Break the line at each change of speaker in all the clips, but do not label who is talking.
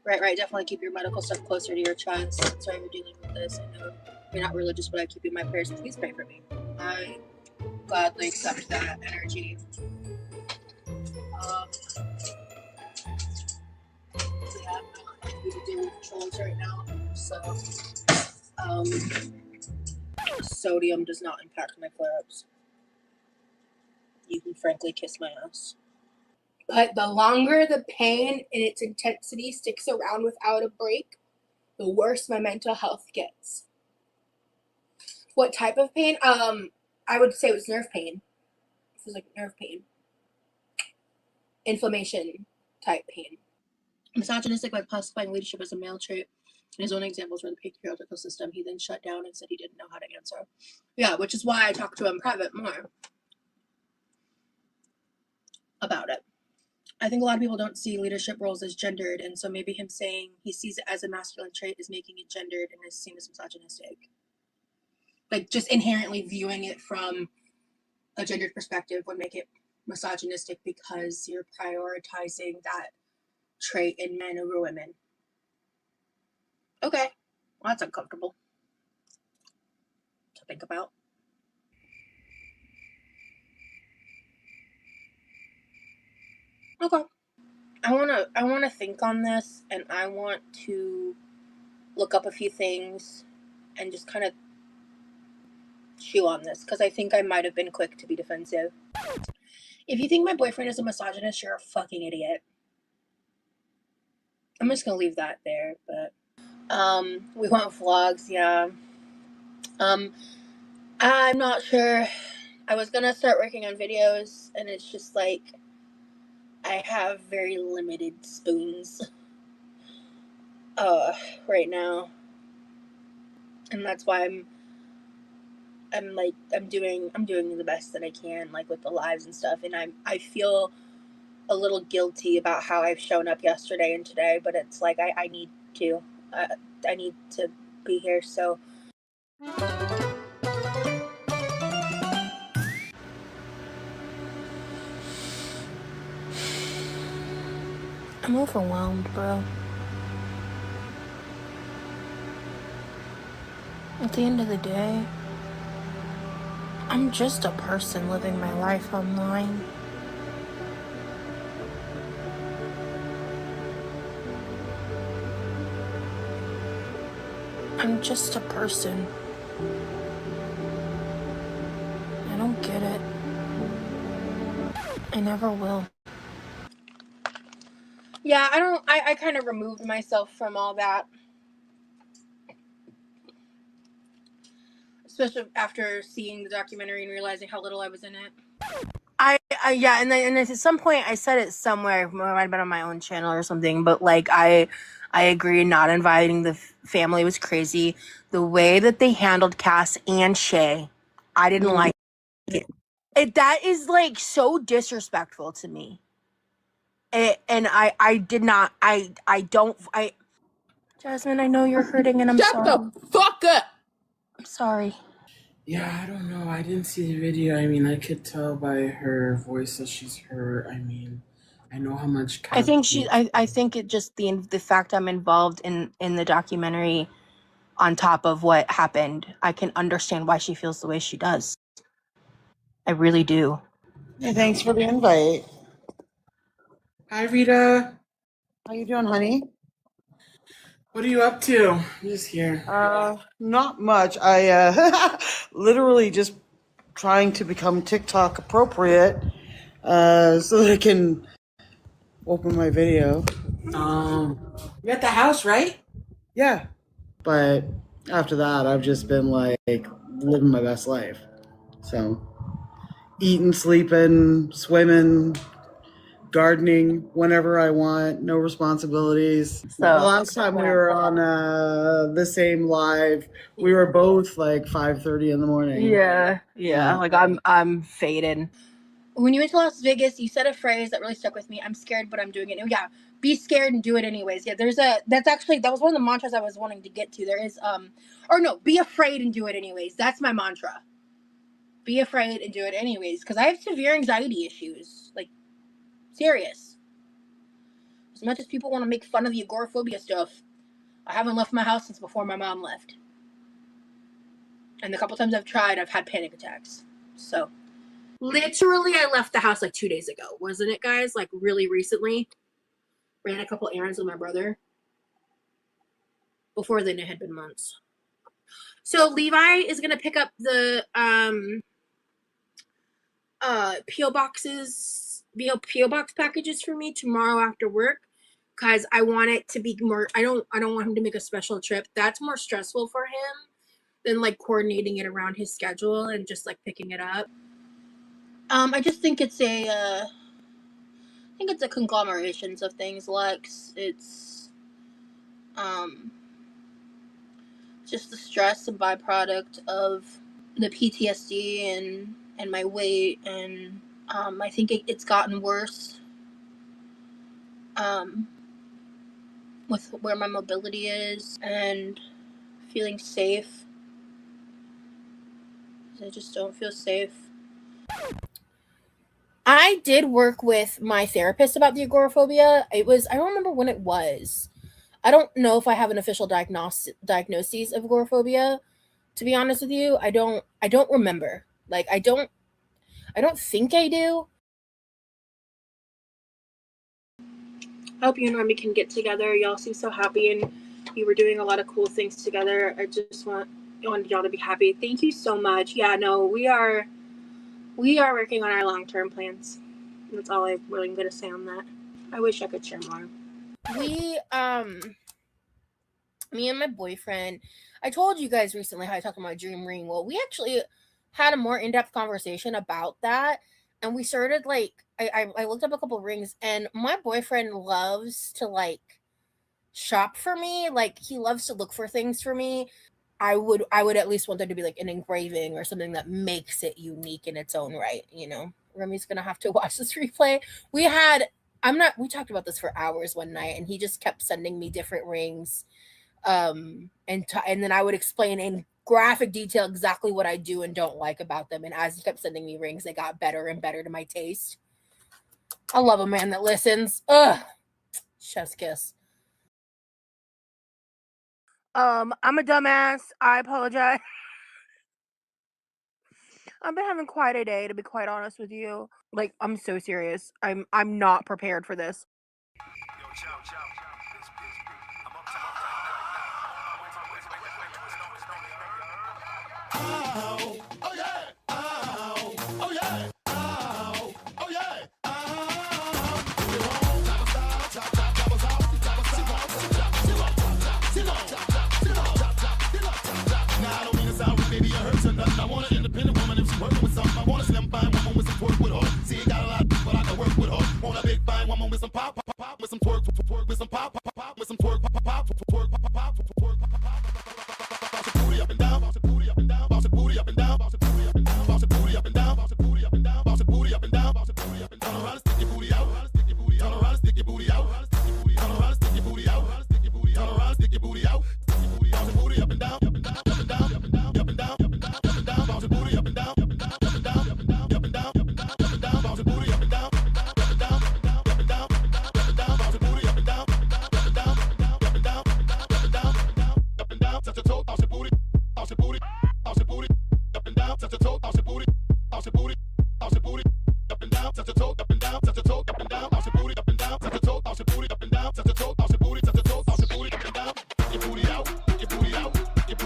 Right. Definitely keep your medical stuff closer to your chest. Sorry you're dealing with this. I know you're not religious, but I keep you in my prayers. Please pray for me. I gladly accept that energy. Yeah, I'm not dealing with trolls right now. So, sodium does not impact my flare-ups. You can frankly kiss my ass. But the longer the pain and its intensity sticks around without a break, the worse my mental health gets. What type of pain? I would say it was nerve pain. It was like nerve pain. Inflammation type pain. Misogynistic by classifying leadership as a male trait. And his own examples were the patriarchal system. He then shut down and said he didn't know how to answer. Yeah, which is why I talked to him in private more about it. I think a lot of people don't see leadership roles as gendered, and so maybe him saying he sees it as a masculine trait is making it gendered and is seen as misogynistic. Like, just inherently viewing it from a gendered perspective would make it misogynistic because you're prioritizing that trait in men over women. Okay, well, that's uncomfortable to think about. Okay. I wanna think on this, and I want to look up a few things and just kind of chew on this, because I think I might have been quick to be defensive. If you think my boyfriend is a misogynist, you're a fucking idiot. I'm just gonna leave that there, but we want vlogs, yeah. I'm not sure. I was gonna start working on videos, and it's just like I have very limited spoons right now, and that's why I'm doing the best that I can, like with the lives and stuff, and I feel a little guilty about how I've shown up yesterday and today, but it's like I need to be here. So I'm overwhelmed, bro. At the end of the day, I'm just a person living my life online. I'm just a person. I don't get it. I never will. Yeah, I kind of removed myself from all that. Especially after seeing the documentary and realizing how little I was in it. Yeah, and then at some point I said it somewhere, it might have been on my own channel or something, but like I agree, not inviting the family was crazy. The way that they handled Cass and Shay, I didn't like it. That is like so disrespectful to me. And I did not, Jasmine, I know you're hurting and I'm sorry.
Shut the fuck up!
I'm sorry.
Yeah, I don't know. I didn't see the video. I mean, I could tell by her voice that she's hurt. I mean, I know how much.
I think it just the fact I'm involved in the documentary on top of what happened, I can understand why she feels the way she does. I really do.
Hey, thanks for the invite.
Hi, Rita.
How you doing, honey?
What are you up to? I'm just here.
Not much. I literally just trying to become TikTok appropriate, so that I can open my video.
You're at the house, right?
Yeah, but after that, I've just been like living my best life. So, eating, sleeping, swimming, gardening whenever I want, no responsibilities.
So
The last time we were on the same live, we were both like 5:30 in the morning.
yeah. Like I'm faded. When you went to Las Vegas, you said a phrase that really stuck with me. I'm scared, but I'm doing it. Yeah, be scared and do it anyways. Yeah, that was one of the mantras I was wanting to get to. There is be afraid and do it anyways. That's my mantra. Be afraid and do it anyways, because I have severe anxiety issues, like serious. As much as people want to make fun of the agoraphobia stuff, I haven't left my house since before my mom left. And the couple times I've tried, I've had panic attacks. So, literally, I left the house like 2 days ago, wasn't it, guys? Like, really recently. Ran a couple errands with my brother. Before then, it had been months. So, Levi is going to pick up the P.O. box packages for me tomorrow after work. Because I want it to be more, I don't want him to make a special trip. That's more stressful for him than like coordinating it around his schedule and just like picking it up. I just think it's a conglomeration of things, Lex. It's just the stress, a byproduct of the PTSD and my weight, and I think it's gotten worse with where my mobility is and feeling safe. I just don't feel safe. I did work with my therapist about the agoraphobia. I don't remember when it was. I don't know if I have an official diagnosis of agoraphobia. To be honest with you, I don't remember. Like, I don't think I do. I hope you and Remy can get together. Y'all seem so happy, and you were doing a lot of cool things together. I just wanted y'all to be happy. Thank you so much. Yeah, no, we are working on our long-term plans. That's all I'm really going to say on that. I wish I could share more. Me and my boyfriend, I told you guys recently how I talked about my dream ring. Well, we actually had a more in-depth conversation about that. And we started like, I looked up a couple rings, and my boyfriend loves to like shop for me. Like, he loves to look for things for me. I would at least want there to be like an engraving or something that makes it unique in its own right, you know. Remy's gonna have to watch this replay. We talked about this for hours one night, and he just kept sending me different rings. And then I would explain in graphic detail exactly what I do and don't like about them. And as he kept sending me rings, they got better and better to my taste. I love a man that listens. Ugh. Chef's kiss. I'm a dumbass. I apologize. I've been having quite a day, to be quite honest with you. Like, I'm so serious. I'm not prepared for this.
I want an independent woman if she's working with something. I want a slim fine woman with some twerk with her. See, you got a lot, but I can work with her. Want a big fine woman with some pop, with some twerk, with some pop, with some twerk, twerk, bounce your booty up and down, bounce your booty up and down, bounce your booty up and down, bounce your booty up and down, bounce your booty up and down, bounce your booty up and down, bounce your booty up and down, bounce your booty up and down. Turn around and stick your booty out, stick your booty out, turn around and stick your booty out, turn around and stick your booty out, stick your booty out, turn around and stick your booty out, stick your booty out, bounce your booty up and down, up and down, up and down, up and down, up and down. Bounce your booty up and down, up and down, up and down, up and down, up and down, up and down, up and down. Bounce your booty up and down, up and down, up and down, up and down, up and down, up and down. Bounce your booty up and down, up and down, up and down, up and down, up and down, up and down. Touch your toe, bounce your booty, bounce your booty, bounce your booty, up and down. Touch your toe, bounce your booty, bounce your booty, bounce your booty, up and down. Touch your toe, up and down, touch your toe, up and down. Bounce your booty up and down, touch your toe, bounce your booty up and down. Touch your toe, bounce your booty, touch your toe, bounce your booty up and down. Your booty out, your booty out, your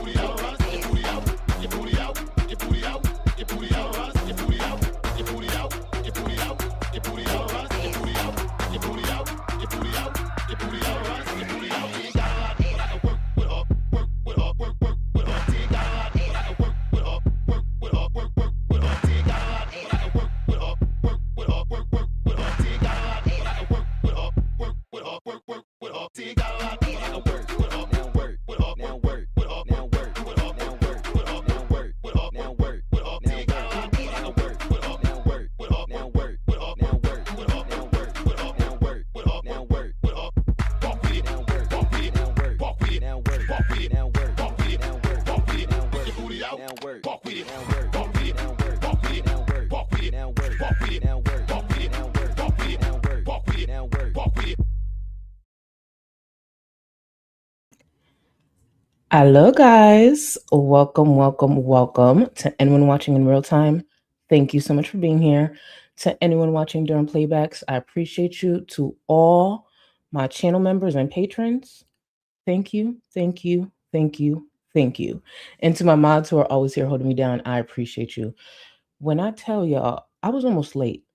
Hello, guys. Welcome to anyone watching in real time. Thank you so much for being here. To anyone watching during playbacks, I appreciate you. To all my channel members and patrons, thank you, thank you, thank you, thank you. And to my mods who are always here holding me down, I appreciate you. When I tell y'all, I was almost late.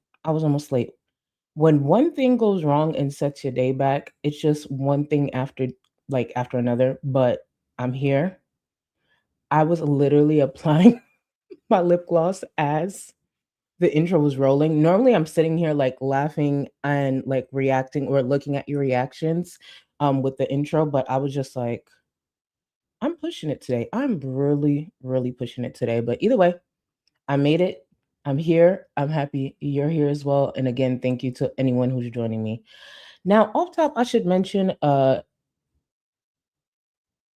When one thing goes wrong and sets your day back, it's just one thing after another. But I'm here. I was literally applying my lip gloss as the intro was rolling. Normally I'm sitting here like laughing and like reacting or looking at your reactions with the intro, but I was just like, I'm pushing it today. I'm really, really pushing it today. But either way, I made it. I'm here. I'm happy you're here as well. And again, thank you to anyone who's joining me. Now, off top, I should mention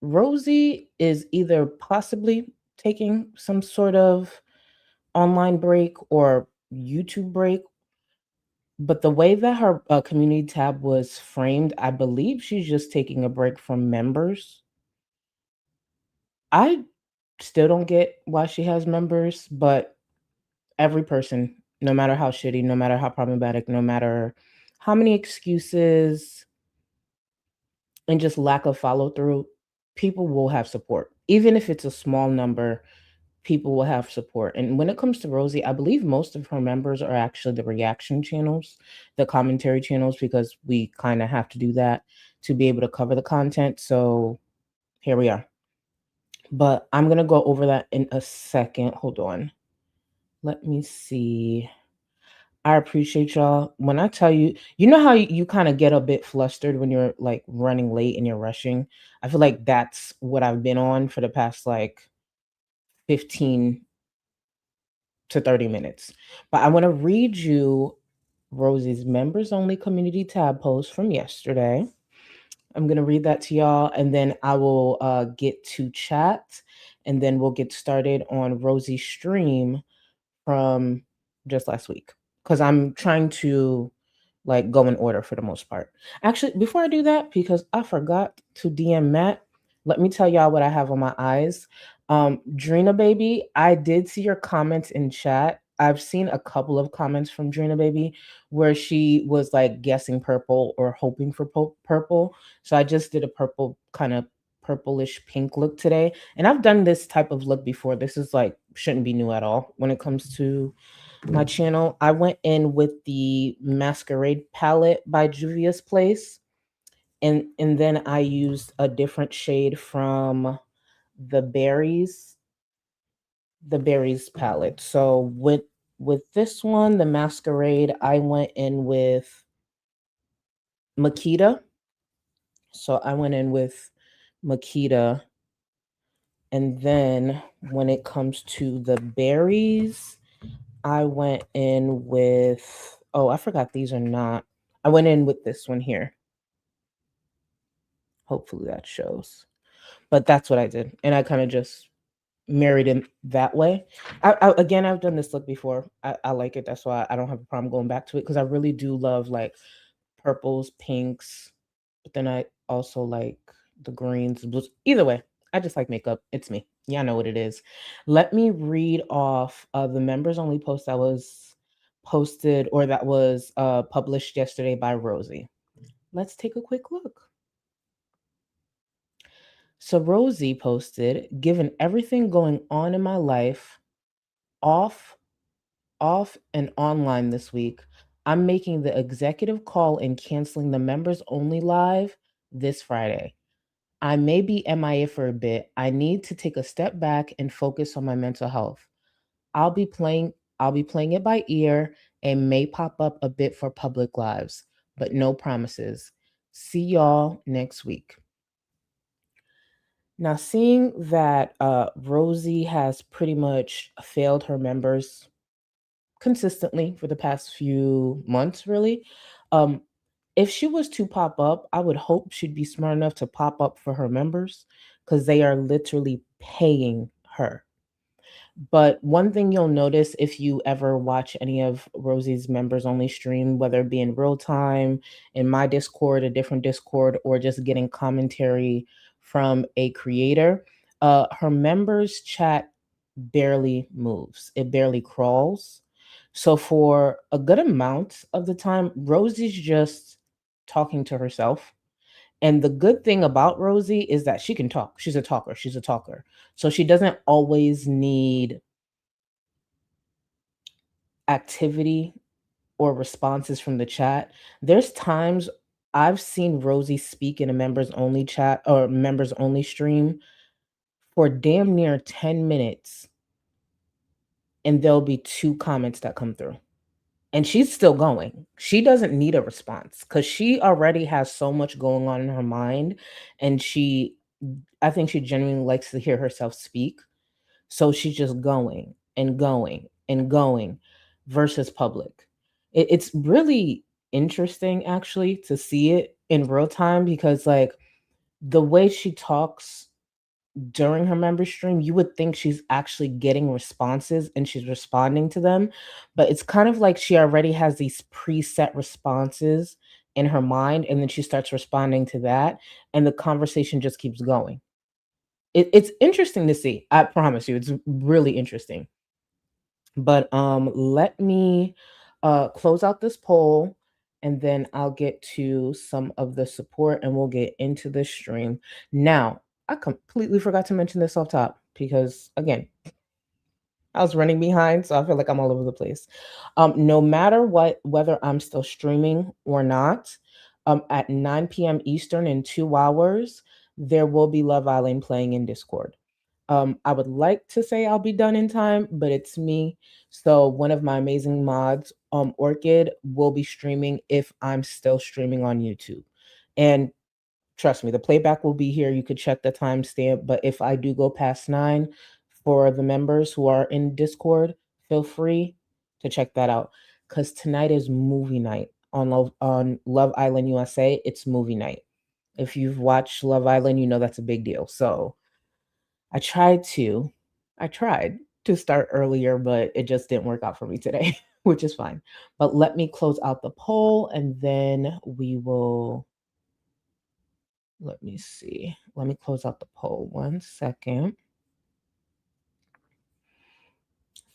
Rosie is either possibly taking some sort of online break or YouTube break. But the way that her community tab was framed, I believe she's just taking a break from members. I still don't get why she has members, but every person, no matter how shitty, no matter how problematic, no matter how many excuses and just lack of follow through, people will have support. Even if it's a small number, people will have support. And when it comes to Rosie, I believe most of her members are actually the reaction channels, the commentary channels, because we kind of have to do that to be able to cover the content. So here we are. But I'm going to go over that in a second. Hold on. Let me see. I appreciate y'all. When I tell you, you know how you kind of get a bit flustered when you're like running late and you're rushing? I feel like that's what I've been on for the past like 15 to 30 minutes. But I want to read you Rosie's members only community tab post from yesterday. I'm going to read that to y'all and then I will get to chat and then we'll get started on Rosie's stream from just last week because I'm trying to like go in order for the most part. Actually, before I do that, because I forgot to DM Matt, let me tell y'all what I have on my eyes. Drina Baby, I did see your comments in chat. I've seen a couple of comments from Drina Baby where she was like guessing purple or hoping for purple. So I just did a purple kind of purplish pink look today. And I've done this type of look before. This is like shouldn't be new at all when it comes to my channel. I went in with the Masquerade palette by Juvia's Place. And then I used a different shade from the berries palette. So with this one, the Masquerade, I went in with Makita. So I went in with Makita. And then when it comes to the berries, I went in with, oh, I forgot these are not. I went in with this one here. Hopefully that shows. But that's what I did. And I kind of just married him that way. Again, I've done this look before. I like it. That's why I don't have a problem going back to it because I really do love like purples, pinks, but then I also like the greens, blues. Either way, I just like makeup. It's me. Yeah, I know what it is. Let me read off the members only post that was posted or that was published yesterday by Rosie. Let's take a quick look. So Rosie posted, given everything going on in my life, off and online this week, I'm making the executive call and canceling the members only live this Friday. I may be MIA for a bit. I need to take a step back and focus on my mental health. I'll be playing it by ear and may pop up a bit for public lives, but no promises. See y'all next week. Now, seeing that Rosie has pretty much failed her members consistently for the past few months, really, if she was to pop up, I would hope she'd be smart enough to pop up for her members because they are literally paying her. But one thing you'll notice if you ever watch any of Rosie's members only stream, whether it be in real time, in my Discord, a different Discord, or just getting commentary from a creator, her members chat barely moves. It barely crawls. So for a good amount of the time, Rosie's just talking to herself. And the good thing about Rosie is that she can talk. She's a talker. She's a talker. So she doesn't always need activity or responses from the chat. There's times I've seen Rosie speak in a members only chat or members only stream for damn near 10 minutes, and there'll be 2 comments that come through. And she's still going. She doesn't need a response because she already has so much going on in her mind. And I think she genuinely likes to hear herself speak. So she's just going and going and going versus public. It's really interesting actually to see it in real time because like the way she talks during her member stream, you would think she's actually getting responses and she's responding to them. But it's kind of like she already has these preset responses in her mind, and then she starts responding to that, and the conversation just keeps going. It's interesting to see. I promise you, it's really interesting. But let me close out this poll and then I'll get to some of the support and we'll get into the stream. Now, I completely forgot to mention this off top because again, I was running behind, so I feel like I'm all over the place. No matter what, whether I'm still streaming or not, at 9 p.m. Eastern in 2 hours, there will be Love Island playing in Discord. I would like to say I'll be done in time, but it's me. So one of my amazing mods, Orchid, will be streaming if I'm still streaming on YouTube. And trust me, the playback will be here. You could check the timestamp. But if I do go past 9 for the members who are in Discord, feel free to check that out. Because tonight is movie night on Love Island USA. It's movie night. If you've watched Love Island, you know that's a big deal. So I tried to start earlier, but it just didn't work out for me today, which is fine. But let me close out the poll and then we will, let me see. Let me close out the poll 1 second.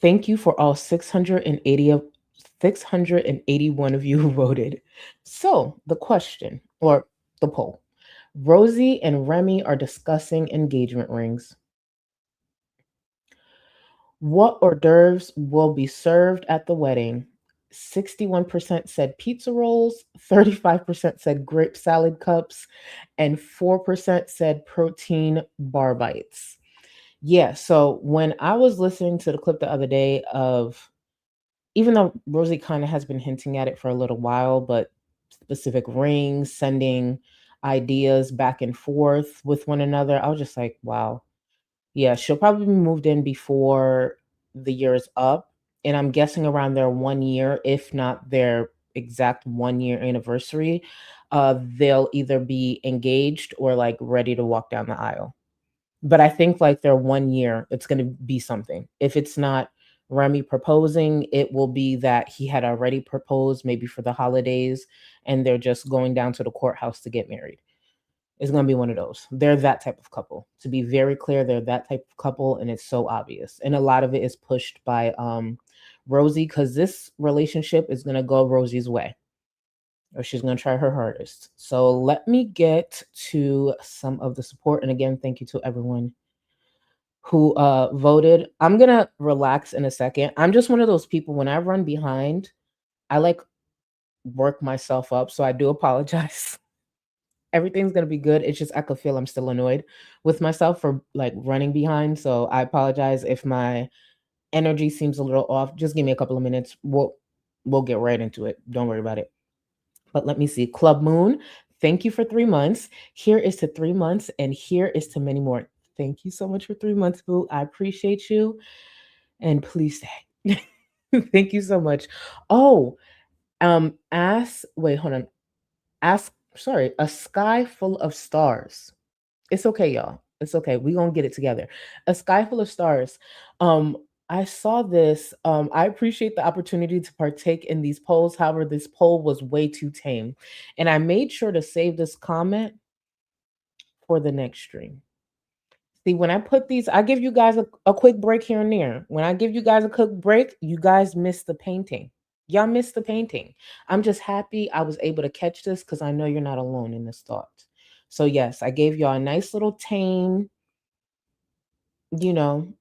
Thank you for all 681 of you who voted. So the question or the poll, Rosie and Remy are discussing engagement rings. What hors d'oeuvres will be served at the wedding? 61% said pizza rolls, 35% said grape salad cups, and 4% said protein bar bites. Yeah, so when I was listening to the clip the other day of, even though Rosie kind of has been hinting at it for a little while, but specific rings, sending ideas back and forth with one another, I was just like, wow. Yeah, she'll probably be moved in before the year is up. And I'm guessing around their 1 year, if not their exact 1 year anniversary, they'll either be engaged or like ready to walk down the aisle. But I think like their 1 year, it's going to be something. If it's not Remy proposing, it will be that he had already proposed maybe for the holidays and they're just going down to the courthouse to get married. It's going to be one of those. They're that type of couple. To be very clear, they're that type of couple, and it's so obvious. And a lot of it is pushed by Rosie because this relationship is going to go Rosie's way, or she's going to try her hardest. So let me get to some of the support. And again, thank you to everyone who voted. I'm going to relax in a second. I'm just one of those people, when I run behind, I like work myself up. So I do apologize. Everything's going to be good. It's just I could feel I'm still annoyed with myself for like running behind. So I apologize if my energy seems a little off. Just give me a couple of minutes. We'll get right into it. Don't worry about it. But let me see. Club Moon, thank you for 3 months. Here is to 3 months, and here is to many more. Thank you so much for 3 months, boo. I appreciate you. And please stay. Thank you so much. Oh, wait, hold on. A sky full of stars. It's okay, y'all. It's okay. We're gonna get it together. A sky full of stars. I saw this. I appreciate the opportunity to partake in these polls. However, this poll was way too tame. And I made sure to save this comment for the next stream. See, when I put these, I give you guys a quick break here and there. When I give you guys a quick break, you guys miss the painting. Y'all miss the painting. I'm just happy I was able to catch this because I know you're not alone in this thought. So yes, I gave y'all a nice little tame, you know,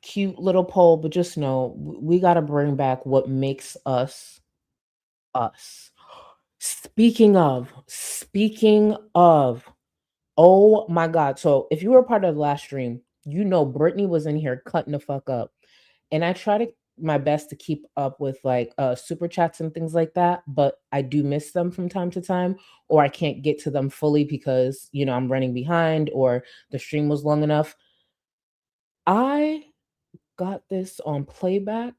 cute little poll, but just know we got to bring back what makes us us. Speaking of, oh my God. So if you were a part of the last stream, you know Brittany was in here cutting the fuck up. And I try to my best to keep up with like super chats and things like that, but I do miss them from time to time, or I can't get to them fully because, you know, I'm running behind or the stream was long enough. I got this on playback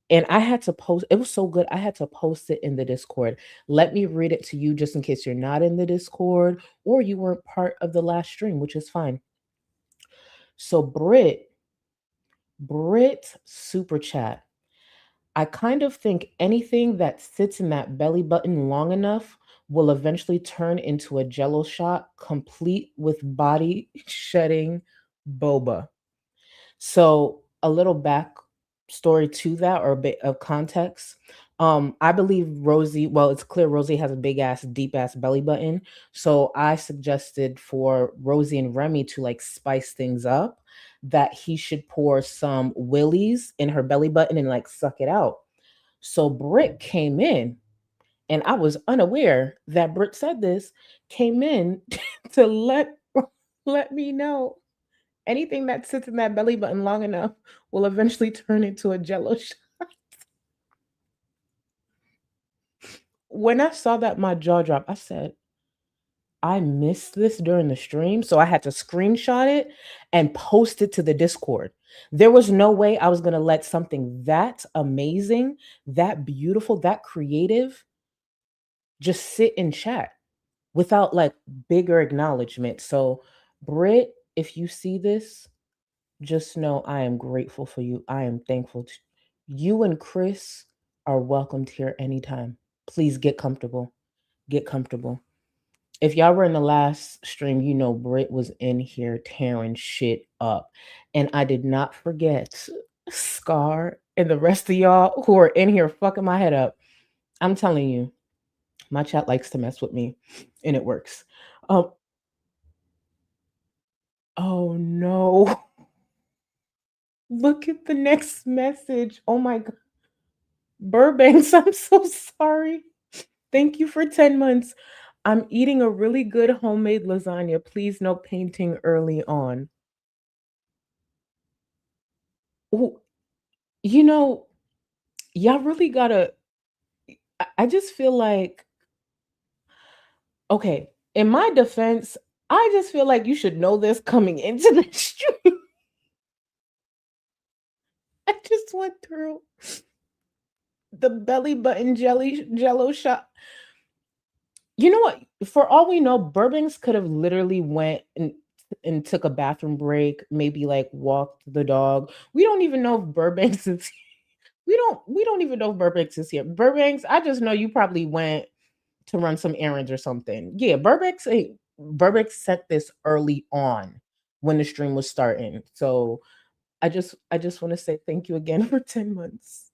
and I had to post it was so good. I had to post it in the Discord. Let me read it to you just in case you're not in the Discord or you weren't part of the last stream, which is fine. So Brit super chat. I kind of think anything that sits in that belly button long enough will eventually turn into a jello shot complete with body shedding boba. So a little back story to that, or a bit of context. I believe Rosie, well, it's clear Rosie has a big ass, deep ass belly button. So I suggested for Rosie and Remy to like spice things up, that he should pour some willies in her belly button and like suck it out. So Britt came in, and I was unaware that Britt said this, came in to let me know anything that sits in that belly button long enough will eventually turn into a jello shot. When I saw that, my jaw dropped. I said, I missed this during the stream, so I had to screenshot it and post it to the Discord. There was no way I was going to let something that amazing, that beautiful, that creative just sit in chat without like bigger acknowledgement. So, Britt, if you see this, just know I am grateful for you. I am thankful. You and Chris are welcomed here anytime. Please get comfortable. Get comfortable. If y'all were in the last stream, you know Britt was in here tearing shit up. And I did not forget Scar and the rest of y'all who are in here fucking my head up. I'm telling you, my chat likes to mess with me, and it works. Oh no. Look at the next message. Oh my God. Burbanks, I'm so sorry. Thank you for 10 months. I'm eating a really good homemade lasagna. Please, no painting early on. Ooh, you know, y'all really gotta. I just feel like, okay, in my defense, I just feel like you should know this coming into the stream. I just went through the belly button jello shot. You know what? For all we know, Burbanks could have literally went and took a bathroom break, maybe like walked the dog. We don't even know if Burbanks is we don't even know if Burbanks is here. Burbanks, I just know you probably went to run some errands or something. Yeah, Burbanks sent this early on when the stream was starting. So I just want to say thank you again for 10 months.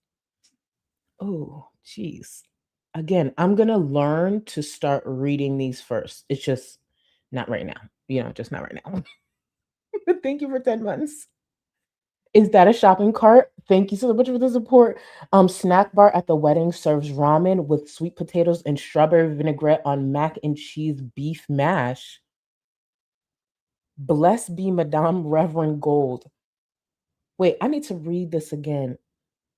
Oh, geez. Again, I'm gonna learn to start reading these first. It's just not right now. Just not right now. But thank you for 10 months. Is that a shopping cart? Thank you so much for the support. Snack bar at the wedding serves ramen with sweet potatoes and strawberry vinaigrette on mac and cheese beef mash. Blessed be Madame Reverend Gold. Wait, I need to read this again.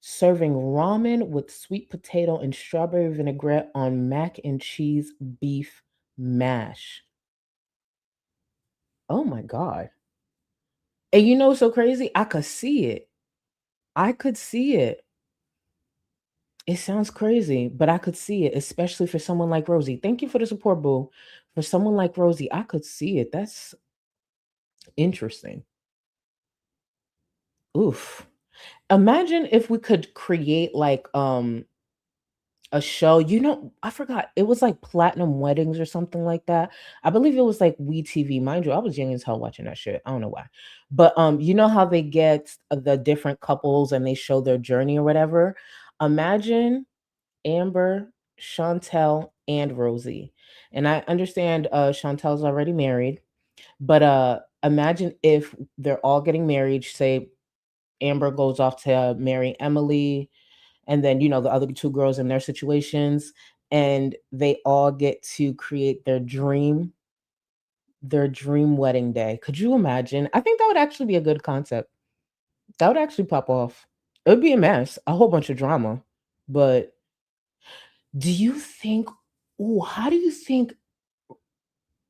Serving ramen with sweet potato and strawberry vinaigrette on mac and cheese beef mash. Oh my God. And you know what's so crazy? I could see it. I could see it. It sounds crazy, but I could see it, especially for someone like Rosie. Thank you for the support, boo. For someone like Rosie, I could see it. That's interesting. Oof. Imagine if we could create like a a show. I forgot. It was like Platinum Weddings or something like that. I believe it was like WeTV. Mind you, I was young as hell watching that shit. I don't know why. But you know how they get the different couples and they show their journey or whatever? Imagine Amber, Chantel, and Rosie. And I understand Chantel's already married, but imagine if they're all getting married, say Amber goes off to marry Emily, and then the other two girls in their situations, and they all get to create their dream wedding day. Could you imagine? I think that would actually be a good concept. That would actually pop off. It would be a mess, a whole bunch of drama. But do you think, how do you think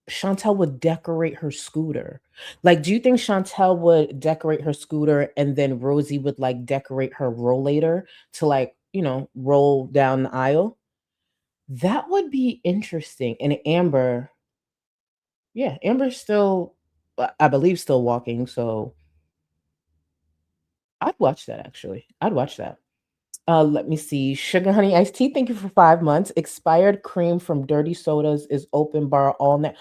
Chantel would decorate her scooter? Like, do you think Chantel would decorate her scooter and then Rosie would like decorate her rollator to like, roll down the aisle? That would be interesting. And Amber, yeah, Amber's still, I believe, still walking. So I'd watch that actually. I'd watch that. Let me see. Sugar Honey Iced Tea, thank you for 5 months. Expired cream from Dirty Sodas is open bar all night.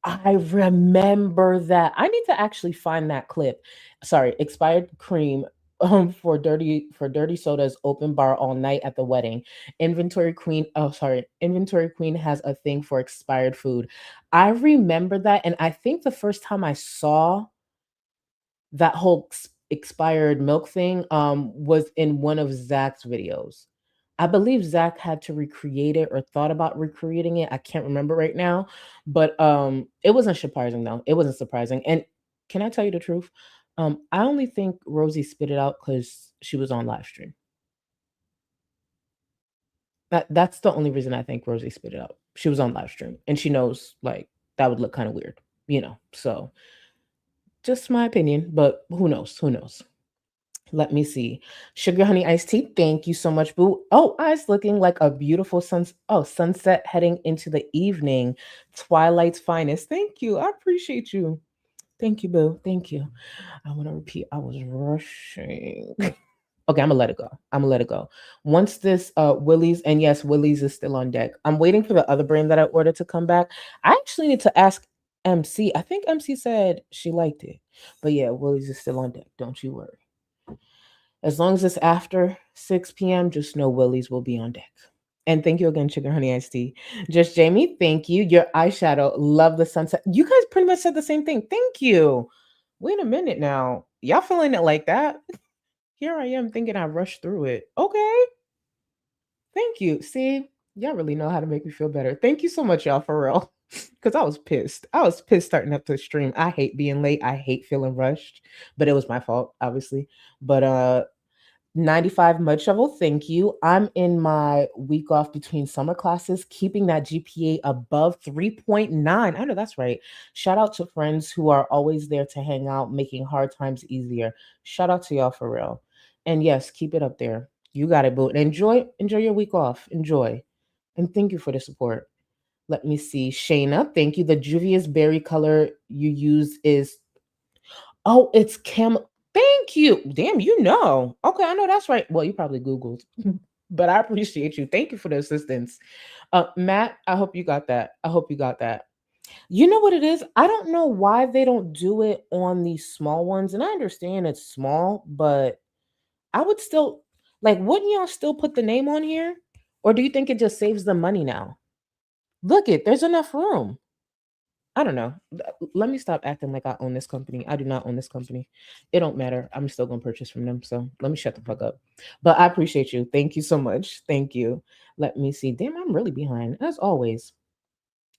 I remember that. I need to actually find that clip. Sorry, expired cream for dirty sodas open bar all night at the wedding. Inventory Queen. Oh, sorry. Inventory Queen has a thing for expired food. I remember that, and I think the first time I saw that whole expired milk thing was in one of Zach's videos. I believe Zach had to recreate it or thought about recreating it. I can't remember right now, but it wasn't surprising though. It wasn't surprising. And can I tell you the truth? I only think Rosie spit it out because she was on live stream. That's the only reason I think Rosie spit it out. She was on live stream and she knows like that would look kind of weird, So just my opinion, but who knows? Who knows? Let me see. Sugar Honey Iced Tea, thank you so much, boo. Oh, eyes looking like a beautiful sunset heading into the evening. Twilight's finest. Thank you. I appreciate you. Thank you, boo. Thank you. I want to repeat. I was rushing. Okay, I'm gonna let it go. I'm gonna let it go. Once this Willie's, and yes, Willie's is still on deck. I'm waiting for the other brand that I ordered to come back. I actually need to ask MC. I think MC said she liked it. But yeah, Willie's is still on deck. Don't you worry. As long as it's after 6 p.m., just know Willie's will be on deck. And thank you again, Sugar Honey Iced Tea. Just Jamie, thank you. Your eyeshadow, love the sunset. You guys pretty much said the same thing. Thank you. Wait a minute now. Y'all feeling it like that? Here I am thinking I rushed through it. Okay. Thank you. See, y'all really know how to make me feel better. Thank you so much, y'all, for real. Because I was pissed. I was pissed starting up the stream. I hate being late. I hate feeling rushed. But it was my fault, obviously. But 95 Mud Shovel, thank you. I'm in my week off between summer classes, keeping that GPA above 3.9. I know that's right. Shout out to friends who are always there to hang out, making hard times easier. Shout out to y'all for real. And yes, keep it up there. You got it, boo. And enjoy your week off. Enjoy. And thank you for the support. Let me see. Shayna, thank you. The Juvia's berry color you use is, oh, it's camel. Thank you. Damn, Okay, I know that's right. Well, you probably Googled, but I appreciate you. Thank you for the assistance. Matt, I hope you got that. I hope you got that. You know what it is? I don't know why they don't do it on these small ones. And I understand it's small, but I would still, like, wouldn't y'all still put the name on here? Or do you think it just saves them money now? Look there's enough room. I don't know. Let me stop acting like I own this company. I do not own this company. It don't matter. I'm still going to purchase from them. So let me shut the fuck up. But I appreciate you. Thank you so much. Thank you. Let me see. Damn, I'm really behind, as always.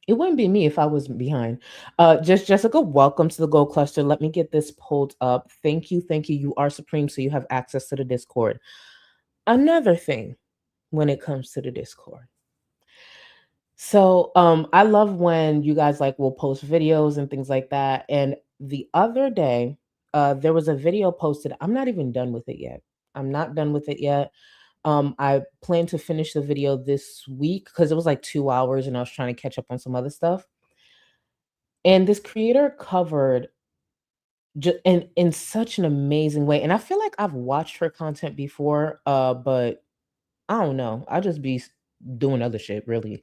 It wouldn't be me if I was behind. Just Jessica, welcome to the Gold Cluster. Let me get this pulled up. Thank you. Thank you. You are supreme, so you have access to the Discord. Another thing when it comes to the Discord. So I love when you guys like will post videos and things like that. And the other day, there was a video posted. I'm not even done with it yet. I'm not done with it yet. I plan to finish the video this week because it was like 2 hours and I was trying to catch up on some other stuff. And this creator covered just in such an amazing way. And I feel like I've watched her content before, but I don't know. I just be doing other shit really.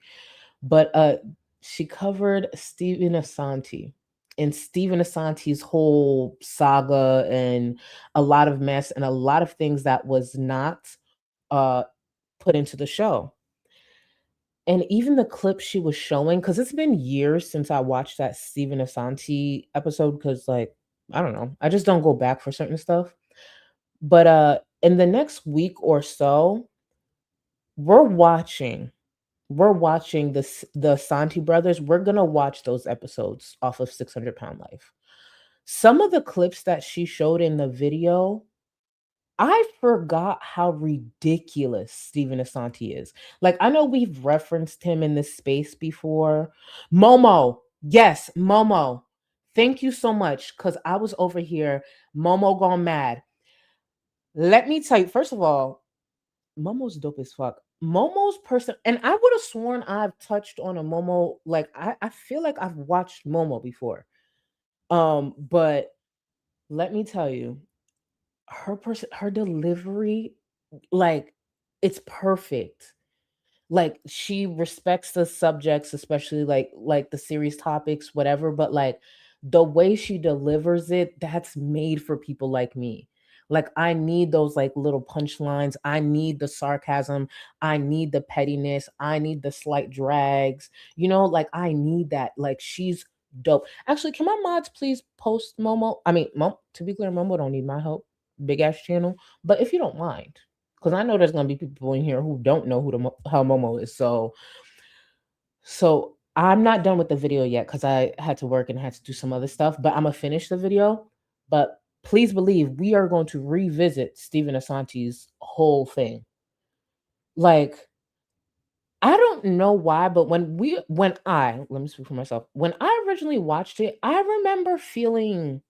But she covered Stephen Asante and Stephen Asante's whole saga and a lot of mess and a lot of things that was not uh put into the show. And even the clips she was showing, because it's been years since I watched that Stephen Asante episode, because like, I don't know, I just don't go back for certain stuff. But in the next week or so, we're watching the Santi brothers. We're gonna watch those episodes off of 600 Pound Life. Some of the clips that she showed in the video, I forgot how ridiculous Stephen Asante is. Like, I know we've referenced him in this space before. Momo, yes, Momo. Thank you so much, because I was over here, Momo gone mad. Let me tell you, first of all, Momo's dope as fuck. Momo's person, and I would have sworn I've touched on a Momo. Like, I feel like I've watched Momo before. But let me tell you, her delivery, like, it's perfect. Like, she respects the subjects, especially like the serious topics, whatever, but like the way she delivers it, that's made for people like me. Like, I need those like little punchlines, I need the sarcasm, I need the pettiness, I need the slight drags, like I need that. Like, she's dope. Actually, can my mods please post Momo? I mean, to be clear, Momo don't need my help, big ass channel, but if you don't mind, because I know there's gonna be people in here who don't know how Momo is. So I'm not done with the video yet because I had to work and had to do some other stuff. But I'm gonna finish the video. But please believe we are going to revisit Stephen Asante's whole thing. Like, I don't know why, but when I let me speak for myself. When I originally watched it, I remember feeling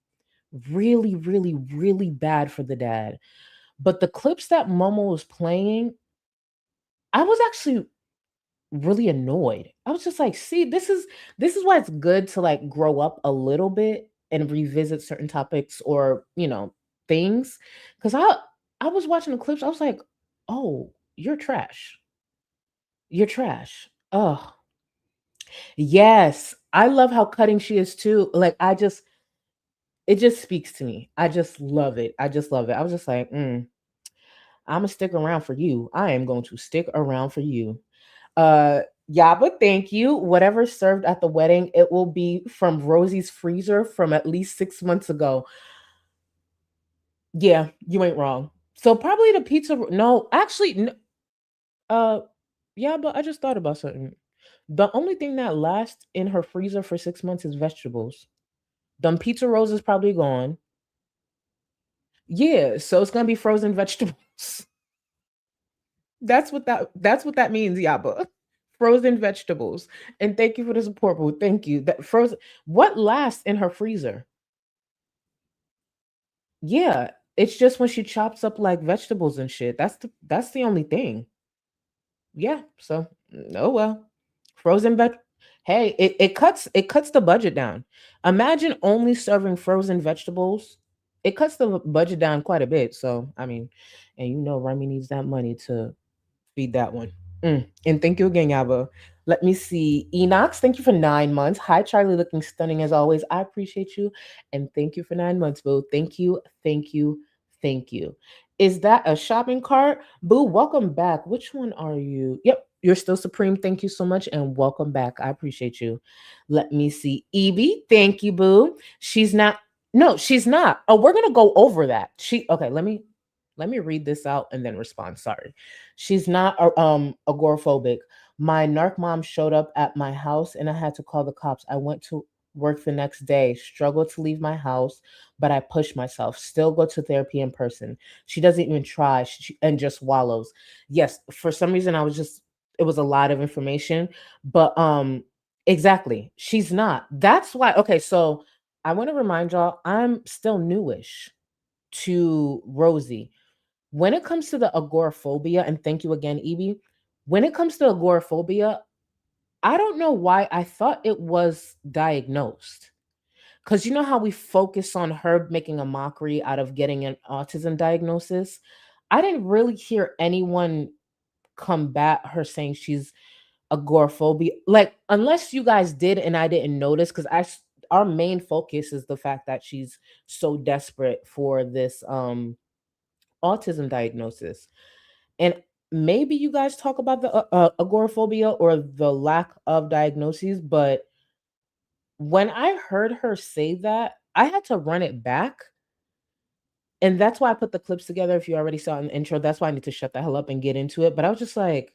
really, really, really bad for the dad. But the clips that Momo was playing, I was actually really annoyed. I was just like, see, this is why it's good to like grow up a little bit and revisit certain topics or, things. Cause I was watching the clips, I was like, oh, you're trash. You're trash. Oh, yes. I love how cutting she is too. Like, it just speaks to me. I just love it. I just love it. I was just like, I'm gonna stick around for you. I am going to stick around for you. Yaba, thank you. Whatever served at the wedding, it will be from Rosie's freezer from at least 6 months ago. Yeah, you ain't wrong. So probably the pizza. No, actually, yeah, but I just thought about something. The only thing that lasts in her freezer for 6 months is vegetables. Them pizza rolls is probably gone. Yeah, so it's gonna be frozen vegetables. That's what that means, Yaba. Frozen vegetables. And thank you for the support, boo. Thank you. That frozen, what lasts in her freezer? Yeah, it's just when she chops up like vegetables and shit. That's the only thing. Yeah, so oh well. Frozen veg. Hey, it cuts the budget down. Imagine only serving frozen vegetables. It cuts the budget down quite a bit. So I mean, and Remy needs that money to feed that one. And thank you again, Yaba. Let me see. Enox, thank you for 9 months. Hi, Charlie, looking stunning as always. I appreciate you. And thank you for 9 months, Boo. Thank you, thank you, thank you. Is that a shopping cart? Boo, welcome back. Which one are you? Yep, you're still Supreme. Thank you so much. And welcome back. I appreciate you. Let me see. Evie, thank you, Boo. She's not. No, she's not. Oh, we're going to go over that. Okay, let me read this out and then respond. Sorry. She's not agoraphobic. My narc mom showed up at my house and I had to call the cops. I went to work the next day, struggled to leave my house, but I pushed myself. Still go to therapy in person. She doesn't even try and just wallows. Yes, for some reason it was a lot of information, but exactly. She's not. That's why. Okay, so I want to remind y'all I'm still newish to Rosie. When it comes to the agoraphobia, and thank you again, Evie. When it comes to agoraphobia, I don't know why I thought it was diagnosed. Because you know how we focus on her making a mockery out of getting an autism diagnosis? I didn't really hear anyone combat her saying she's agoraphobia. Like, unless you guys did and I didn't notice, because our main focus is the fact that she's so desperate for this autism diagnosis. And maybe you guys talk about the agoraphobia or the lack of diagnoses, but when I heard her say that, I had to run it back. And that's why I put the clips together. If you already saw in the intro, that's why I need to shut the hell up and get into it. But I was just like,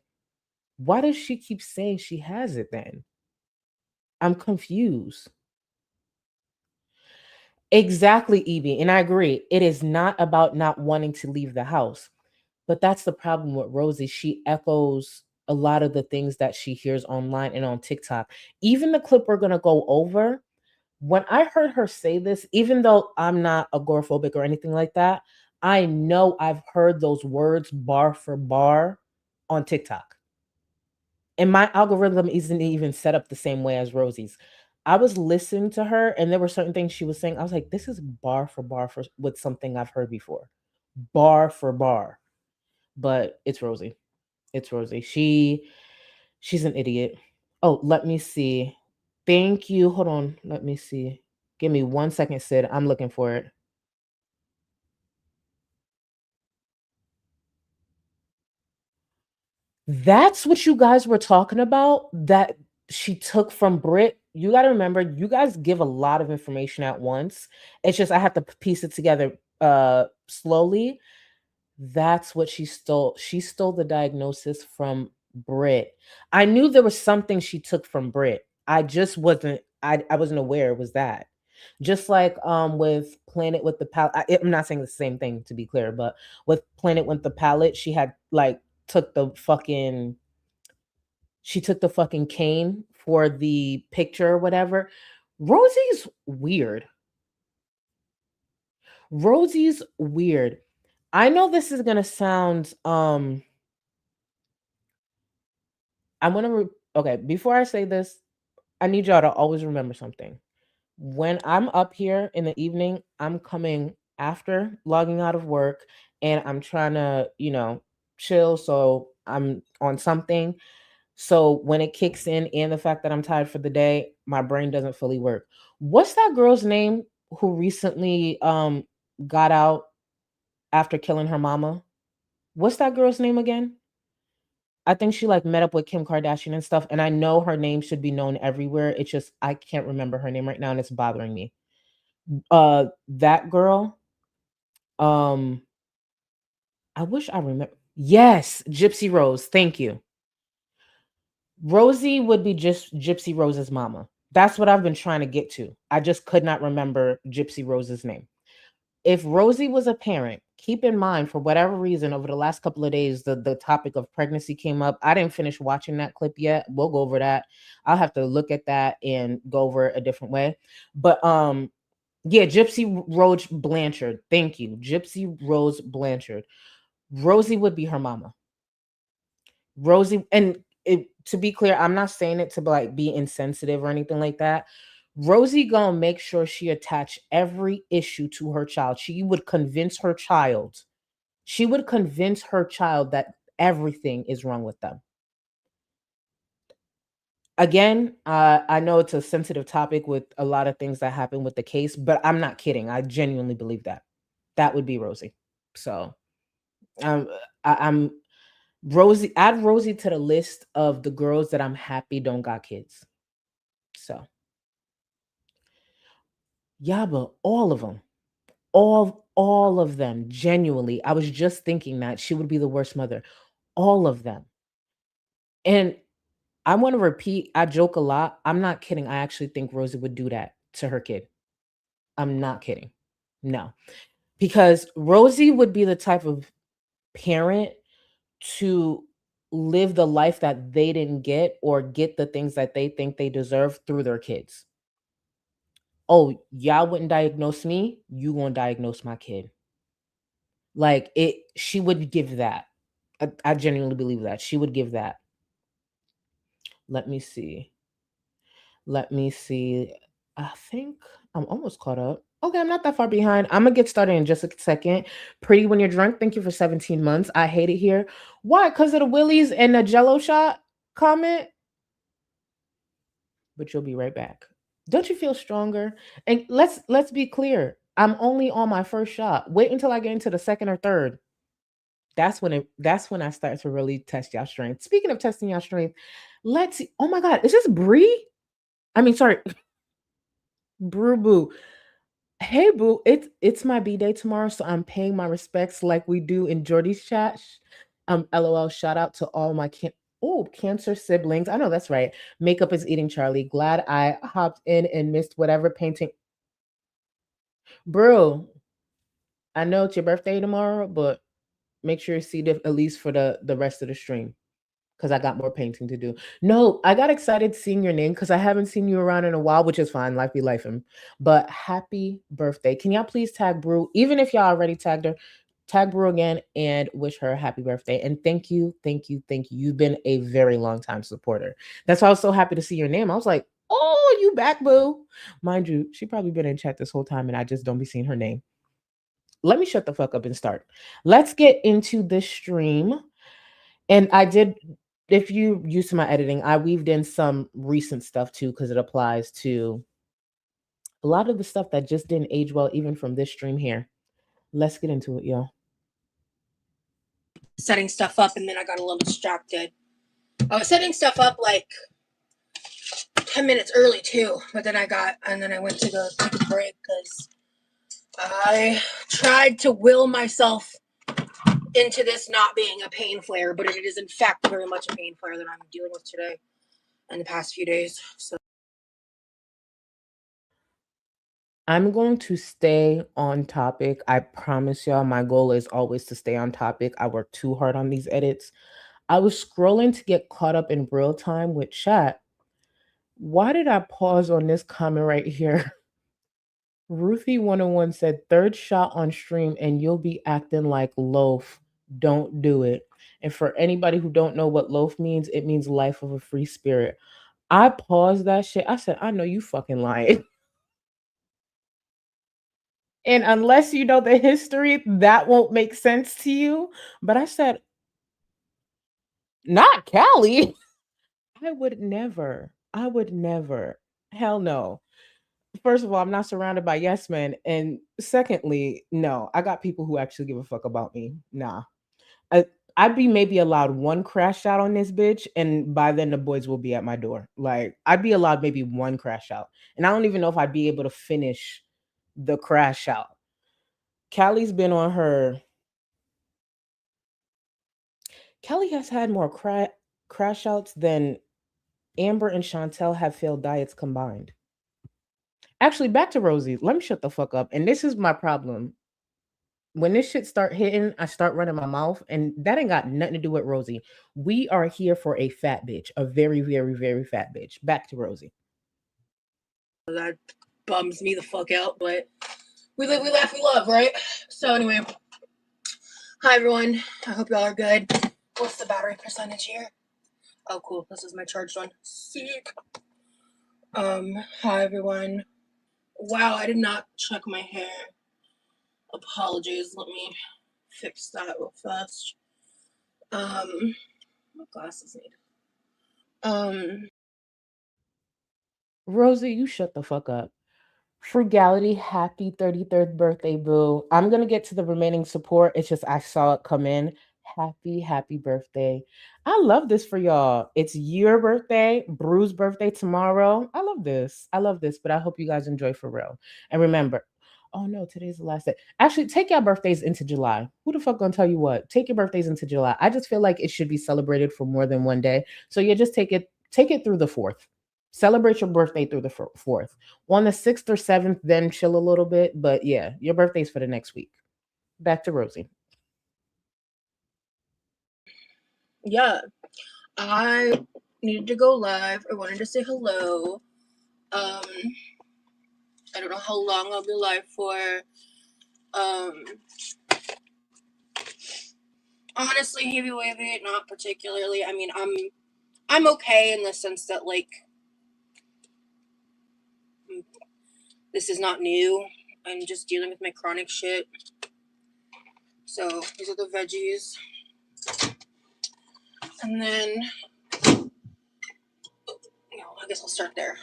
why does she keep saying she has it then? I'm confused. Exactly, Evie. And I agree. It is not about not wanting to leave the house. But that's the problem with Rosie. She echoes a lot of the things that she hears online and on TikTok. Even the clip we're going to go over, when I heard her say this, even though I'm not agoraphobic or anything like that, I know I've heard those words bar for bar on TikTok. And my algorithm isn't even set up the same way as Rosie's. I was listening to her and there were certain things she was saying. I was like, this is bar for bar for with something I've heard before. Bar for bar. But it's Rosie. It's Rosie. She's an idiot. Oh, let me see. Thank you. Hold on. Let me see. Give me 1 second, Sid. I'm looking for it. That's what you guys were talking about that she took from Brit. You got to remember, you guys give a lot of information at once. It's just I have to piece it together slowly. That's what she stole. She stole the diagnosis from Brit. I knew there was something she took from Brit. I just wasn't I wasn't aware it was that. Just like with Planet with the Palette. I'm not saying the same thing to be clear, but with Planet with the Palette, she had like took the fucking she took the fucking cane for the picture or whatever. Rosie's weird. Rosie's weird. I know this is gonna sound I want to okay, before I say this, I need y'all to always remember something. When I'm up here in the evening, I'm coming after logging out of work and I'm trying to, chill so I'm on something. So when it kicks in and the fact that I'm tired for the day, my brain doesn't fully work. What's that girl's name who recently got out after killing her mama? What's that girl's name again? I think she like met up with Kim Kardashian and stuff, and I know her name should be known everywhere. It's just I can't remember her name right now, and it's bothering me. That girl, um, I wish I remember. Yes, Gypsy Rose. Thank you. Rosie would be just Gypsy Rose's mama. That's what I've been trying to get to. I just could not remember Gypsy Rose's name. If Rosie was a parent, keep in mind, for whatever reason, over the last couple of days, the topic of pregnancy came up. I didn't finish watching that clip yet. We'll go over that. I'll have to look at that and go over it a different way. But yeah, Gypsy Rose Blanchard. Thank you. Gypsy Rose Blanchard. Rosie would be her mama. Rosie, and to be clear, I'm not saying it to like be insensitive or anything like that. Rosie gonna make sure she attach every issue to her child. She would convince her child. She would convince her child that everything is wrong with them. Again, I know it's a sensitive topic with a lot of things that happen with the case, but I'm not kidding. I genuinely believe that. That would be Rosie. So I'm Rosie, add Rosie to the list of the girls that I'm happy don't got kids. So yeah, but all of them, all of them, genuinely, I was just thinking that she would be the worst mother. All of them. And I want to repeat, I joke a lot. I'm not kidding. I actually think Rosie would do that to her kid. I'm not kidding. No. Because Rosie would be the type of parent to live the life that they didn't get or get the things that they think they deserve through their kids. Oh, y'all wouldn't diagnose me, you gonna diagnose my kid. Like she would give that. I genuinely believe that. She would give that. Let me see. I think I'm almost caught up. Okay, I'm not that far behind. I'm gonna get started in just a second. Pretty when you're drunk. Thank you for 17 months. I hate it here. Why? Because of the Willies and the Jello shot comment. But you'll be right back. Don't you feel stronger? And let's be clear. I'm only on my first shot. Wait until I get into the second or third. That's when I start to really test y'all strength. Speaking of testing y'all strength, let's see. Oh my god, is this Bree? I mean, sorry, Brew Boo. Hey boo, it's my B-day tomorrow, so I'm paying my respects like we do in Jordy's chat. LOL, shout out to all my cancer siblings. I know that's right. Makeup is eating Charlie. Glad I hopped in and missed whatever painting. Bro, I know it's your birthday tomorrow, but make sure you see it at least for the rest of the stream. Because I got more painting to do. No, I got excited seeing your name because I haven't seen you around in a while, which is fine. Life be lifing. But happy birthday. Can y'all please tag Brew? Even if y'all already tagged her, tag Brew again and wish her a happy birthday. And thank you, thank you, thank you. You've been a very long time supporter. That's why I was so happy to see your name. I was like, oh, you back, Boo. Mind you, she probably been in chat this whole time and I just don't be seeing her name. Let me shut the fuck up and start. Let's get into this stream. And I did, if you used to my editing, I weaved in some recent stuff too, because it applies to a lot of the stuff that just didn't age well, even from this stream here. Let's get into it, y'all.
Setting stuff up, and then I got a little distracted. I was setting stuff up like 10 minutes early too, but then I went to go take a break because I tried to will myself into this not being a pain flare, but it is in fact very much a pain flare that I'm dealing with today and the past few days. So
I'm going to stay on topic. I promise y'all, my goal is always to stay on topic. I work too hard on these edits. I was scrolling to get caught up in real time with chat. Why did I pause on this comment right here? Ruthie101 said, third shot on stream and you'll be acting like loaf. Don't do it. And for anybody who don't know what loaf means, it means life of a free spirit. I paused that shit. I said, I know you fucking lying. And unless you know the history, that won't make sense to you. But I said, not Callie. I would never. Hell no. First of all, I'm not surrounded by yes men. And secondly, no, I got people who actually give a fuck about me. Nah. I'd be maybe allowed one crash out on this bitch, and by then the boys will be at my door. Like, I'd be allowed maybe one crash out. And I don't even know if I'd be able to finish the crash out. Callie's been on her. Callie has had more crash outs than Amber and Chantel have failed diets combined. Actually, back to Rosie. Let me shut the fuck up. And this is my problem. When this shit start hitting, I start running my mouth, and that ain't got nothing to do with Rosie. We are here for a fat bitch, a very, very, very fat bitch. Back to Rosie.
that bums me the fuck out, but we live, we laugh, we love, right? So anyway, hi everyone. I hope y'all are good. What's the battery percentage here? Oh, cool. This is my charged one. Sick. Hi everyone. Wow, I did not check my hair. Apologies. Let me fix that real fast. What glasses need?
Rosie, you shut the fuck up. Frugality, happy 33rd birthday, boo. I'm going to get to the remaining support. It's just I saw it come in. Happy birthday. I love this for y'all. It's your birthday, Brew's birthday tomorrow. I love this, but I hope you guys enjoy for real. And remember, oh no, today's the last day. Actually, take your birthdays into July. Who the fuck gonna tell you what? Take your birthdays into July. I just feel like it should be celebrated for more than one day. So you just take it through the 4th. Celebrate your birthday through the 4th. On the 6th or 7th, then chill a little bit. But yeah, your birthday's for the next week. Back to Rosie.
Yeah, I needed to go live. I wanted to say hello. I don't know how long I'll be live for. Honestly, heavy wavy, not particularly. I mean, I'm okay in the sense that, like, this is not new. and just dealing with my chronic shit. So these are the veggies. And then, I guess I'll start there.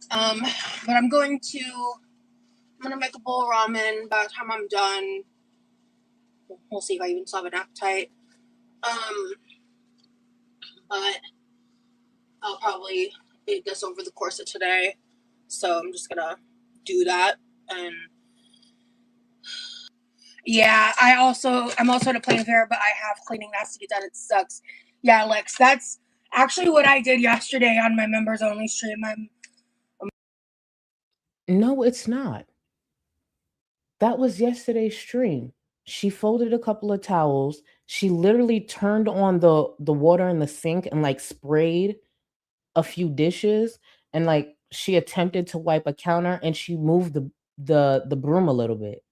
But I'm gonna make a bowl of ramen by the time I'm done. We'll see if I even still have an appetite. But I'll probably eat this over the course of today. So I'm just gonna do that. And yeah, I'm also at a cleaning fair, but I have cleaning that has to get done. It sucks. Yeah, Lex, that's actually what I did yesterday on my members only stream.
No, it's not. That was yesterday's stream. She folded a couple of towels. She literally turned on the water in the sink and like sprayed a few dishes, and like she attempted to wipe a counter and she moved the broom a little bit.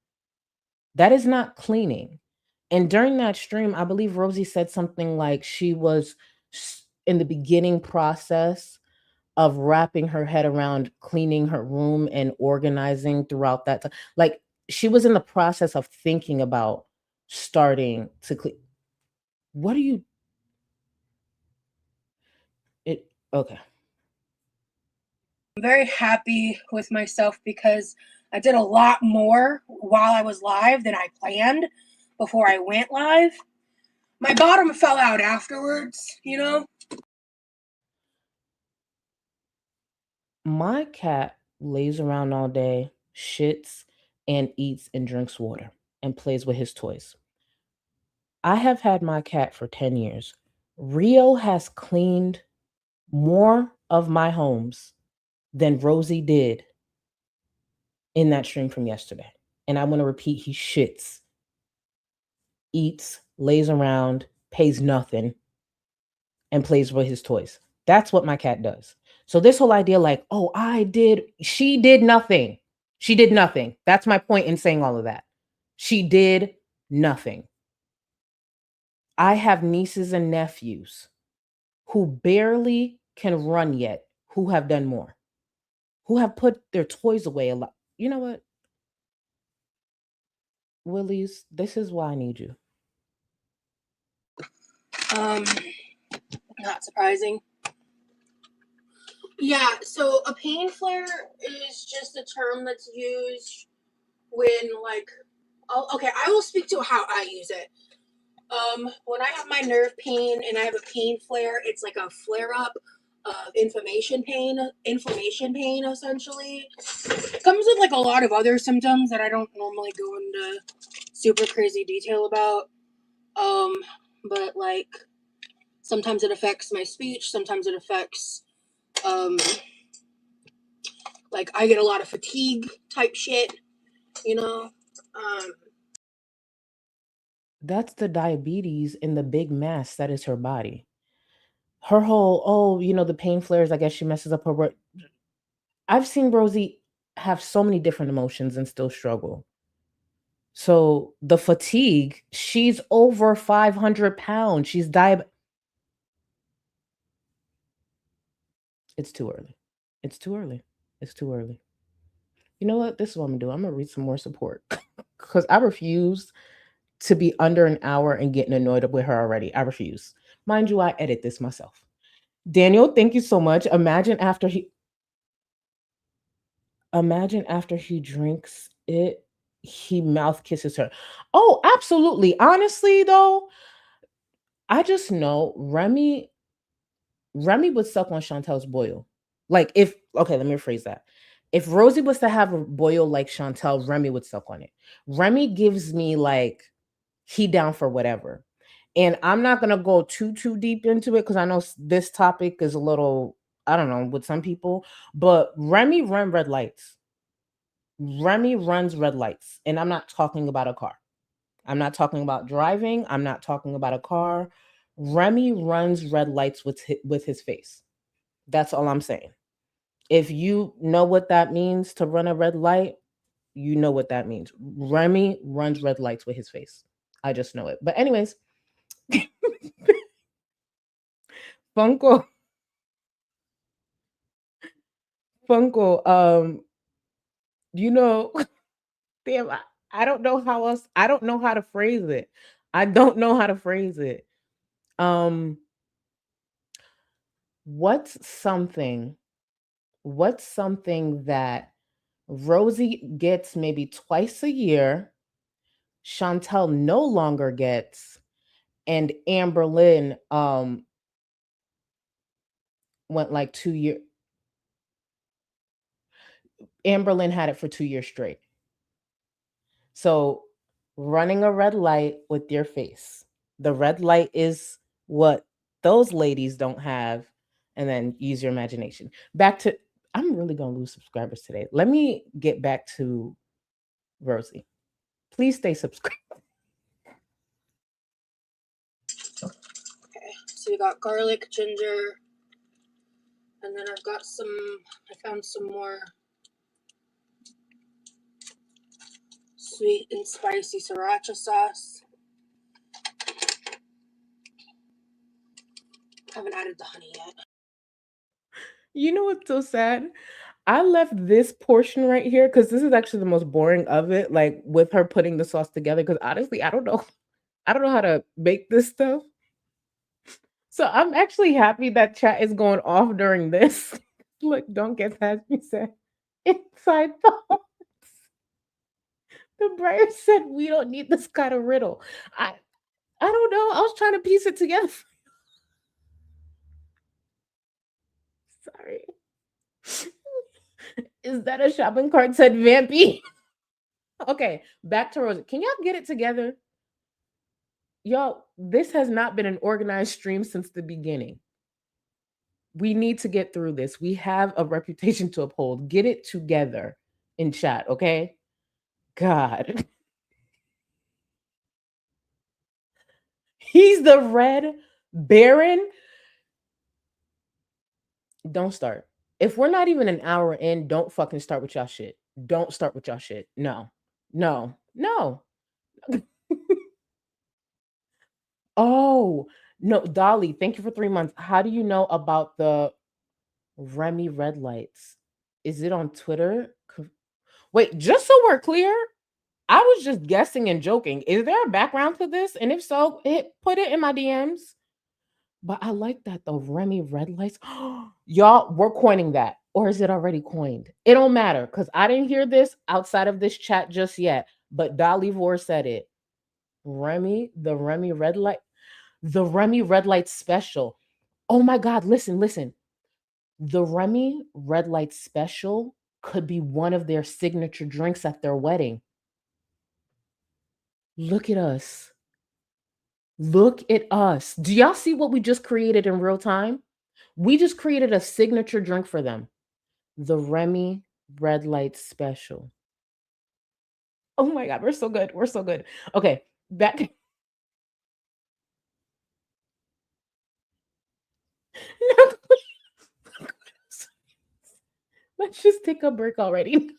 That is not cleaning. And during that stream, I believe Rosie said something like she was in the beginning process of wrapping her head around cleaning her room and organizing throughout that time. Like she was in the process of thinking about starting to clean. What are you? Okay.
I'm very happy with myself because I did a lot more while I was live than I planned before I went live. My bottom fell out afterwards,
My cat lays around all day, shits, and eats and drinks water and plays with his toys. I have had my cat for 10 years. Rio has cleaned more of my homes than Rosie did in that stream from yesterday. And I want to repeat, he shits, eats, lays around, pays nothing, and plays with his toys. That's what my cat does. So this whole idea like, oh, she did nothing. She did nothing. That's my point in saying all of that. She did nothing. I have nieces and nephews who barely can run yet, who have done more, who have put their toys away a lot. You know what? Willies, this is why I need you.
Not surprising. Yeah, so a pain flare is just a term that's used when, like, okay, I will speak to how I use it. When I have my nerve pain and I have a pain flare, it's like a flare up of inflammation pain essentially. It comes with like a lot of other symptoms that I don't normally go into super crazy detail about. But like sometimes it affects my speech, sometimes it affects like I get a lot of fatigue type shit,
That's the diabetes in the big mass that is her body. Her whole, the pain flares, I guess she messes up her work. I've seen Rosie have so many different emotions and still struggle. So the fatigue, she's over 500 pounds. She's diabetic. It's too early. It's too early. It's too early. You know what? This is what I'm going to do. I'm going to read some more support because I refuse to be under an hour and getting annoyed with her already. I refuse. Mind you, I edit this myself. Daniel, thank you so much. Imagine after he drinks it, he mouth kisses her. Oh, absolutely. Honestly, though, I just know Remy would suck on Chantel's boil. Like okay, let me rephrase that. If Rosie was to have a boil like Chantel, Remy would suck on it. Remy gives me like he down for whatever. And I'm not going to go too deep into it because I know this topic is a little, I don't know, with some people, but Remy runs red lights. Remy runs red lights. And I'm not talking about a car. I'm not talking about driving. I'm not talking about a car. Remy runs red lights with his face. That's all I'm saying. If you know what that means to run a red light, you know what that means. Remy runs red lights with his face. I just know it. But anyways, Funko, You know, damn, I don't know how else. I don't know how to phrase it. I don't know how to phrase it. Um, what's something? What's something that Rosie gets maybe twice a year, Chantel no longer gets, and Amberlynn went like 2 years. Amberlynn had it for 2 years straight. So running a red light with your face. The red light is what those ladies don't have. And then use your imagination. Back to, I'm really going to lose subscribers today. Let me get back to Rosie. Please stay subscribed.
Okay, so we got garlic, ginger, and then I've got I found some more sweet and spicy sriracha sauce. I haven't added the honey yet.
You know what's so sad? I left this portion right here because this is actually the most boring of it, like with her putting the sauce together. Because honestly, I don't know. I don't know how to make this stuff. So I'm actually happy that chat is going off during this. Look, don't get past me said. Inside thoughts. The Briar said we don't need this kind of riddle. I don't know. I was trying to piece it together. Sorry. Is that a shopping cart? Said Vampy. Okay, back to Rosie. Can y'all get it together? Y'all, this has not been an organized stream since the beginning. We need to get through this. We have a reputation to uphold. Get it together in chat, okay? God. He's the Red Baron. Don't start. If we're not even an hour in, don't fucking start with y'all shit. Don't start with y'all shit. No. No. No. Oh, no, Dolly, thank you for 3 months. How do you know about the Remy red lights? Is it on Twitter? Wait, just so we're clear, I was just guessing and joking. Is there a background to this? And if so, put it in my DMs. But I like that though. Remy red lights. Y'all, we're coining that. Or is it already coined? It don't matter because I didn't hear this outside of this chat just yet. But Dolly Vore said it. The Remy red light. The Remy red light special. Oh my God, listen. The Remy red light special could be one of their signature drinks at their wedding. Look at us. Look at us. Do y'all see what we just created in real time? We just created a signature drink for them. The Remy red light special. Oh my God, we're so good. We're so good. Okay, back. Let's just take a break already.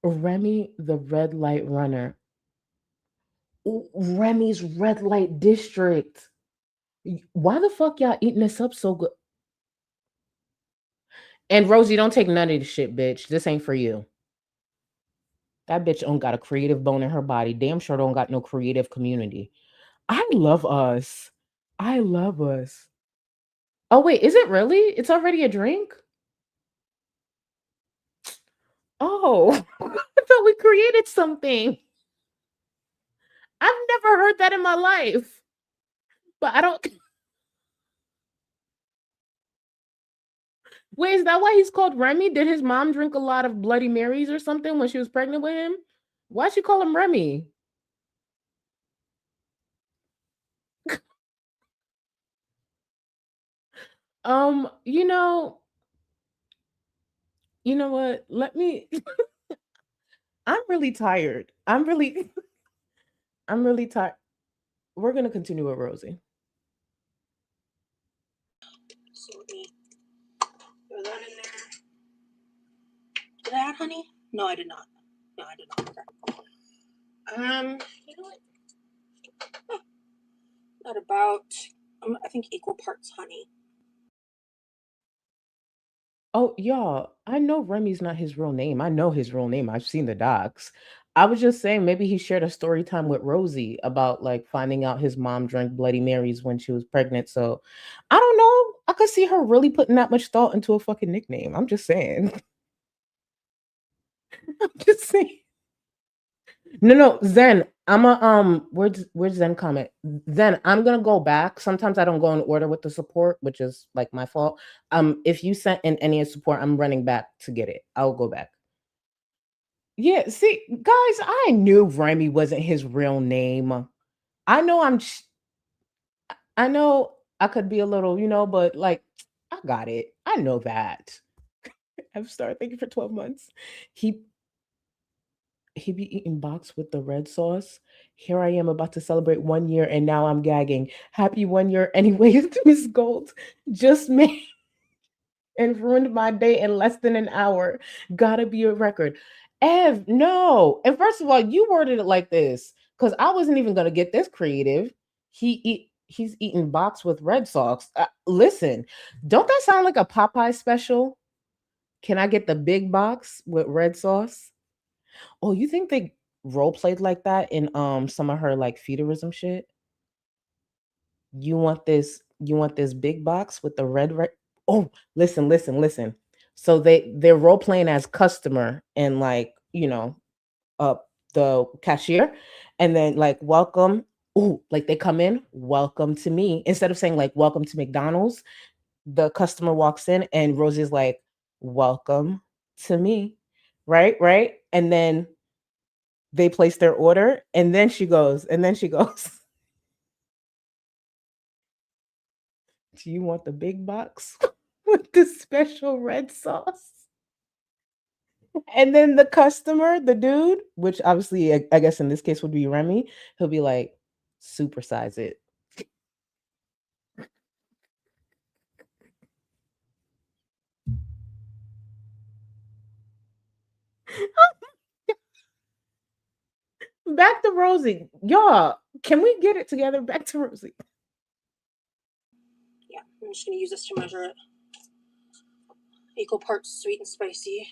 Remy, the red light runner. Ooh, Remy's red light district. Why the fuck y'all eating this up so good? And Rosie, don't take none of this shit, bitch. This ain't for you. That bitch don't got a creative bone in her body. Damn sure don't got no creative community. I love us. I love us. Oh, wait, is it really? It's already a drink? Oh, I thought we created something. I've never heard that in my life. But I don't. Wait, is that why he's called Remy? Did his mom drink a lot of Bloody Marys or something when she was pregnant with him? Why'd she call him Remy? You know what? Let me I'm really tired. I'm really tired. We're gonna continue with Rosie.
So throw that in there. Did I add honey? No, I did not. No, I did not. You know what? Oh, not about, I think equal parts honey.
Oh, y'all, I know Remy's not his real name. I know his real name. I've seen the docs. I was just saying maybe he shared a story time with Rosie about like finding out his mom drank Bloody Marys when she was pregnant. So I don't know. I could see her really putting that much thought into a fucking nickname. I'm just saying. I'm just saying. No, Zen. I'm a where's Zen comment? Zen, I'm gonna go back. Sometimes I don't go in order with the support, which is like my fault. If you sent in any support, I'm running back to get it. I'll go back. Yeah, see, guys, I knew Remy wasn't his real name. I know I know I could be a little, but like I got it. I know that. I've started thinking for 12 months. He he be eating box with the red sauce. Here I am about to celebrate 1 year and now I'm gagging. Happy 1 year anyways, Miss Gold. Just made and ruined my day in less than an hour. Gotta be a record. Ev, no. And first of all, you worded it like this because I wasn't even gonna get this creative. He's eating box with red sauce. Listen, don't that sound like a Popeye special? Can I get the big box with red sauce? Oh, you think they role played like that in some of her like feudalism shit? You want this big box with the red. Oh, listen. So they're role playing as customer and like, uh the cashier, and then like welcome. Oh, like they come in, welcome to me. Instead of saying like welcome to McDonald's, the customer walks in and Rosie's like, welcome to me. Right? And then they place their order, and then she goes, do you want the big box with the special red sauce? And then the customer, the dude, which obviously I guess in this case would be Remy, he'll be like, supersize it. Back to Rosie. Y'all, can we get it together? Back to Rosie.
Yeah, I'm just gonna use this to measure it. Equal parts sweet and spicy.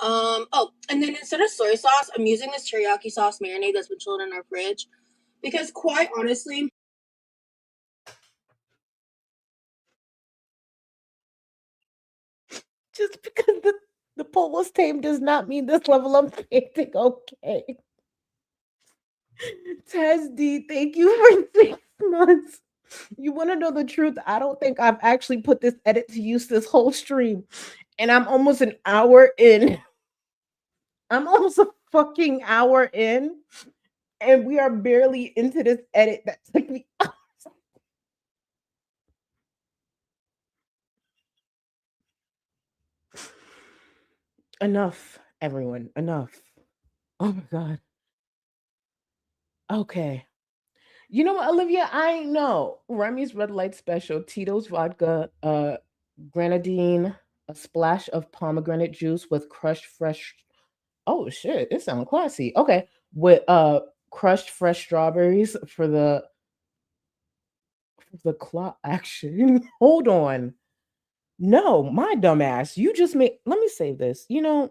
Oh, and then instead of soy sauce, I'm using this teriyaki sauce marinade that's been chilling in our fridge. Because quite honestly,
Just because the poll was tame does not mean this level of painting okay. Taz D, thank you for 6 months. You want to know the truth? I don't think I've actually put this edit to use this whole stream. And I'm almost an hour in. I'm almost a fucking hour in. And we are barely into this edit that took me hours. Enough, everyone. Enough. Oh my God. Okay. You know what, Olivia? I know Remy's red light special, Tito's vodka, grenadine, a splash of pomegranate juice with crushed fresh. Oh shit, it sounds classy. Okay, with crushed fresh strawberries for the clock action. Hold on. No, my dumbass. You just made. Let me say this. Give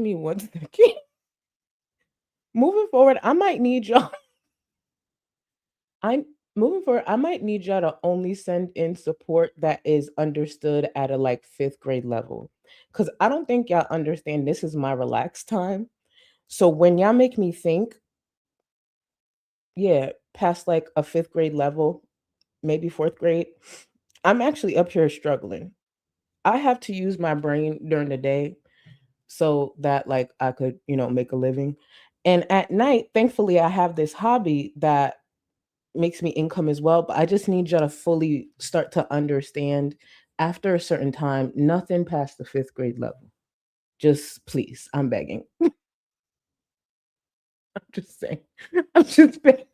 me 1 second. Moving forward, I might need y'all. I'm moving forward. I might need y'all to only send in support that is understood at a like 5th grade level, because I don't think y'all understand. This is my relaxed time. So when y'all make me think, yeah, past like a 5th grade level, maybe 4th grade, I'm actually up here struggling. I have to use my brain during the day so that like I could, make a living. And at night, thankfully, I have this hobby that makes me income as well. But I just need you to fully start to understand after a certain time, nothing past the 5th grade level. Just please, I'm begging. I'm just saying. I'm just begging.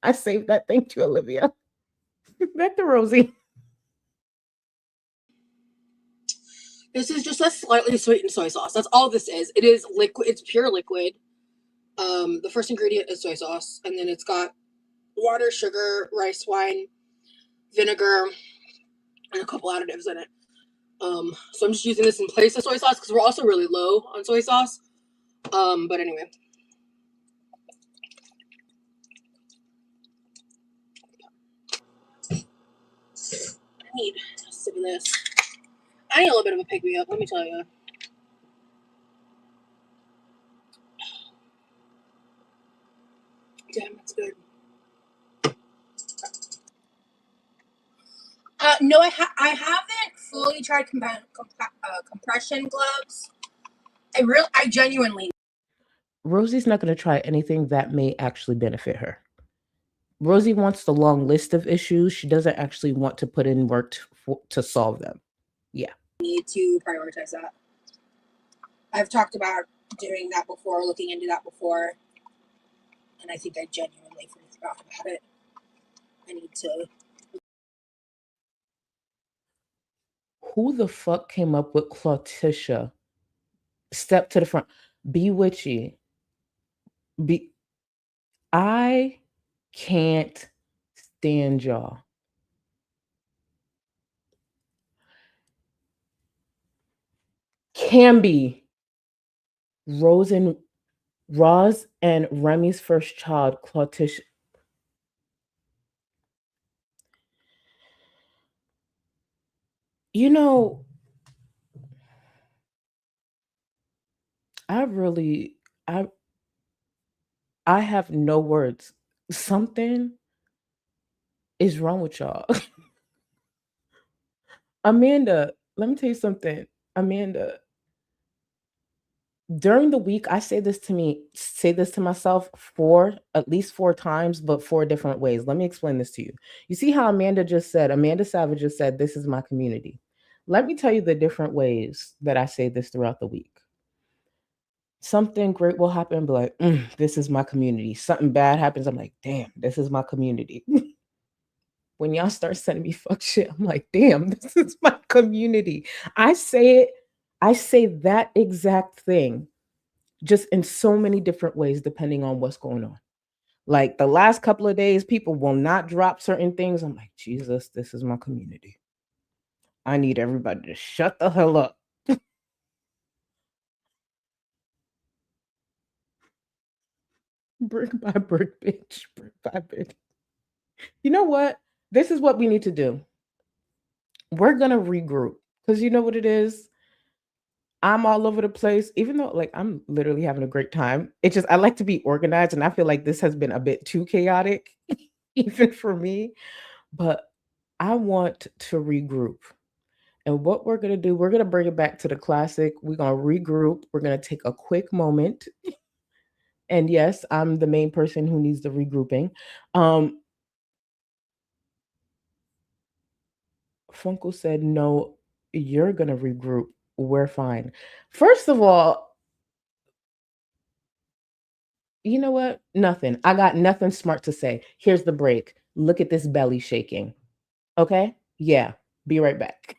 I saved that. Thank you, Olivia. Back to Rosie.
this is just a slightly sweetened soy sauce. That's all this is. It is liquid. It's pure liquid. The first ingredient is soy sauce, and then it's got water, sugar, rice wine, vinegar, and a couple additives in it. So I'm just using this in place of soy sauce because we're also really low on soy sauce. But anyway. I need a sip of this. I need a little bit of a pick-me-up, let me tell you. Damn, that's good. No, I haven't fully tried compression gloves. I genuinely.
Rosie's not going to try anything that may actually benefit her. Rosie wants the long list of issues. She doesn't actually want to put in work to solve them. Yeah.
Need to prioritize that. I've talked about doing that before, looking into that before, and I think I genuinely forgot about it. I need to.
Who the fuck came up with Clautisha? Step to the front. Be witchy. I can't stand y'all. Camby, Roz and Remy's first child, Clautisha. You know, I have no words. Something is wrong with y'all. Amanda, let me tell you something. Amanda, during the week, I say this to myself at least four times, but four different ways. Let me explain this to you. You see how Amanda Savage just said, this is my community. Let me tell you the different ways that I say this throughout the week. Something great will happen, and be like, this is my community. Something bad happens, I'm like, damn, this is my community. When y'all start sending me fuck shit, I'm like, damn, this is my community. I say that exact thing just in so many different ways, depending on what's going on. Like the last couple of days, people will not drop certain things. I'm like, Jesus, this is my community. I need everybody to shut the hell up. Brick by brick, bitch. Brick by brick. You know what? This is what we need to do. We're going to regroup because you know what it is? I'm all over the place, even though like I'm literally having a great time. It's just I like to be organized, and I feel like this has been a bit too chaotic, even for me. But I want to regroup. And what we're going to do, we're going to bring it back to the classic. We're going to regroup. We're going to take a quick moment. And yes, I'm the main person who needs the regrouping. Funko said, no, you're going to regroup. We're fine. First of all, you know what? Nothing. I got nothing smart to say. Here's the break. Look at this belly shaking. Okay? Yeah. Be right back.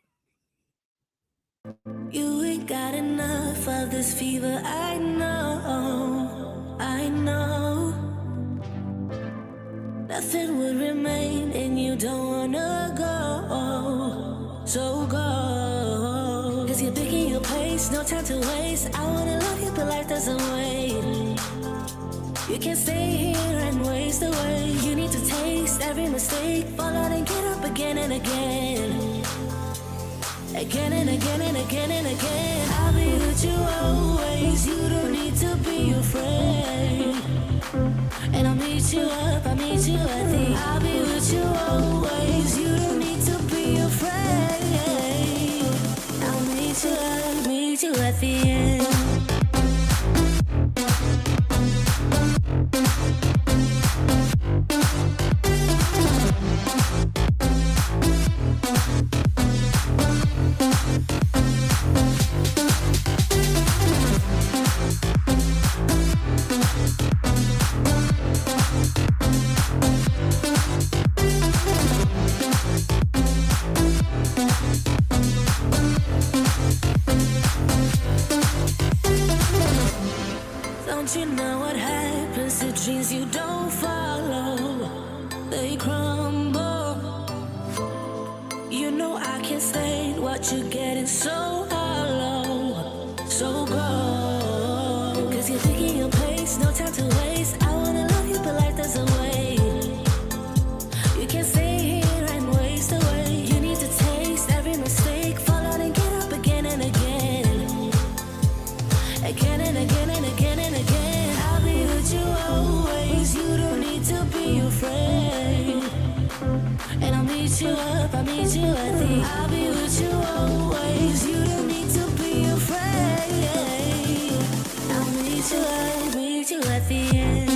You ain't got enough of this fever, I know, I know. Nothing would remain and you don't wanna go, so go. Cause you're picking your pace, no time to waste. I wanna love you but life doesn't wait. You can't stay here and waste away. You need to taste every mistake, fall out and get up again and again. Again and again and again and again. I'll be with you always. You don't need to be afraid. And I'll meet you up, I'll meet you at the. I'll be with you always. You don't need to be afraid. I'll meet you at the end. Don't you know what happens to dreams you don't follow? They crumble. know I can't stand what you're getting so hollow. So go. Cause you're thinking your pace, no time to waste. I wanna love you, but life doesn't wait. You can't stay here and waste away. You need to taste every mistake. Fall out and get up again and again. Again and again and again and again. I'll be with you always. You don't need to be afraid. And I'll meet you up, I'll meet you at the end. I'll be with you always. You don't need to be afraid. I'll meet you at the end.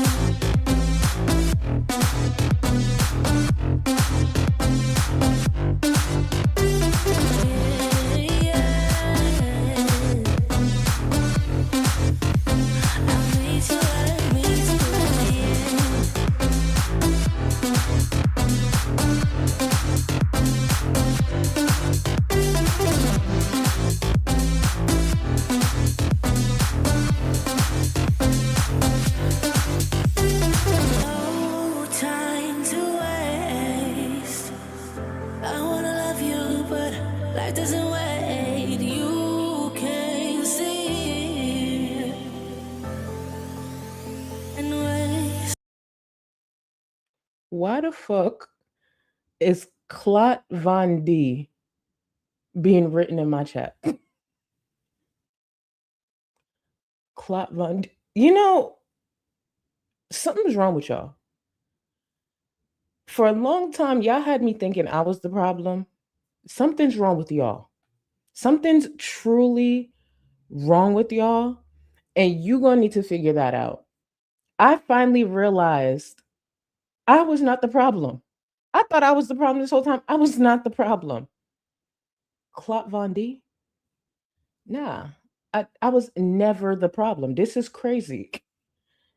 Why the fuck is Clot Von D being written in my chat? Clot Von D. You know, something's wrong with y'all. For a long time, y'all had me thinking I was the problem. Something's wrong with y'all. Something's truly wrong with y'all, and you're going to need to figure that out. I finally realized I was not the problem. I thought I was the problem this whole time. I was not the problem. Clot Von D? Nah, I was never the problem. This is crazy.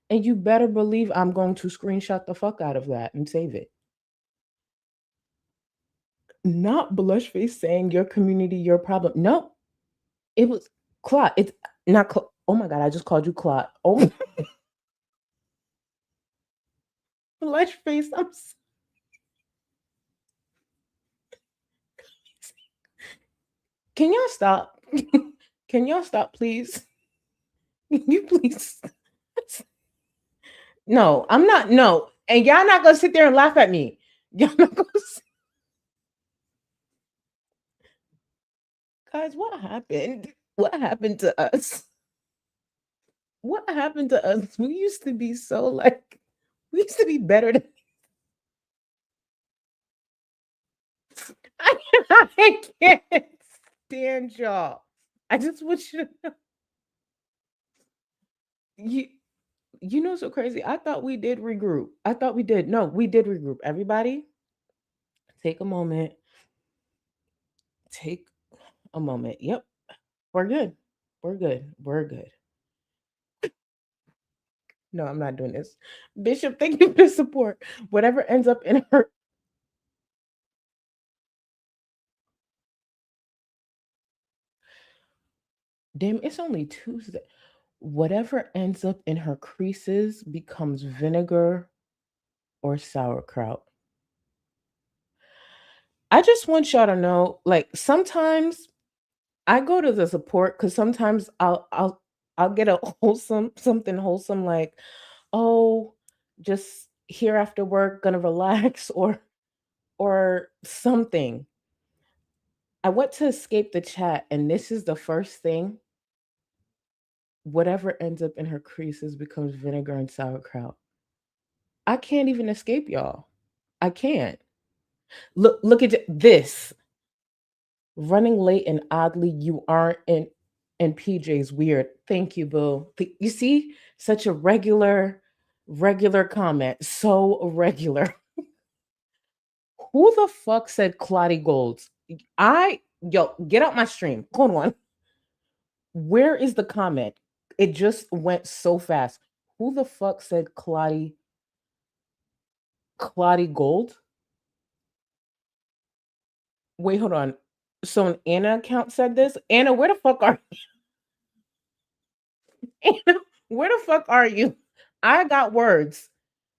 And you better believe I'm going to screenshot the fuck out of that and save it. Not Blushface saying your community, your problem. No, it was Clot. It's not Clot. Oh my God, I just called you Clot. Oh, Blushface, I'm so... Can y'all stop? Can y'all stop, please? Can you please? No, I'm not. No. And y'all not going to sit there and laugh at me. Y'all not going to. Guys, what happened? What happened to us? What happened to us? We used to be so like, we used to be better than. I can't stand y'all. I just want you to know. You know, so crazy. I thought we did regroup. I thought we did. No, we did regroup. Everybody, take a moment. Take a moment. Yep. We're good. We're good. We're good. No, I'm not doing this. Bishop, thank you for the support. Whatever ends up in her. Damn, it's only Tuesday. Whatever ends up in her creases becomes vinegar or sauerkraut. I just want y'all to know, like, sometimes I go to the support because sometimes I'll get a something wholesome like, oh, just here after work, gonna relax or something. I went to escape the chat, and this is the first thing. Whatever ends up in her creases becomes vinegar and sauerkraut. I can't even escape y'all. I can't. Look at this. Running late and oddly, you aren't in PJ's weird. Thank you, boo. You see, such a regular comment. So regular. Who the fuck said Clotty Golds? Yo, get out my stream. Hold on. Where is the comment? It just went so fast. Who the fuck said Clotty Gold? Wait, hold on. So an Anna account said this? Anna, where the fuck are you? Anna, where the fuck are you? I got words.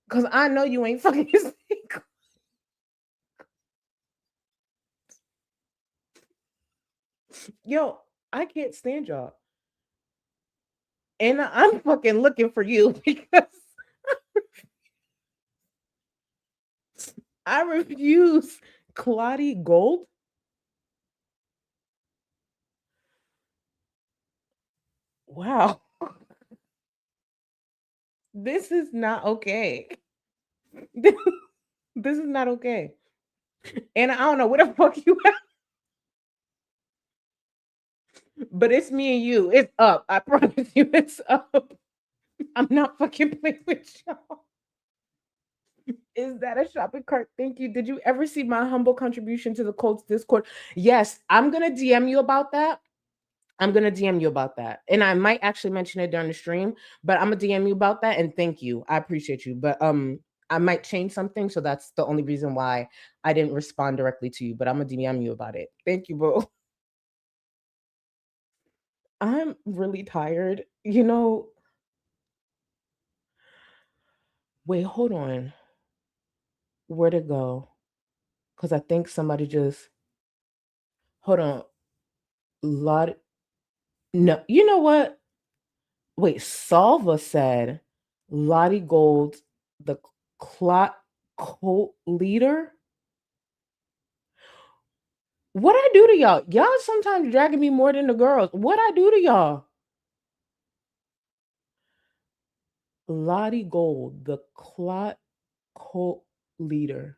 Because I know you ain't fucking speak. Yo, I can't stand y'all. And I'm fucking looking for you because I refuse Claudie Gold. Wow. This is not okay. This is not okay. And I don't know where the fuck you at, but it's me and you. It's up. I promise you it's up. I'm not fucking playing with y'all. Is that a shopping cart? Thank you. Did you ever see my humble contribution to the Colts Discord? Yes, I'm gonna DM you about that. I'm gonna DM you about that, and I might actually mention it during the stream. But I'm gonna DM you about that, and thank you. I appreciate you. But I might change something, so that's the only reason why I didn't respond directly to you. But I'm gonna DM you about it. Thank you, bro. I'm really tired. Wait, hold on. Where'd it go? Because I think somebody just hold on. Lot. No, you know what? Wait, Salva said Lottie Gold, the clot cult leader. What I do to y'all? Y'all sometimes dragging me more than the girls. What I do to y'all? Lottie Gold, the clot cult leader.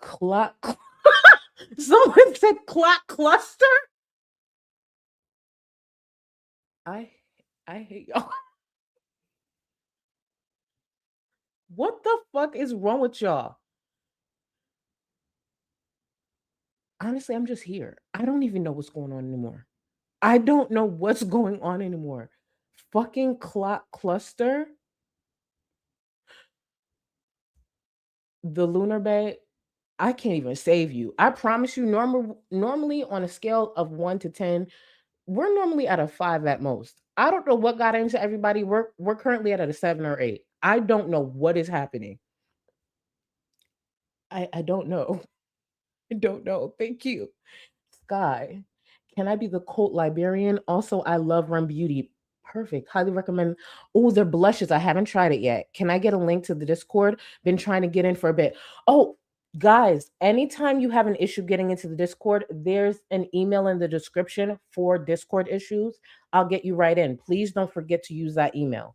Clot. Someone said clot cluster. I hate y'all. What the fuck is wrong with y'all? Honestly, I'm just here. I don't even know what's going on anymore. I don't know what's going on anymore. Fucking clot cluster. The lunar bay. I can't even save you. I promise you, normally on a scale of 1 to 10, we're normally at a 5 at most. I don't know what got into everybody. We're currently at a 7 or 8. I don't know what is happening. I don't know. I don't know. Thank you. Sky. Can I be the cult librarian? Also, I love Run Beauty. Perfect. Highly recommend. Oh, they're blushes. I haven't tried it yet. Can I get a link to the Discord? Been trying to get in for a bit. Oh, guys, anytime you have an issue getting into the Discord, there's an email in the description for Discord issues. I'll get you right in. Please don't forget to use that email.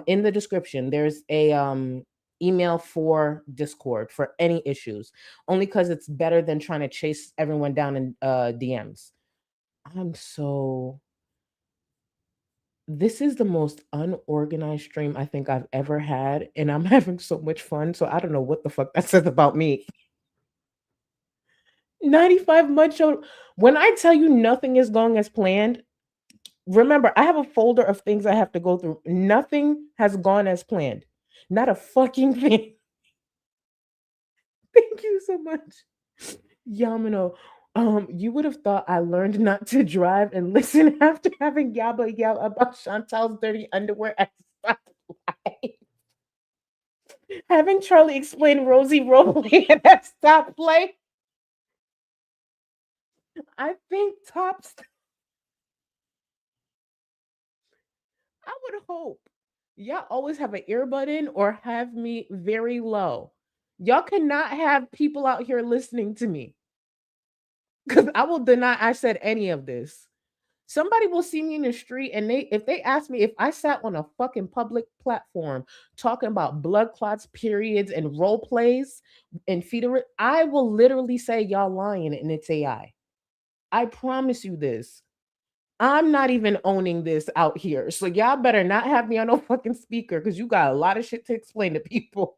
In the description, there's a email for Discord for any issues, only because it's better than trying to chase everyone down in DMs. This is the most unorganized stream I think I've ever had, and I'm having so much fun. So I don't know what the fuck that says about me. 95 months old. When I tell you nothing is going as planned, remember, I have a folder of things I have to go through. Nothing has gone as planned. Not a fucking thing. Thank you so much. Yamino, you would have thought I learned not to drive and listen after having Yaba yell about Chantal's dirty underwear at the stoplight. Having Charlie explain Rosie roleplay at that stoplight. I think tops. I would hope. Y'all always have an earbud in or have me very low. Y'all cannot have people out here listening to me. Because I will deny I said any of this. Somebody will see me in the street and if they ask me if I sat on a fucking public platform talking about blood clots, periods, and role plays and feeder, I will literally say y'all lying and it's AI. I promise you this. I'm not even owning this out here. So y'all better not have me on no fucking speaker because you got a lot of shit to explain to people.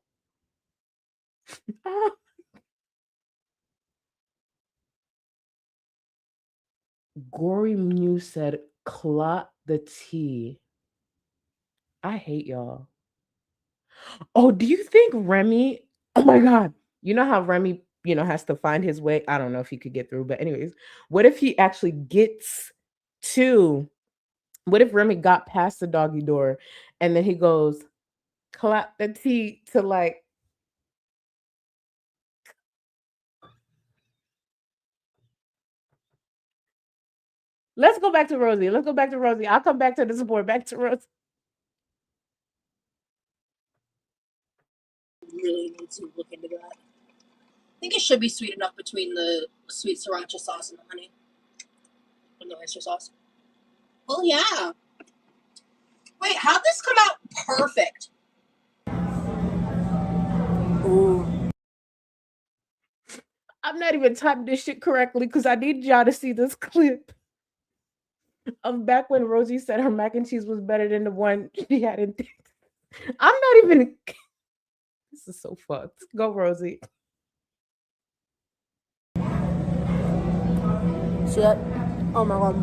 Gory Mew said, clot the tea. I hate y'all. Oh, do you think Remy? Oh my God. You know how Remy, has to find his way? I don't know if he could get through, but anyways, what if he actually gets to, what if Remy got past the doggy door and then he goes, clap the tea to like Let's go back to Rosie. Let's go back to Rosie. I'll come back to the support. Back to Rosie.
Really need to look into that. I think it should be sweet enough between the sweet sriracha sauce and the honey. And the oyster sauce. Oh, yeah. Wait, how'd this come out perfect? Ooh.
I'm not even typing this shit correctly because I need y'all to see this clip of back when Rosie said her mac and cheese was better than the one she had in. I'm not even. This is so fucked. Go, Rosie.
Shit. Oh my god.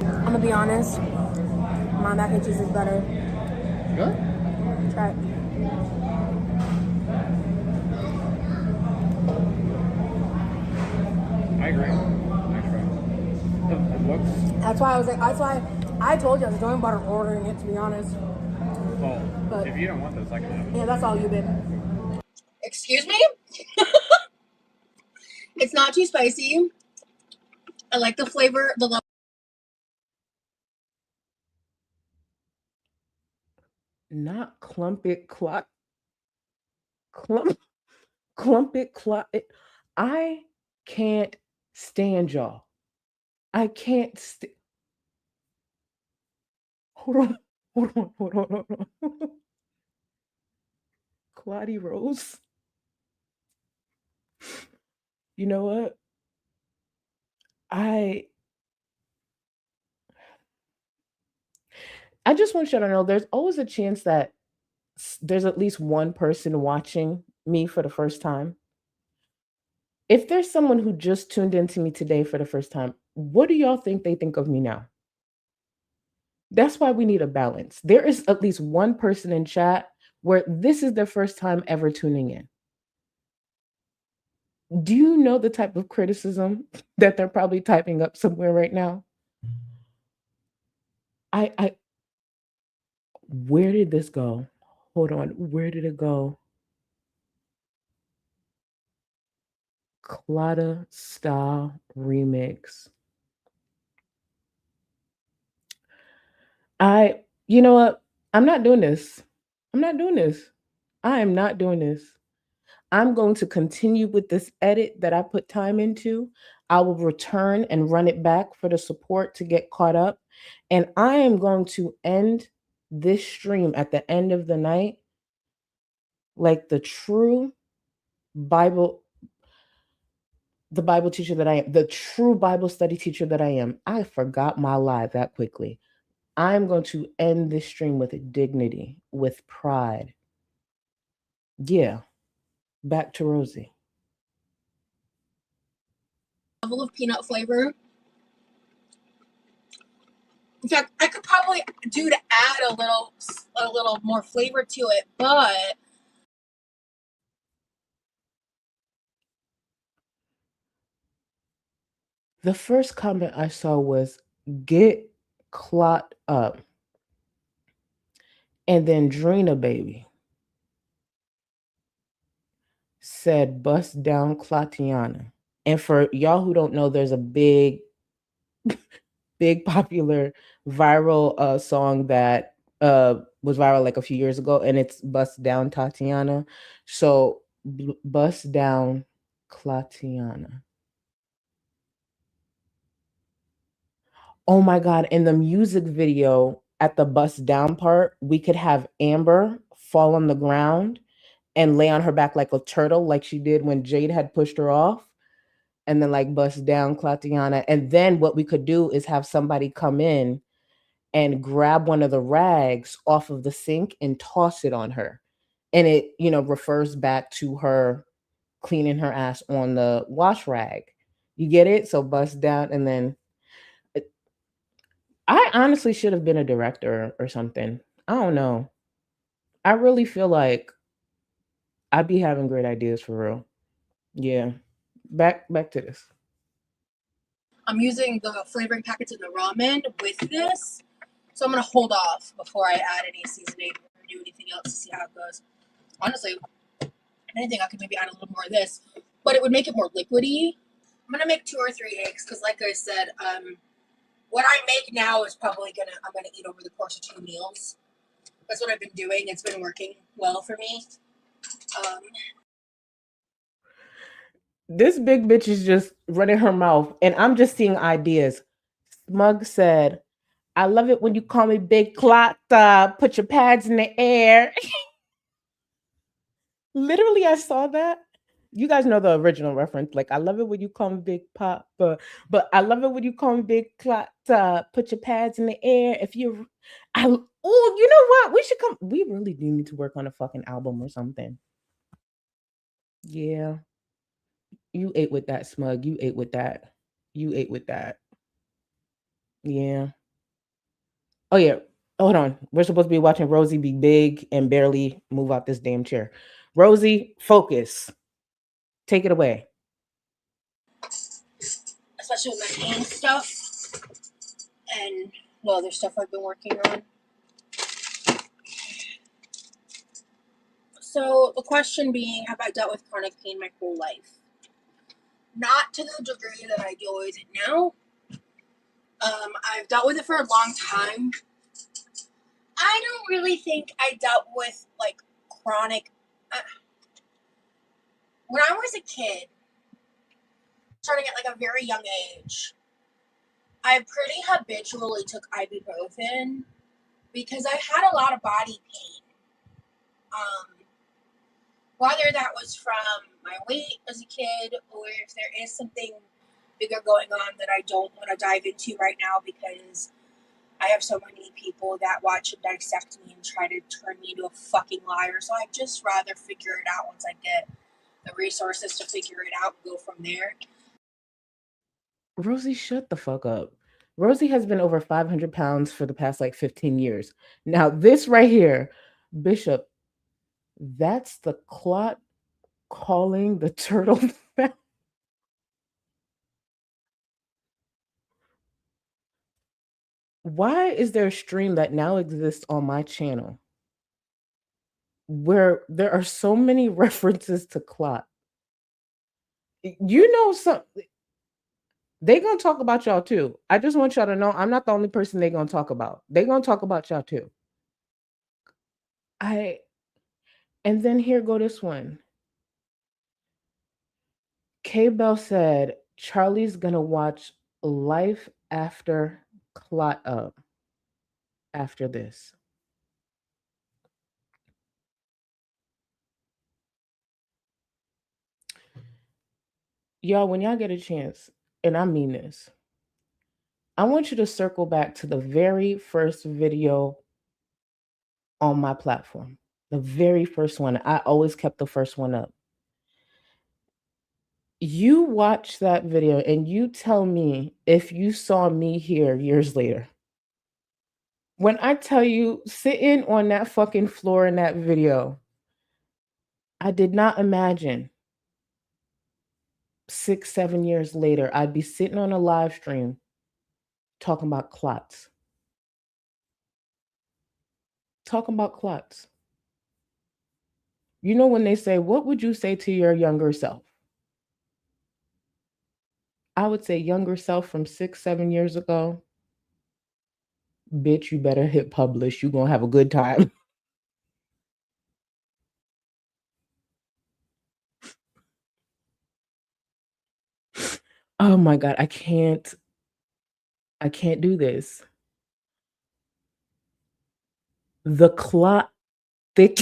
I'm gonna be honest. My mac and cheese is better.
Good?
Try it.
I agree. Nice try. It looks.
That's why I told you I was going about ordering it, to be honest.
Well,
But-
if you don't want this, I can have it.
Yeah, that's all you've been. Excuse me? It's not too spicy. I like the flavor, the level.
Not clump it, clot. Clump it, clot it. I can't stand y'all. I can't hold on. Claudie Rose. You know what? I just want you to know there's always a chance that there's at least one person watching me for the first time. If there's someone who just tuned into me today for the first time, what do y'all think they think of me now? That's why we need a balance. There is at least one person in chat where this is their first time ever tuning in. Do you know the type of criticism that they're probably typing up somewhere right now? Where did this go? Hold on. Where did it go? Claudia style remix. You know what? I'm not doing this. I am not doing this. I'm going to continue with this edit that I put time into. I will return and run it back for the support to get caught up. And I am going to end this stream at the end of the night like the true Bible teacher that I am, the true Bible study teacher that I am. I forgot my lie that quickly. I'm going to end this stream with dignity, with pride. Yeah. Back to Rosie.
Level of peanut flavor. In fact, I could probably do to add a little more flavor to it, but
The first comment I saw was get clot up. And then Drina Baby said bust down Clatiana. And for y'all who don't know, there's a big popular viral song that was viral like a few years ago, and it's Bust Down Tatiana. So bust down Clatiana. Oh my God. In the music video at the bust down part, we could have Amber fall on the ground and lay on her back like a turtle, like she did when Jade had pushed her off, and then like bust down Clatiana. And then what we could do is have somebody come in and grab one of the rags off of the sink and toss it on her. And it, refers back to her cleaning her ass on the wash rag. You get it? So bust down, and then I honestly should have been a director or something. I don't know. I really feel like I'd be having great ideas for real. Yeah. Back to this.
I'm using the flavoring packets in the ramen with this. So I'm going to hold off before I add any seasoning or do anything else to see how it goes. Honestly, if anything, I could maybe add a little more of this. But it would make it more liquidy. I'm gonna make 2 or 3 eggs because, like I said, what I make now is probably I'm gonna eat over the course of 2 meals. That's what I've been doing. It's been working well for me.
This big bitch is just running her mouth, and I'm just seeing ideas. Smug said, I love it when you call me Big Clotta. Put your pads in the air. Literally, I saw that. You guys know the original reference. Like, I love it when you call me Big Papa, but I love it when you call me Big Clotta. Put your pads in the air. If you, you know what? We should come. We really do need to work on a fucking album or something. Yeah. You ate with that, Smug. You ate with that. You ate with that. Yeah. Oh, yeah. Hold on. We're supposed to be watching Rosie be big and barely move out this damn chair. Rosie, focus. Take it away.
Especially with my hand stuff and the other stuff I've been working on. So the question being, have I dealt with chronic pain my whole life? Not to the degree that I deal with it now. I've dealt with it for a long time. I don't really think I dealt with like chronic. When I was a kid, starting at like a very young age, I pretty habitually took ibuprofen because I had a lot of body pain. Whether that was from my weight as a kid or if there is something bigger going on that I don't want to dive into right now because I have so many people that watch and dissect me and try to turn me into a fucking liar. So I'd just rather figure it out once I get the resources to figure it out and go from there.
Rosie, shut the fuck up. Rosie has been over 500 pounds for the past like 15 years. Now, this right here, Bishop, that's the clot calling the turtle fat. Why is there a stream that now exists on my channel where there are so many references to clot? You know, they gonna talk about y'all too. I just want y'all to know I'm not the only person they gonna talk about. They gonna talk about y'all too. And then here go this one. K Bell said Charlie's gonna watch Life After Clot Up after this. Y'all, when y'all get a chance, and I mean this, I want you to circle back to the very first video on my platform. The very first one. I always kept the first one up. You watch that video and you tell me if you saw me here years later. When I tell you, sitting on that fucking floor in that video, I did not imagine 6, 7 years later, I'd be sitting on a live stream talking about clots. Talking about clots. You know, when they say, what would you say to your younger self? I would say younger self from 6, 7 years ago. Bitch, you better hit publish. You're going to have a good time. Oh my God, I can't do this. The clot thick.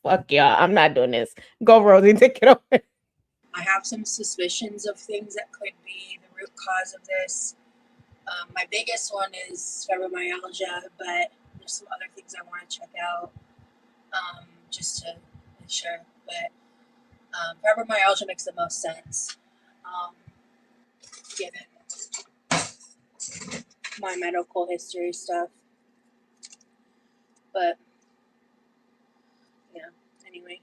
Fuck y'all, I'm not doing this. Go, Rosie, take it away.
I have some suspicions of things that could be the root cause of this. My biggest one is fibromyalgia, but there's some other things I want to check out just to make sure. But fibromyalgia makes the most sense given my medical history stuff. But yeah, anyway.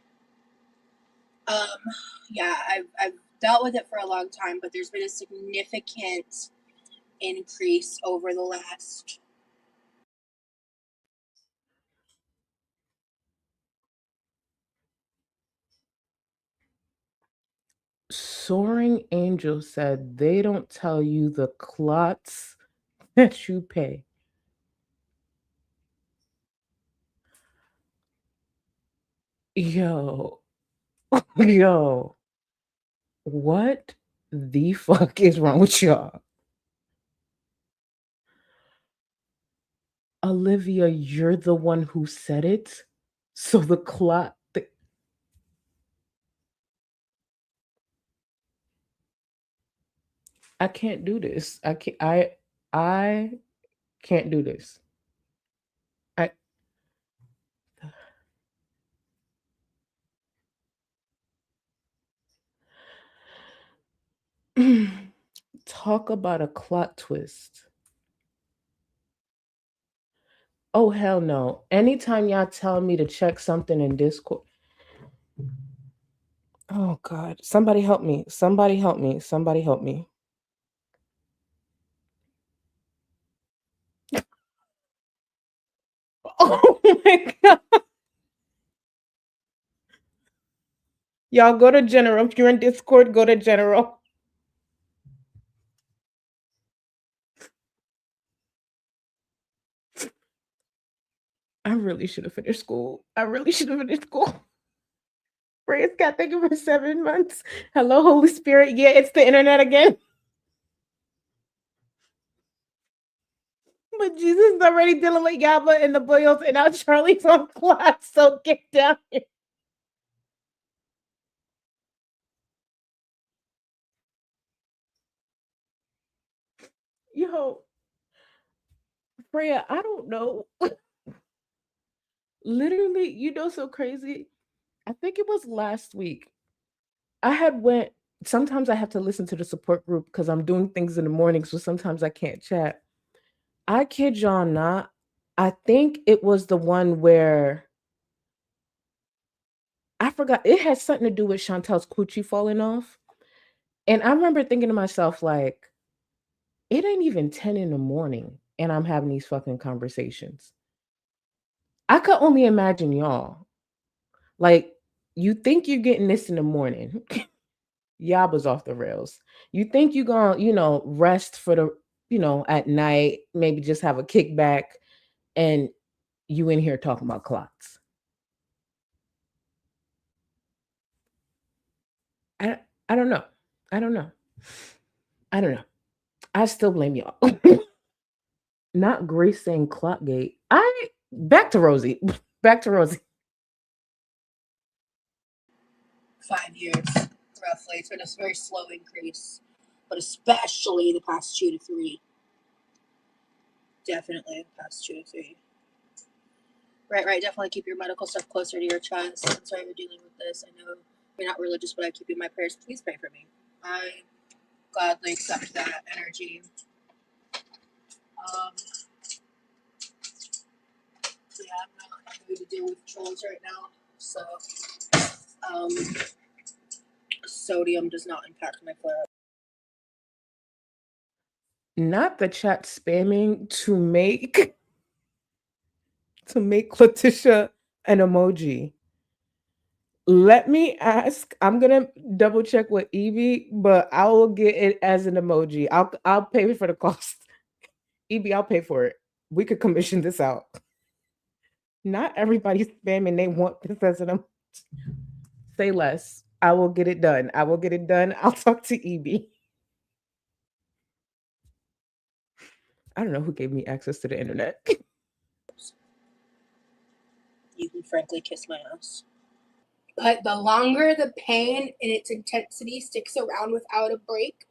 Yeah, I've dealt with it for a long time, but there's been a significant increase over the last
Soaring Angel said they don't tell you the clots that you pay. Yo, yo, what the fuck is wrong with y'all? Olivia, you're the one who said it. So the clot. I can't do this. I can't. I can't do this. I talk about a plot twist. Oh hell no! Anytime y'all tell me to check something in Discord. Oh God! Somebody help me! Somebody help me! Somebody help me! Oh my God! Y'all go to general. If you're in Discord, go to general. I really should have finished school. I really should have finished school. Praise God, thank you for 7 months. Hello, Holy Spirit. Yeah, it's the internet again. But Jesus is already dealing with Yaba and the boils, and now Charlie's on clock, so get down here. Yo, Freya, I don't know. Literally, so crazy. I think it was last week. I had went. Sometimes I have to listen to the support group because I'm doing things in the morning, so sometimes I can't chat. I kid y'all not. I think it was the one where I forgot. It had something to do with Chantel's coochie falling off. And I remember thinking to myself, like, it ain't even 10 in the morning, and I'm having these fucking conversations. I could only imagine y'all. Like, you think you're getting this in the morning. Yaba's off the rails. You think you're gonna, rest for the, at night, maybe just have a kickback, and you in here talking about clocks. I don't know. I don't know. I don't know. I still blame y'all. Not Grace saying Clockgate. Back to Rosie. Back to Rosie.
5 years, roughly. It's been a very slow increase, but especially the past 2 to 3. Definitely the past 2 to 3. Right. Definitely keep your medical stuff closer to your chest. I'm sorry you're dealing with this. I know you're not religious, but I keep you in my prayers. Please pray for me. I gladly accept that energy. Yeah, I'm not happy to deal with trolls right now. So, sodium does not impact my flare.
Not the chat spamming to make Letitia an emoji. Let me ask. I'm gonna double check with Evie, but I will get it as an emoji. I'll pay for the cost. Evie, I'll pay for it. We could commission this out. Not everybody's spamming. They want this as an emoji. Say less. I will get it done. I'll talk to Evie. I don't know who gave me access to the internet.
You can frankly kiss my ass. But the longer the pain and its intensity sticks around without a break,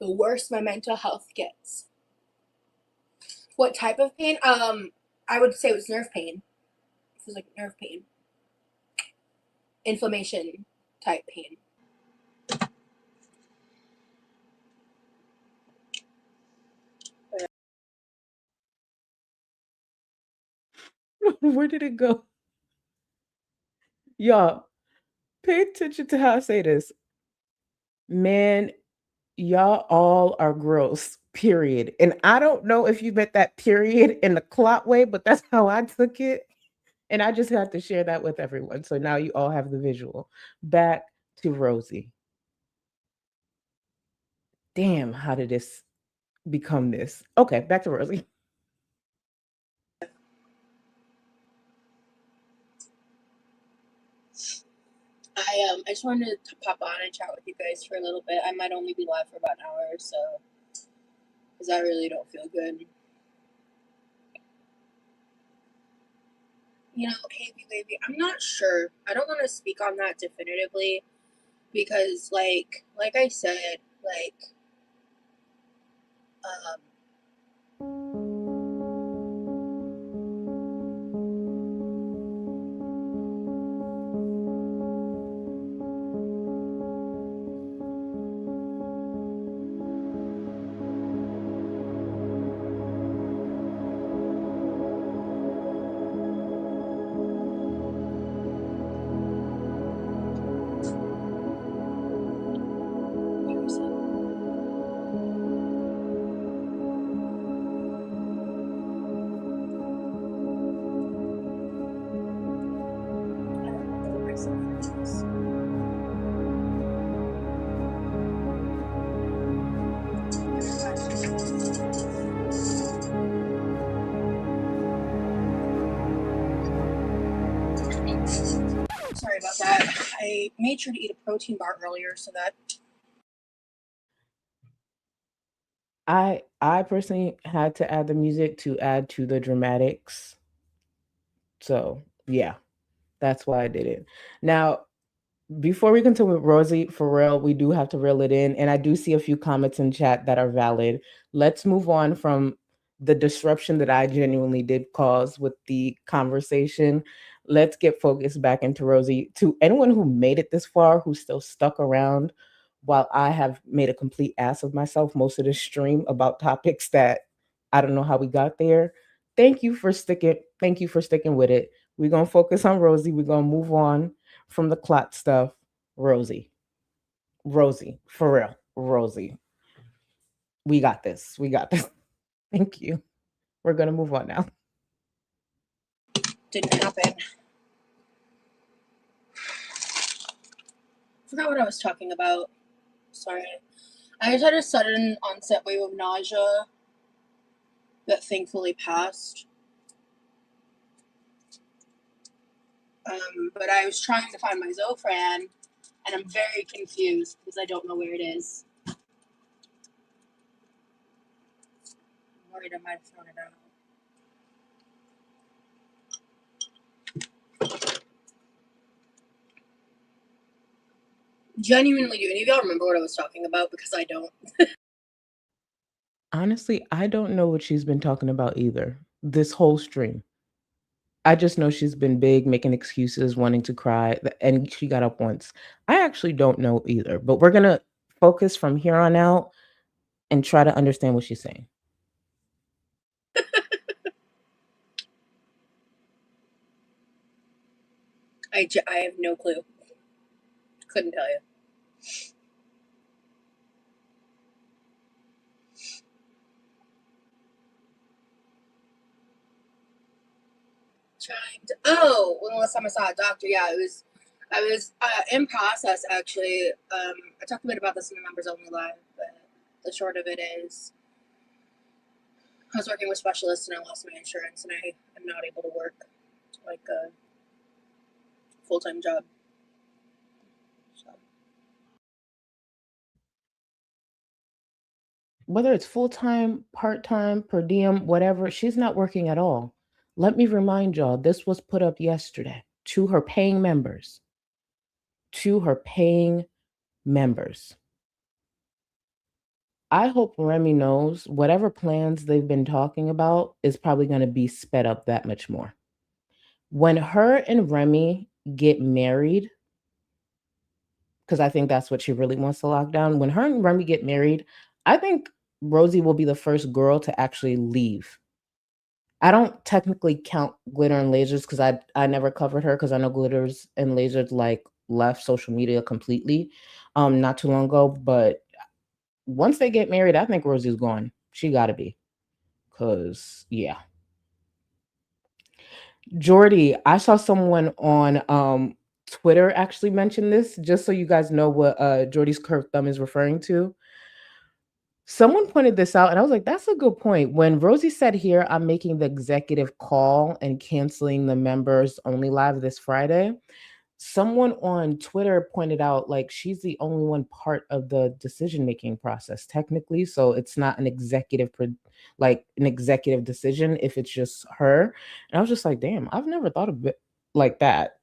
the worse my mental health gets. What type of pain? I would say it was nerve pain. It was like nerve pain. Inflammation type pain.
Where did it go? Y'all, pay attention to how I say this. Man, y'all all are gross, period. And I don't know if you meant that period in the clock way, but that's how I took it. And I just had to share that with everyone. So now you all have the visual. Back to Rosie. Damn, how did this become this? Okay, back to Rosie.
I just wanted to pop on and chat with you guys for a little bit. I might only be live for about an hour or so, because I really don't feel good. You know, hey baby, I'm not sure. I don't want to speak on that definitively because, like I said, like, sorry about that. I made sure to eat a protein bar earlier so that
I personally had to add the music to add to the dramatics. So yeah, that's why I did it. Now, before we continue with Rosie, for real, we do have to reel it in. And I do see a few comments in chat that are valid. Let's move on from the disruption that I genuinely did cause with the conversation. Let's get focused back into Rosie. To anyone who made it this far, who's still stuck around, while I have made a complete ass of myself most of this stream about topics that I don't know how we got there. Thank you for sticking. Thank you for sticking with it. We're gonna focus on Rosie. We're gonna move on from the clot stuff. Rosie. Rosie. For real. Rosie. We got this. We got this. Thank you. We're gonna move on now.
didn't happen. Forgot what I was talking about. Sorry. I just had a sudden onset wave of nausea that thankfully passed. But I was trying to find my Zofran, and I'm very confused because I don't know where it is. I'm worried I might have thrown it out. Genuinely, do any of y'all remember what I was talking about? Because I don't.
Honestly, I don't know what she's been talking about either. This whole stream. I just know she's been big, making excuses, wanting to cry, and she got up once. I actually don't know either, but we're gonna focus from here on out and try to understand what she's saying.
I have no clue. Couldn't tell you. Oh, when the last time I saw a doctor, yeah, I was in process actually. I talked a bit about this in the members only live, but the short of it is, I was working with specialists and I lost my insurance, and I am not able to work like a full-time job. So.
Whether it's full-time, part-time, per diem, whatever, she's not working at all. Let me remind y'all, this was put up yesterday to her paying members. To her paying members. I hope Remy knows whatever plans they've been talking about is probably going to be sped up that much more. When her and Remy get married, because I think that's what she really wants to lock down. When her and Remy get married, I think Rosie will be the first girl to actually leave. I don't technically count Glitter and Lasers because I never covered her because I know Glitters and Lasers like left social media completely not too long ago. But once they get married, I think Rosie's gone. She got to be. Because, yeah. Jordy, I saw someone on Twitter actually mention this, just so you guys know what Jordy's curved thumb is referring to. Someone pointed this out, and I was like, that's a good point. When Rosie said here, I'm making the executive call and canceling the members only live this Friday. Someone on Twitter pointed out, like, she's the only one part of the decision-making process, technically. So it's not an like an executive decision if it's just her. And I was just like, damn, I've never thought of it like that.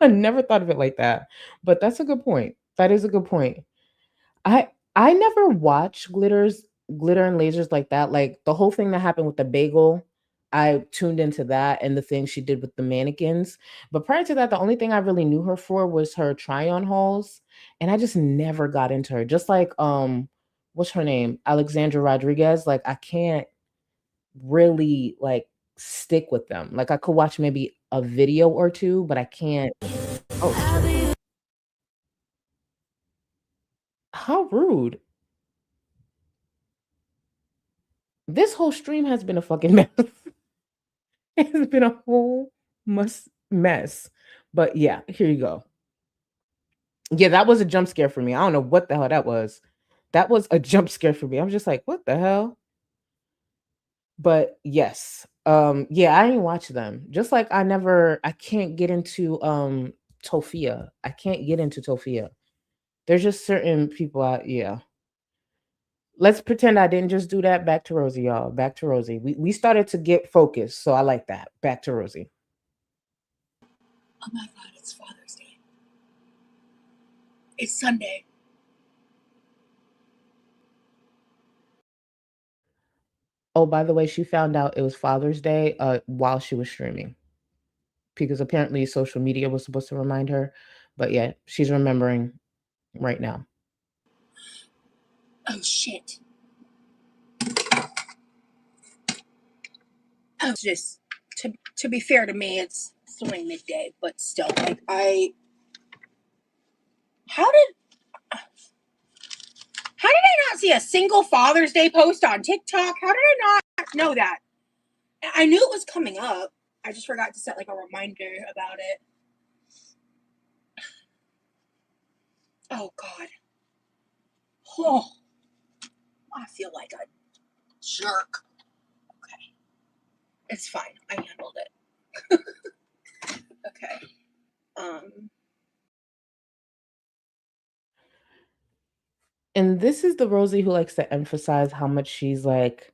I never thought of it like that. But that's a good point. That is a good point. I I never watched Glitter and Lasers like that. Like the whole thing that happened with the bagel, I tuned into that and the thing she did with the mannequins. But prior to that, the only thing I really knew her for was her try-on hauls, and I just never got into her. Just like what's her name? Alexandra Rodriguez. Like I can't really like stick with them. Like I could watch maybe a video or two, but I can't. Oh shit. How rude. This whole stream has been a fucking mess. It's been a whole mess. But yeah, here you go. Yeah, that was a jump scare for me. I don't know what the hell that was. That was a jump scare for me. I'm just like, what the hell? But yes. Yeah, I didn't watch them. Just like I can't get into Tofia. I can't get into Tofia. There's just certain people out, yeah. Let's pretend I didn't just do that. Back to Rosie, y'all. Back to Rosie. We started to get focused, so I like that. Back to Rosie.
Oh my God, it's Father's Day. It's Sunday.
Oh, by the way, she found out it was Father's Day while she was streaming because apparently social media was supposed to remind her. But yeah, she's remembering right now.
Oh shit. Oh, just to be fair to me, it's only midday, but still, like how did I not see a single Father's Day post on TikTok? How did I not know that? I knew it was coming up. I just forgot to set like a reminder about it. Oh God. Oh, I feel like a jerk. Okay. It's fine. I handled it. Okay.
And this is the Rosie who likes to emphasize how much she's like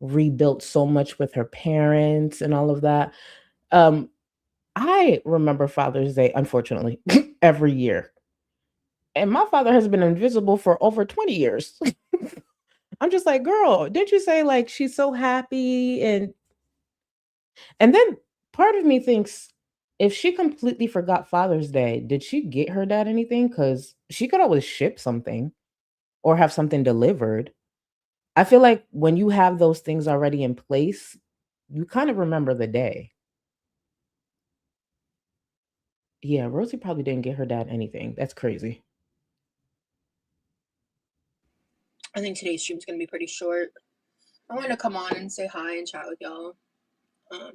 rebuilt so much with her parents and all of that. I remember Father's Day, unfortunately, every year. And my father has been invisible for over 20 years. I'm just like, girl, didn't you say like she's so happy? And then part of me thinks if she completely forgot Father's Day, did she get her dad anything? Because she could always ship something or have something delivered. I feel like when you have those things already in place, you kind of remember the day. Yeah, Rosie probably didn't get her dad anything. That's crazy.
I think today's stream's gonna be pretty short. I want to come on and say hi and chat with y'all. Oh,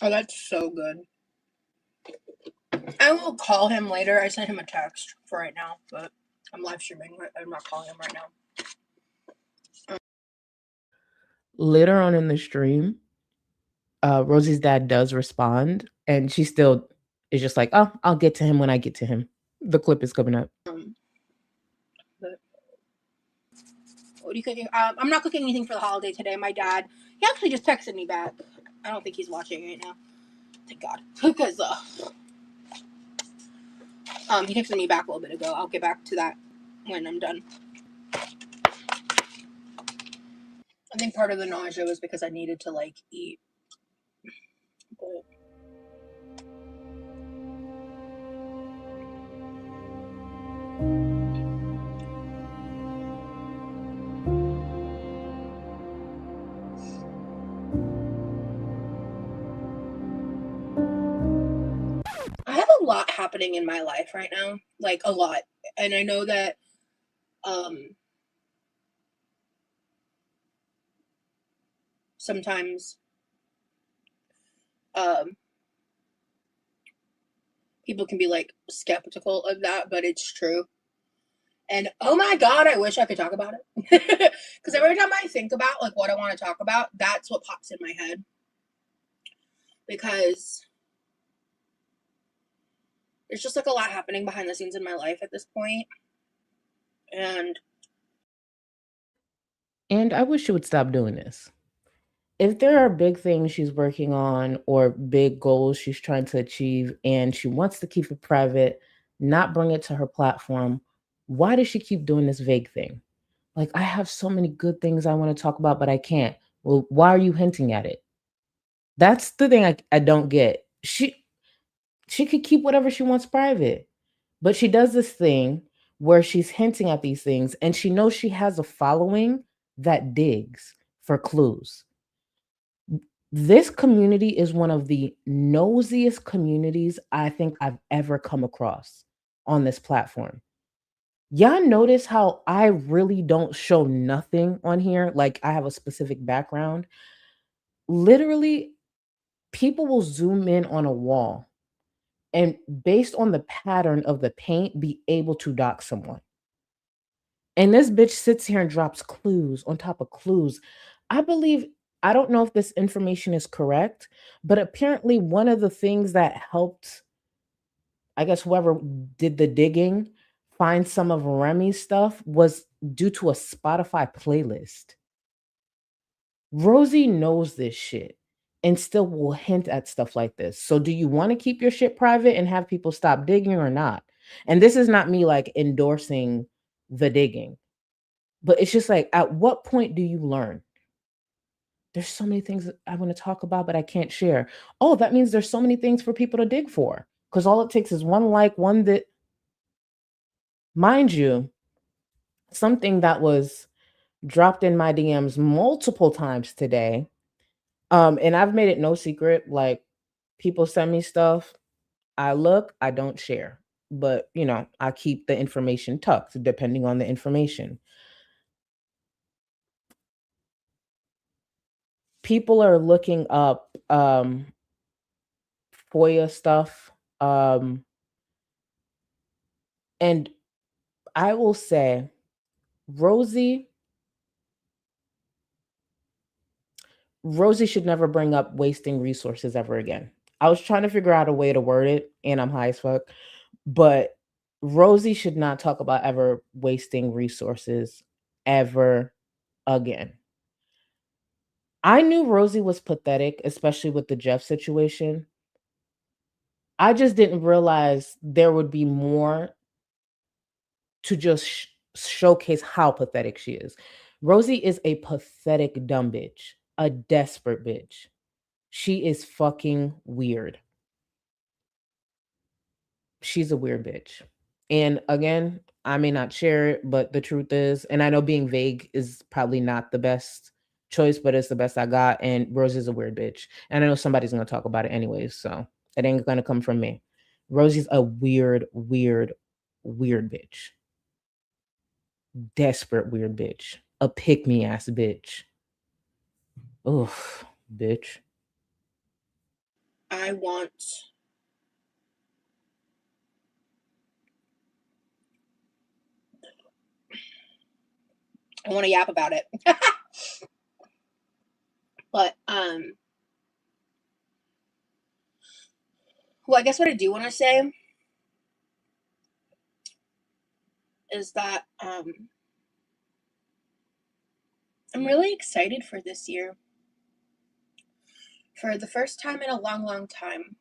that's so good. I will call him later. I sent him a text for right now, but I'm live streaming. I'm not calling him right now.
Later on in the stream, Rosie's dad does respond, and she still is just like, "Oh, I'll get to him when I get to him." The clip is coming up.
But what are you cooking? I'm not cooking anything for the holiday today. My dad, he actually just texted me back. I don't think he's watching right now. Thank God, because he texted me back a little bit ago. I'll get back to that when I'm done. I think part of the nausea was because I needed to like eat. But I have a lot happening in my life right now, like a lot, and I know that sometimes people can be like skeptical of that, but it's true. And oh my God, I wish I could talk about it. Because every time I think about like what I want to talk about, that's what pops in my head. Because there's just like a lot happening behind the scenes in my life at this point. And
I wish she would stop doing this. If there are big things she's working on or big goals she's trying to achieve and she wants to keep it private, not bring it to her platform, why does she keep doing this vague thing? Like, I have so many good things I want to talk about, but I can't. Well, why are you hinting at it? That's the thing I don't get. She could keep whatever she wants private, but she does this thing where she's hinting at these things and she knows she has a following that digs for clues. This community is one of the nosiest communities I think I've ever come across on this platform. Y'all notice how I really don't show nothing on here? Like, I have a specific background. Literally, people will zoom in on a wall and based on the pattern of the paint, be able to dock someone. And this bitch sits here and drops clues on top of clues. I don't know if this information is correct, but apparently one of the things that helped, I guess, whoever did the digging find some of Remy's stuff was due to a Spotify playlist. Rosie knows this shit and still will hint at stuff like this. So do you want to keep your shit private and have people stop digging or not? And this is not me like endorsing the digging, but it's just like, at what point do you learn? There's so many things that I want to talk about, but I can't share. Oh, that means there's so many things for people to dig for because all it takes is one like, one that, mind you, something that was dropped in my DMs multiple times today. And I've made it no secret, like, people send me stuff, I look, I don't share. But, I keep the information tucked depending on the information. People are looking up FOIA stuff. And I will say, Rosie should never bring up wasting resources ever again. I was trying to figure out a way to word it, and I'm high as fuck, but Rosie should not talk about ever wasting resources ever again. I knew Rosie was pathetic, especially with the Jeff situation. I just didn't realize there would be more to just showcase how pathetic she is. Rosie is a pathetic dumb bitch, a desperate bitch. She is fucking weird. She's a weird bitch. And again, I may not share it, but the truth is, and I know being vague is probably not the best choice, but it's the best I got. And Rosie's a weird bitch. And I know somebody's going to talk about it anyways, so it ain't going to come from me. Rosie's a weird, weird, weird bitch. Desperate weird bitch. A pick-me ass bitch. Oof, bitch.
I want to yap about it. But well, I guess what I do want to say is that I'm really excited for this year. For the first time in a long, long time.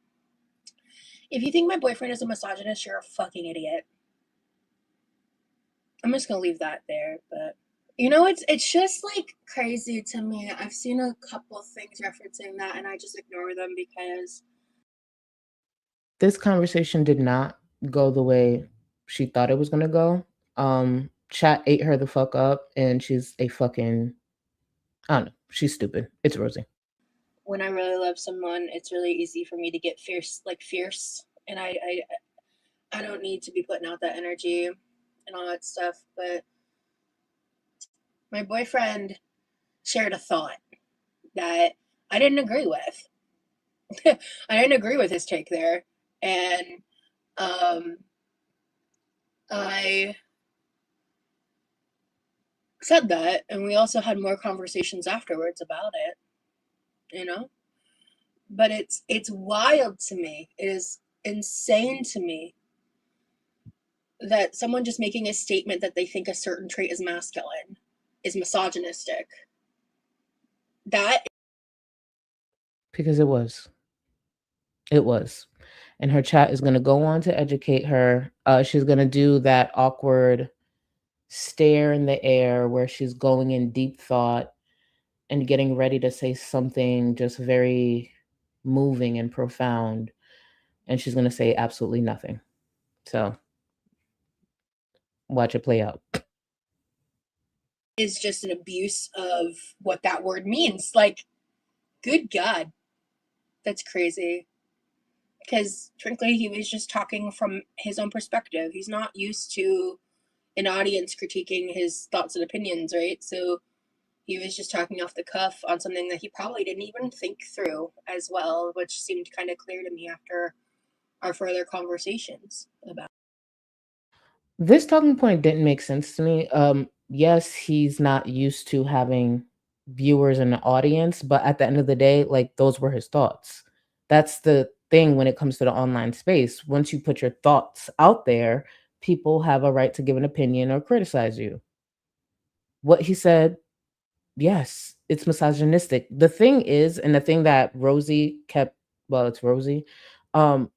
If you think my boyfriend is a misogynist, you're a fucking idiot. I'm just gonna leave that there, but it's just like crazy to me. I've seen a couple things referencing that and I just ignore them because
this conversation did not go the way she thought it was gonna go. Chat ate her the fuck up and she's a fucking, I don't know, she's stupid. It's Rosie.
When I really love someone, it's really easy for me to get fierce, and I don't need to be putting out that energy and all that stuff. But my boyfriend shared a thought that I didn't agree with. I didn't agree with his take there, and I said that, and we also had more conversations afterwards about it, you know? But it's wild to me. It is insane to me that someone just making a statement that they think a certain trait is masculine is misogynistic. That
Because it was. It was. And her chat is going to go on to educate her. She's going to do that awkward stare in the air where she's going in deep thought and getting ready to say something just very moving and profound. And she's going to say absolutely nothing. So watch it play out.
is just an abuse of what that word means. Like, good God, that's crazy. Because frankly, he was just talking from his own perspective. He's not used to an audience critiquing his thoughts and opinions, right? So he was just talking off the cuff on something that he probably didn't even think through as well, which seemed kind of clear to me after our further conversations about.
This talking point didn't make sense to me. Yes, he's not used to having viewers in the audience, but at the end of the day, like those were his thoughts. That's the thing when it comes to the online space. Once you put your thoughts out there, people have a right to give an opinion or criticize you. What he said, yes, it's misogynistic. The thing is, and the thing that Rosie kept, well, it's Rosie, um,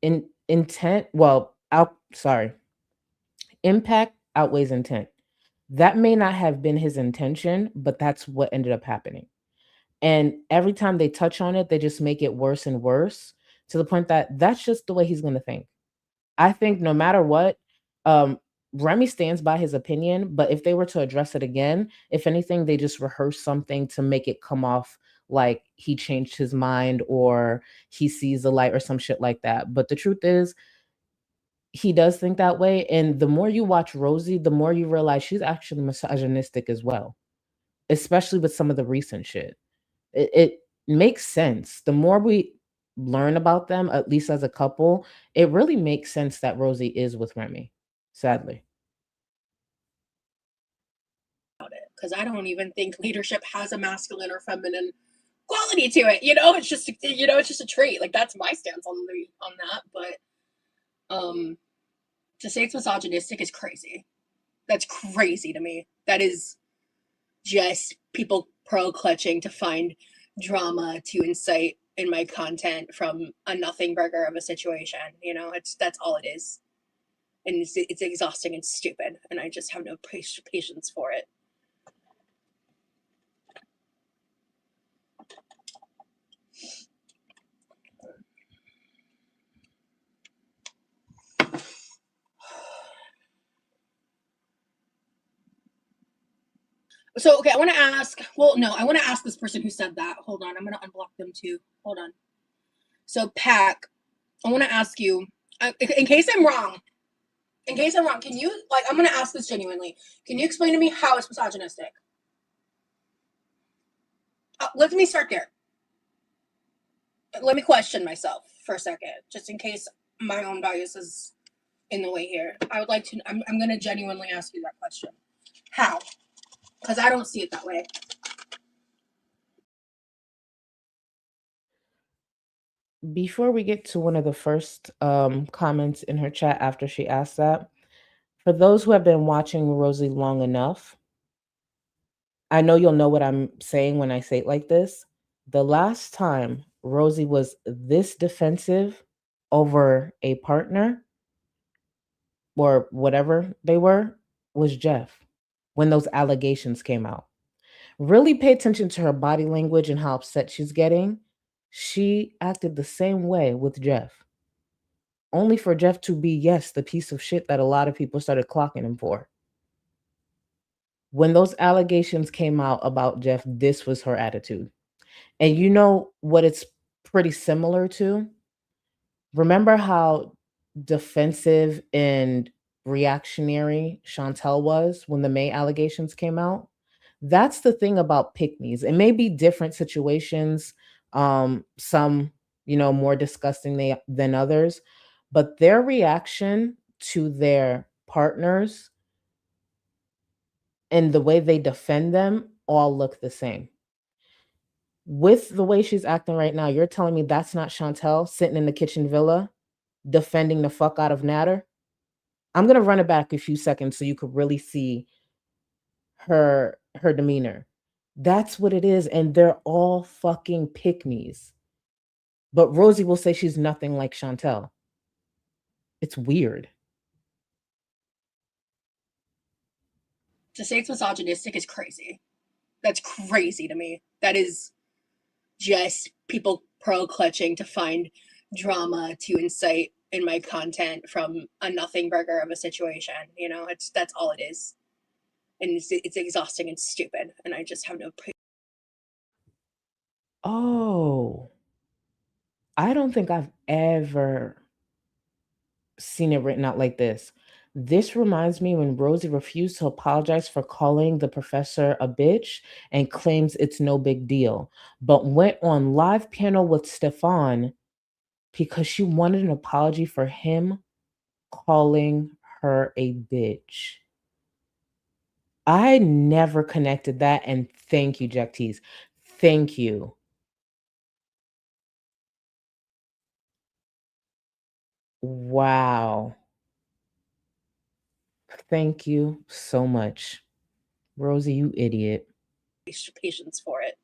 in intent, well, out, sorry, impact outweighs intent. That may not have been his intention, but that's what ended up happening. And every time they touch on it, they just make it worse and worse to the point that that's just the way he's going to think. I think no matter what, um, Remy stands by his opinion, but if they were to address it again, if anything, they just rehearse something to make it come off like he changed his mind or he sees the light or some shit like that. But the truth is, he does think that way. And the more you watch Rosie, the more you realize she's actually misogynistic as well, especially with some of the recent shit. It makes sense. The more we learn about them, at least as a couple, it really makes sense that Rosie is with Remy, sadly.
Because I don't even think leadership has a masculine or feminine quality to it. It's just a trait. Like, that's my stance on that. But to say it's misogynistic is crazy. That's crazy to me. That is just people pearl clutching to find drama to incite in my content from a nothing burger of a situation. That's all it is. And it's exhausting and stupid. And I just have no patience for it. So, okay, I want to ask this person who said that. Hold on, I'm going to unblock them too. Hold on. So, Pack, I want to ask you, in case I'm wrong, can you, I'm going to ask this genuinely. Can you explain to me how it's misogynistic? Let me start there. Let me question myself for a second, just in case my own bias is in the way here. I would like to, I'm going to genuinely ask you that question. How? Because I don't see it that way.
Before we get to one of the first comments in her chat after she asked that, for those who have been watching Rosie long enough, I know you'll know what I'm saying when I say it like this. The last time Rosie was this defensive over a partner or whatever they were was Jeff when those allegations came out. Really pay attention to her body language and how upset she's getting. She acted the same way with Jeff. Only for Jeff to be, yes, the piece of shit that a lot of people started clocking him for. When those allegations came out about Jeff, this was her attitude. And you know what it's pretty similar to? Remember how defensive and reactionary Chantel was when the May allegations came out? That's the thing about pick-me's. It may be different situations, some, more disgusting than others, but their reaction to their partners and the way they defend them all look the same. With the way she's acting right now, you're telling me that's not Chantel sitting in the kitchen villa defending the fuck out of Natter? I'm going to run it back a few seconds so you could really see her demeanor. That's what it is, and they're all fucking pick-me's. But Rosie will say she's nothing like Chantel. It's weird.
To say it's misogynistic is crazy. That's crazy to me. That is just people pearl clutching to find drama to incite in my content from a nothing burger of a situation. You know, that's all it is. And it's exhausting and stupid. And I just have no
Oh, I don't think I've ever seen it written out like this. This reminds me when Rosie refused to apologize for calling the professor a bitch and claims it's no big deal, but went on live panel with Stefan because she wanted an apology for him calling her a bitch. I never connected that, and thank you, Jack Tees. Thank you. Wow. Thank you so much. Rosie, you idiot.
patience for it.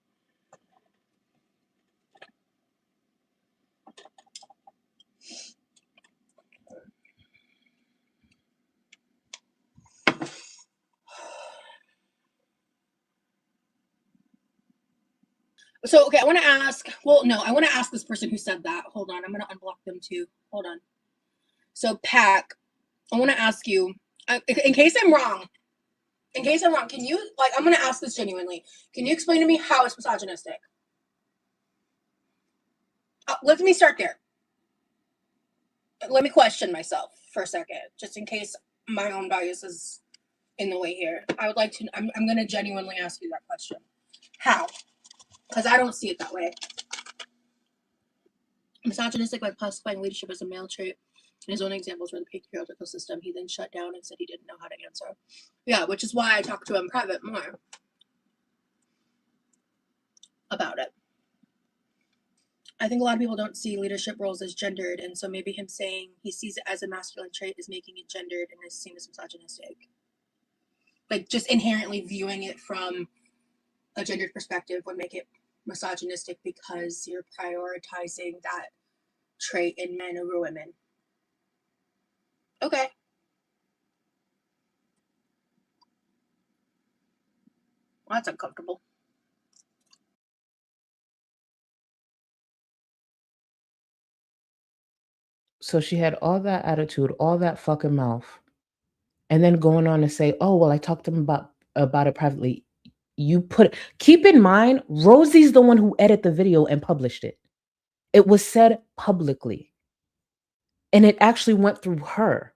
So, okay, I want to ask, well, no, I want to ask this person who said that. Hold on, I'm going to unblock them too. Hold on. So, Pack, I want to ask you, in case I'm wrong, can you, like, I'm going to ask this genuinely. Can you explain to me how it's misogynistic? Let me start there. Let me question myself for a second, just in case my own bias is in the way here. I would like to, I'm going to genuinely ask you that question. How? Because I don't see it that way. Misogynistic by classifying leadership as a male trait. In his own examples were the patriarchal system, he then shut down and said he didn't know how to answer. Yeah, which is why I talked to him private more about it. I think a lot of people don't see leadership roles as gendered, and so maybe him saying he sees it as a masculine trait is making it gendered and is seen as misogynistic. Like, just inherently viewing it from a gendered perspective would make it misogynistic because you're prioritizing that trait in men over women. Okay. Well, that's uncomfortable.
So she had all that attitude, all that fucking mouth, and then going on to say, oh, well, I talked to him about it privately. Keep in mind, Rosie's the one who edited the video and published it. It was said publicly. And it actually went through her.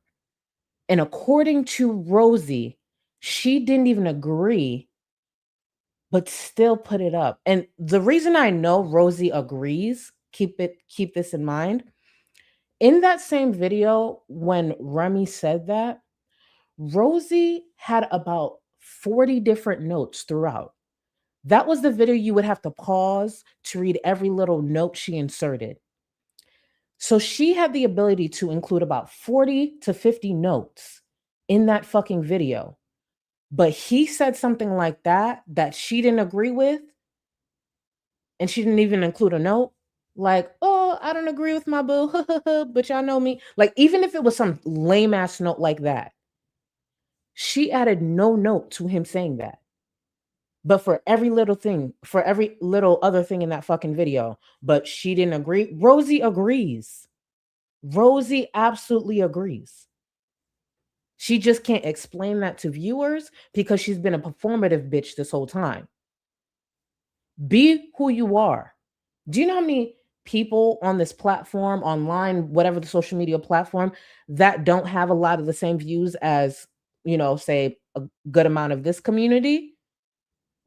And according to Rosie, she didn't even agree, but still put it up. And the reason I know Rosie agrees, keep this in mind. In that same video, when Remy said that, Rosie had about 40 different notes throughout. That was the video you would have to pause to read every little note she inserted. So she had the ability to include about 40 to 50 notes in that fucking video. But he said something like that she didn't agree with, and she didn't even include a note. Like, oh, I don't agree with my boo, but y'all know me. Like, even if it was some lame ass note like that, she added no note to him saying that. But for every little other thing in that fucking video, but she didn't agree. Rosie agrees. Rosie absolutely agrees. She just can't explain that to viewers because she's been a performative bitch this whole time. Be who you are. Do you know how many people on this platform, online, whatever the social media platform, that don't have a lot of the same views as, say, a good amount of this community?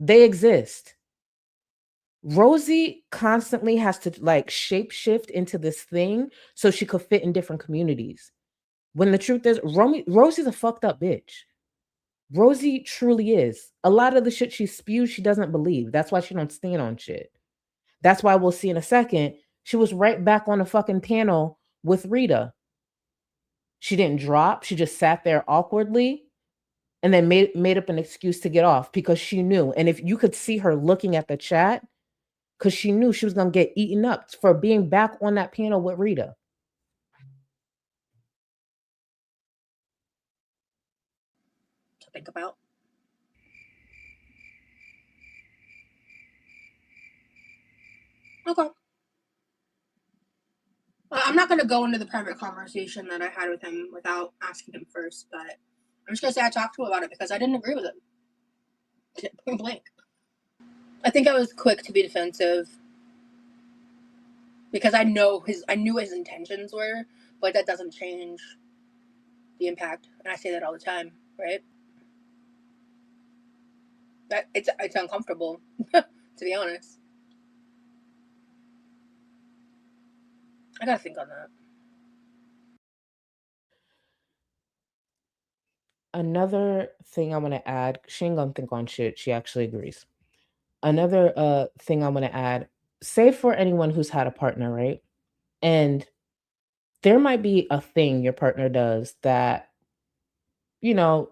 They exist. Rosie constantly has to like shape shift into this thing so she could fit in different communities. When the truth is, Rosie's a fucked up bitch. Rosie truly is. A lot of the shit she spews, she doesn't believe. That's why she don't stand on shit. That's why we'll see in a second, she was right back on the fucking panel with Rita. She didn't drop. She just sat there awkwardly and then made up an excuse to get off because she knew. And if you could see her looking at the chat, because she knew she was going to get eaten up for being back on that panel with Rita.
To think about. Okay. I'm not going to go into the private conversation that I had with him without asking him first, but I'm just going to say I talked to him about it because I didn't agree with him. Point blank. I think I was quick to be defensive because I knew his intentions were, but that doesn't change the impact. And I say that all the time, right? That it's uncomfortable, to be honest. I gotta think on that.
Another thing I want to add, she ain't gonna think on shit. She actually agrees. Another thing I want to add, say for anyone who's had a partner, right? And there might be a thing your partner does that,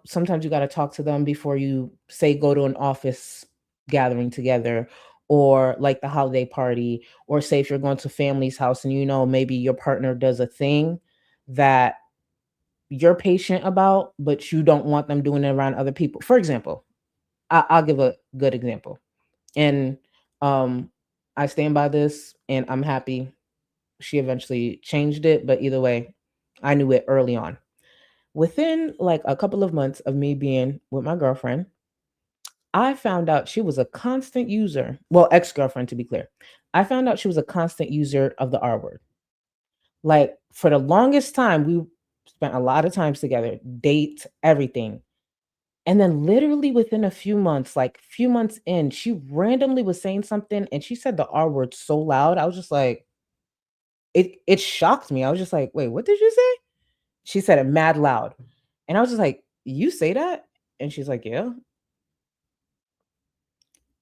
sometimes you got to talk to them before you say go to an office gathering together or like the holiday party, or say if you're going to family's house and maybe your partner does a thing that you're patient about, but you don't want them doing it around other people. For example, I'll give a good example. And I stand by this and I'm happy she eventually changed it. But either way, I knew it early on. Within like a couple of months of me being with my girlfriend, I found out she was a constant user. Well, ex-girlfriend to be clear. I found out she was a constant user of the R word. Like for the longest time, we spent a lot of times together, dates, everything. And then literally within a few months, like few months in, she randomly was saying something and she said the R word so loud. I was just like, it shocked me. I was just like, wait, what did you say? She said it mad loud. And I was just like, you say that? And she's like, yeah.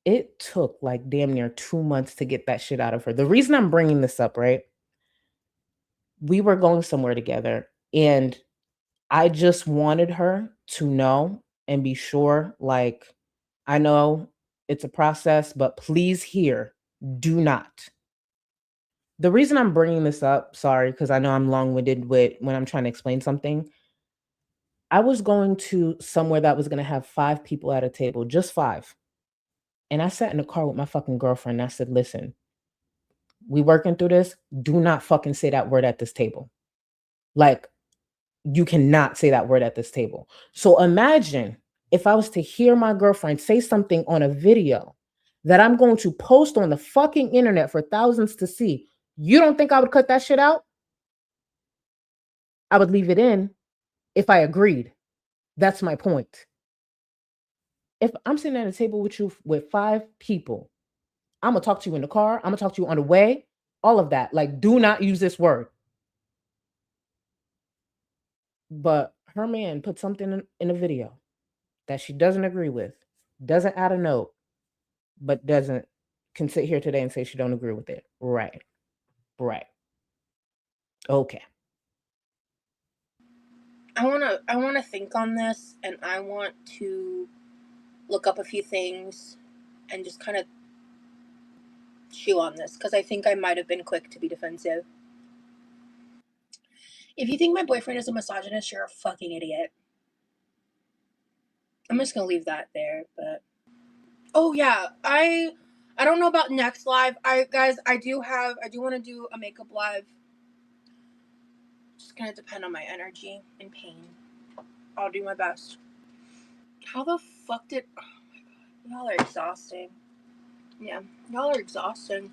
It took like damn near 2 months to get that shit out of her. The reason I'm bringing this up, right? We were going somewhere together and I just wanted her to know and be sure, like, I know it's a process, but please hear, do not. The reason I'm bringing this up, sorry, because I know I'm long-winded when I'm trying to explain something. I was going to somewhere that was going to have 5 people at a table, just 5. And I sat in the car with my fucking girlfriend and I said, listen, we working through this. Do not fucking say that word at this table. Like, you cannot say that word at this table. So imagine if I was to hear my girlfriend say something on a video that I'm going to post on the fucking internet for thousands to see. You don't think I would cut that shit out? I would leave it in if I agreed. That's my point. If I'm sitting at a table with you with 5 people, I'm going to talk to you in the car. I'm going to talk to you on the way. All of that. Like, do not use this word. But her man put something in a video that she doesn't agree with, doesn't add a note, but can sit here today and say she don't agree with it. Right. Okay.
I wanna think on this, and I want to look up a few things and just kind of chew on this because I think I might have been quick to be defensive. If you think my boyfriend is a misogynist, you're a fucking idiot. I'm just gonna leave that there. But oh yeah, I don't know about next live. I do want to do a makeup live. Just gonna depend on my energy and pain. I'll do my best. How the fuck did? Oh my god, y'all are exhausting. Yeah, y'all are exhausting.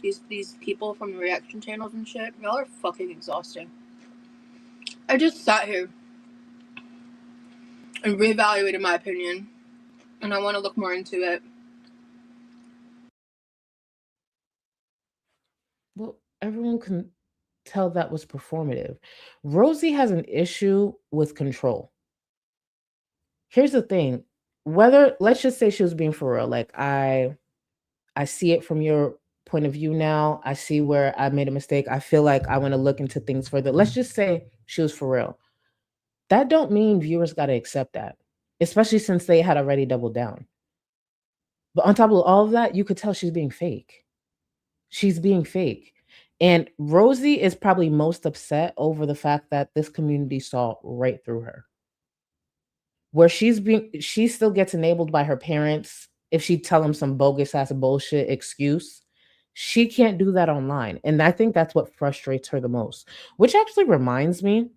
These people from the reaction channels and shit. Y'all are fucking exhausting. I just sat here and reevaluated my opinion, and I want to look more into it.
Well, everyone can tell that was performative. Rosie has an issue with control. Here's the thing. Whether let's just say she was being for real. Like I see it from your point of view now. I see where I made a mistake. I feel like I want to look into things further. Let's just say she was for real. That don't mean viewers got to accept that, especially since they had already doubled down. But on top of all of that, you could tell she's being fake. She's being fake. And Rosie is probably most upset over the fact that this community saw right through her. Where she still gets enabled by her parents if she tell them some bogus ass bullshit excuse. She can't do that online. And I think that's what frustrates her the most. Which actually reminds me,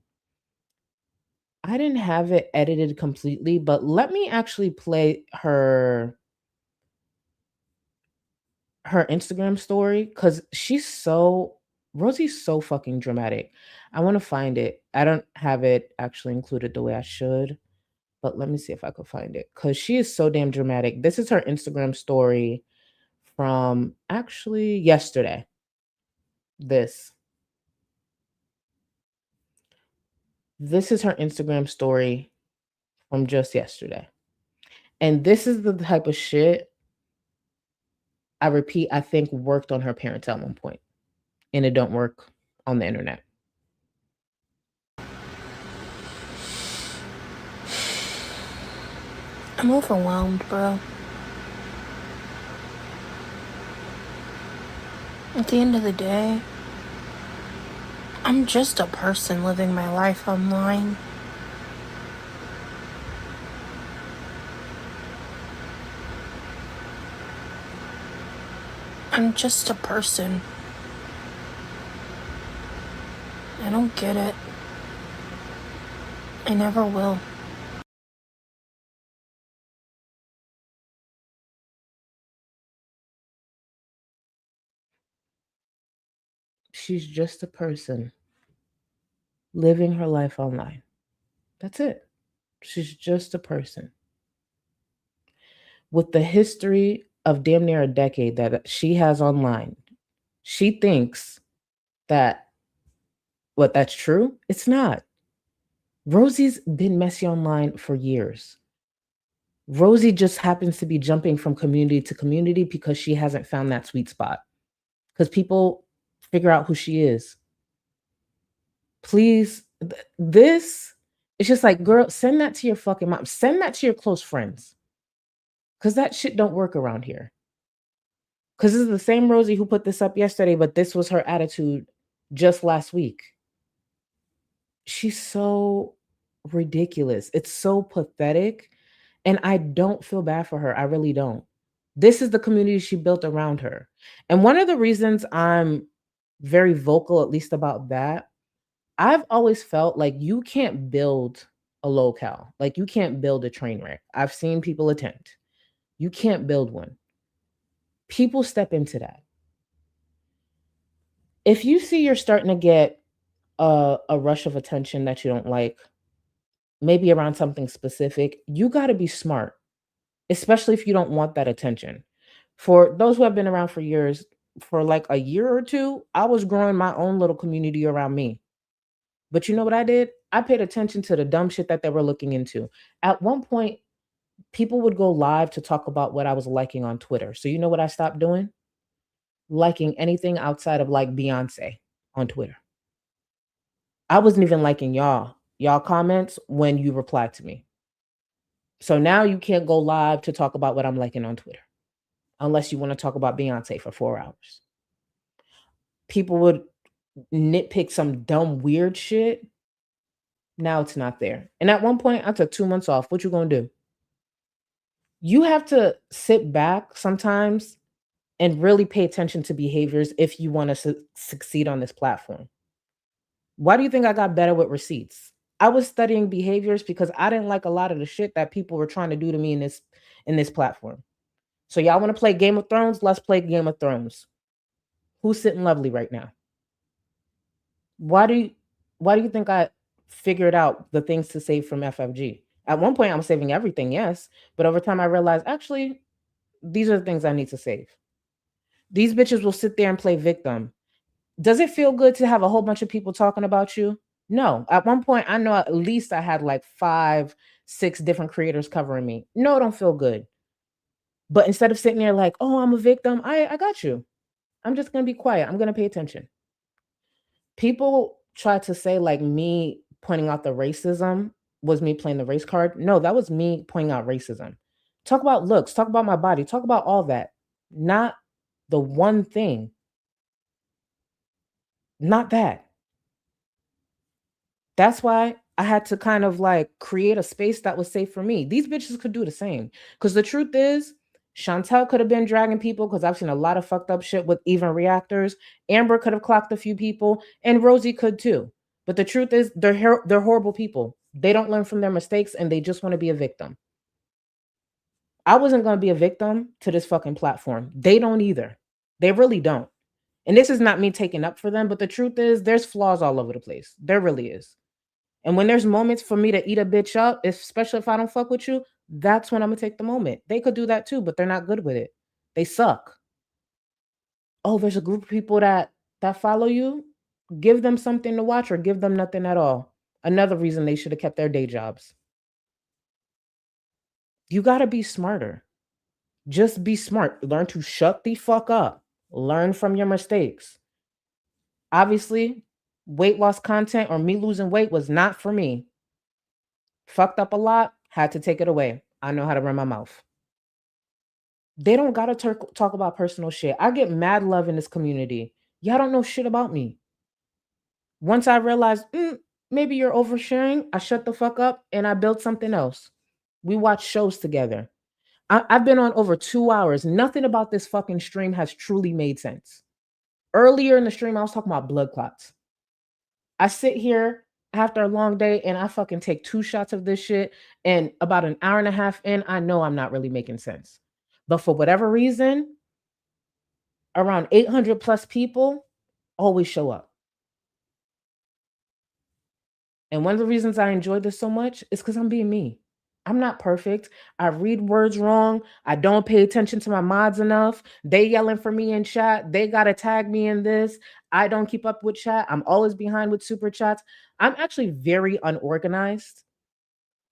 I didn't have it edited completely, but let me actually play her Instagram story because Rosie's so fucking dramatic. I want to find it. I don't have it actually included the way I should, but let me see if I could find it because she is so damn dramatic. This is her Instagram story from actually yesterday. This is her Instagram story from just yesterday. And this is the type of shit, I repeat, I think worked on her parents at one point, and it don't work on the internet.
I'm overwhelmed, bro. At the end of the day, I'm just a person living my life online. I'm just a person. I don't get it. I never will.
She's just a person living her life online. That's it. She's just a person with the history of damn near a decade that she has online. She thinks that that's true. It's not. Rosie's been messy online for years. Rosie just happens to be jumping from community to community because she hasn't found that sweet spot. Because people figure out who she is. Please, this, it's just like, girl, send that to your fucking mom. Send that to your close friends. Because that shit don't work around here. Because this is the same Rosie who put this up yesterday, but this was her attitude just last week. She's so ridiculous. It's so pathetic. And I don't feel bad for her. I really don't. This is the community she built around her. And one of the reasons I'm very vocal, at least about that, I've always felt like you can't build a locale. Like you can't build a train wreck. I've seen people attempt. You can't build one. People step into that. If you see you're starting to get a rush of attention that you don't like, maybe around something specific, you got to be smart, especially if you don't want that attention. For those who have been around for years, for like a year or two, I was growing my own little community around me. But you know what I did? I paid attention to the dumb shit that they were looking into. At one point, people would go live to talk about what I was liking on Twitter. So you know what I stopped doing? Liking anything outside of like Beyonce on Twitter. I wasn't even liking y'all comments when you replied to me. So now you can't go live to talk about what I'm liking on Twitter unless you want to talk about Beyonce for 4 hours. People would nitpick some dumb, weird shit. Now it's not there. And at one point, I took 2 months off. What you gonna do? You have to sit back sometimes and really pay attention to behaviors if you want to succeed on this platform. Why do you think I got better with receipts? I was studying behaviors because I didn't like a lot of the shit that people were trying to do to me in this platform. So y'all want to play Game of Thrones? Let's play Game of Thrones. Who's sitting lovely right now? Why do you think I figured out the things to save from FFG? At one point, I'm saving everything, yes. But over time, I realized, actually, these are the things I need to save. These bitches will sit there and play victim. Does it feel good to have a whole bunch of people talking about you? No. At one point, I know at least I had like 5, 6 different creators covering me. No, it don't feel good. But instead of sitting there like, oh, I'm a victim, I got you. I'm just gonna be quiet. I'm gonna pay attention. People try to say like me pointing out the racism was me playing the race card. No, that was me pointing out racism. Talk about looks, talk about my body, talk about all that. Not the one thing. Not that. That's why I had to kind of like create a space that was safe for me. These bitches could do the same. Because the truth is, Chantel could have been dragging people because I've seen a lot of fucked up shit with even reactors. Amber could have clocked a few people, and Rosie could too. But the truth is, they're horrible people. They don't learn from their mistakes, and they just want to be a victim. I wasn't going to be a victim to this fucking platform. They don't either. They really don't. And this is not me taking up for them, but the truth is, there's flaws all over the place. There really is. And when there's moments for me to eat a bitch up, especially if I don't fuck with you, that's when I'm gonna take the moment. They could do that too, but they're not good with it. They suck. Oh, there's a group of people that follow you. Give them something to watch or give them nothing at all. Another reason they should have kept their day jobs. You gotta be smarter. Just be smart. Learn to shut the fuck up. Learn from your mistakes. Obviously, weight loss content or me losing weight was not for me. Fucked up a lot, had to take it away. I know how to run my mouth. They don't gotta talk about personal shit. I get mad love in this community. Y'all don't know shit about me. Once I realized, maybe you're oversharing, I shut the fuck up and I built something else. We watch shows together. I've been on over 2 hours. Nothing about this fucking stream has truly made sense. Earlier in the stream, I was talking about blood clots. I sit here after a long day and I fucking take 2 shots of this shit, and about an hour and a half in, I know I'm not really making sense. But for whatever reason, around 800 plus people always show up. And one of the reasons I enjoy this so much is because I'm being me. I'm not perfect. I read words wrong. I don't pay attention to my mods enough. They yelling for me in chat. They got to tag me in this. I don't keep up with chat. I'm always behind with super chats. I'm actually very unorganized.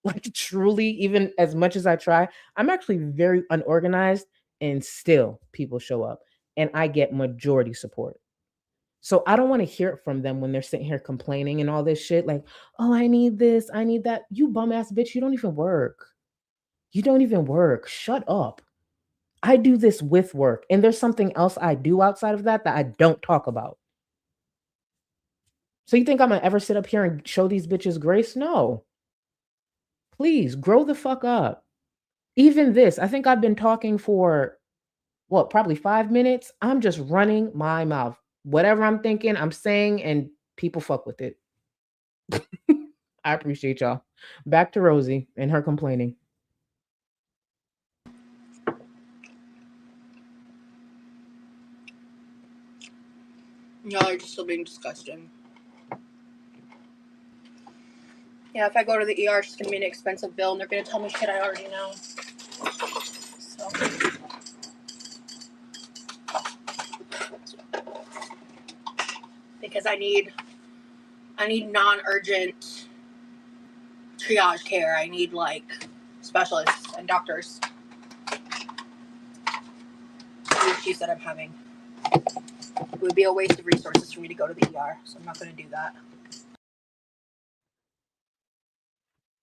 Like truly, even as much as I try, I'm actually very unorganized, and still people show up and I get majority support. So I don't want to hear it from them when they're sitting here complaining and all this shit like, oh, I need this, I need that. You bum ass bitch, you don't even work. You don't even work. Shut up. I do this with work, and there's something else I do outside of that I don't talk about. So you think I'm gonna ever sit up here and show these bitches grace? No. Please grow the fuck up. Even this, I think I've been talking for probably 5 minutes. I'm just running my mouth. Whatever I'm thinking, I'm saying, and people fuck with it. I appreciate y'all. Back to Rosie and her complaining.
Y'all are just still being disgusting. Yeah, if I go to the ER, it's just gonna be an expensive bill, and they're gonna tell me shit I already know. So. Because I need non-urgent triage care. I need like specialists and doctors. The issues that I'm having. It would be a waste of resources for me to go to the ER, so I'm not going to do that.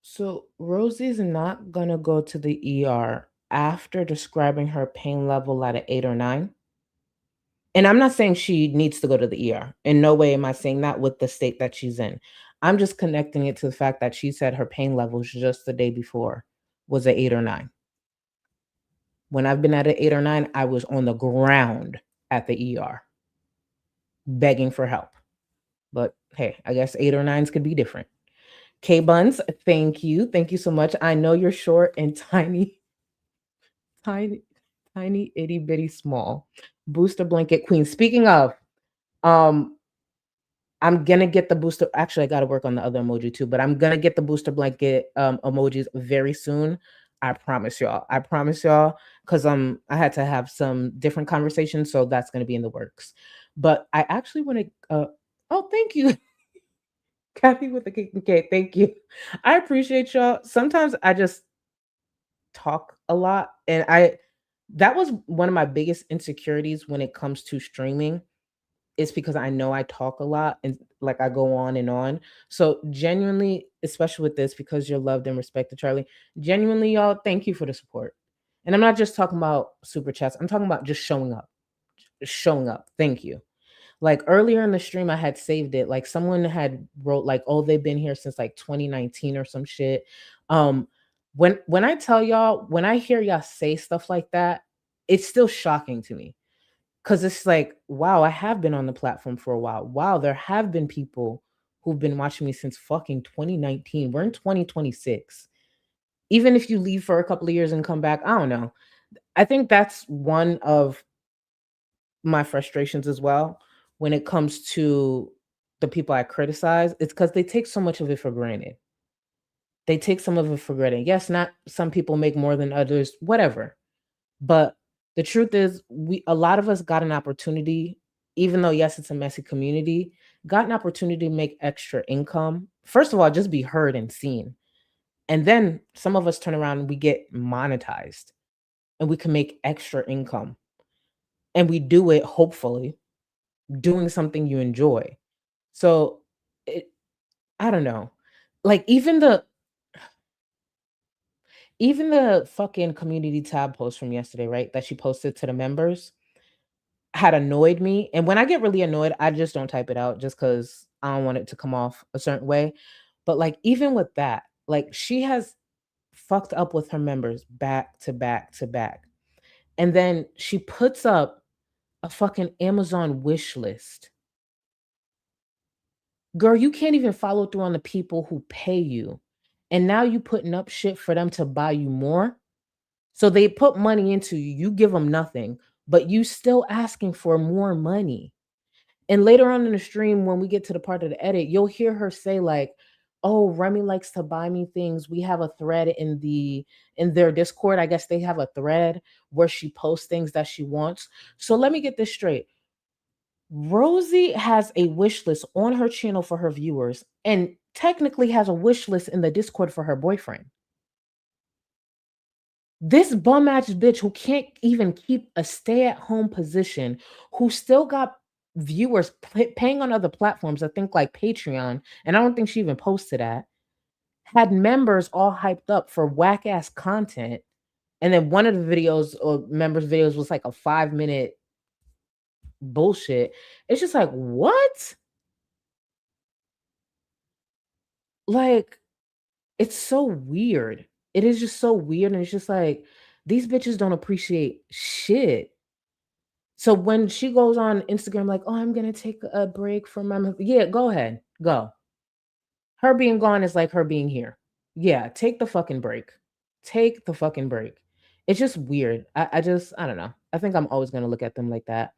So Rosie's not gonna go to the ER after describing her pain level at an 8 or 9. And I'm not saying she needs to go to the ER. In no way am I saying that with the state that she's in. I'm just connecting it to the fact that she said her pain levels just the day before was an 8 or 9. When I've been at an 8 or 9, I was on the ground at the ER begging for help. But hey, I guess 8 or 9s could be different. K Buns, thank you. Thank you so much. I know you're short and tiny, itty bitty small. Booster blanket queen. Speaking of, I'm gonna get the booster. Actually, I gotta work on the other emoji too, but I'm gonna get the booster blanket emojis very soon. I promise y'all. Because I had to have some different conversations, so that's gonna be in the works. But I actually want to. Oh, thank you, Kathy with the cake and cake. Thank you. I appreciate y'all. Sometimes I just talk a lot, and that was one of my biggest insecurities when it comes to streaming. It's because I know I talk a lot and like I go on and on. So genuinely, especially with this, because you're loved and respected, Charlie. Genuinely, y'all, thank you for the support. And I'm not just talking about super chats. I'm talking about just showing up. Just showing up. Thank you. Like earlier in the stream, I had saved it. Like someone had wrote like, "Oh, they've been here since like 2019 or some shit." Um, when I tell y'all, when I hear y'all say stuff like that, it's still shocking to me. Cause it's like, wow, I have been on the platform for a while. Wow, there have been people who've been watching me since fucking 2019. We're in 2026. Even if you leave for a couple of years and come back, I don't know. I think that's one of my frustrations as well when it comes to the people I criticize. It's because they take so much of it for granted. They take some of it for granted. Yes, not some people make more than others, whatever. But the truth is, a lot of us got an opportunity, even though yes, it's a messy community, got an opportunity to make extra income. First of all, just be heard and seen. And then some of us turn around and we get monetized and we can make extra income. And we do it hopefully doing something you enjoy. So I don't know. Like even the fucking community tab post from yesterday, right? That she posted to the members had annoyed me. And when I get really annoyed, I just don't type it out just because I don't want it to come off a certain way. But like even with that, like she has fucked up with her members back to back to back. And then she puts up a fucking Amazon wish list. Girl, you can't even follow through on the people who pay you. And now you putting up shit for them to buy you more. So they put money into you, you give them nothing, but you still asking for more money. And later on in the stream, when we get to the part of the edit, you'll hear her say like, "Oh, Remy likes to buy me things. We have a thread in their Discord. I guess they have a thread where she posts things that she wants." So let me get this straight. Rosie has a wish list on her channel for her viewers and technically has a wish list in the Discord for her boyfriend. This bum ass bitch who can't even keep a stay-at-home position, who still got viewers paying on other platforms, I think like Patreon, and I don't think she even posted that, had members all hyped up for whack ass content. And then one of the videos or members' videos was like a 5-minute bullshit. It's just like, what? Like, it's so weird. It is just so weird. And it's just like, these bitches don't appreciate shit. So when she goes on Instagram, like, "Oh, I'm gonna take a break from my," yeah, go ahead, go. Her being gone is like her being here. Yeah, take the fucking break. Take the fucking break. It's just weird. I don't know. I think I'm always gonna look at them like that.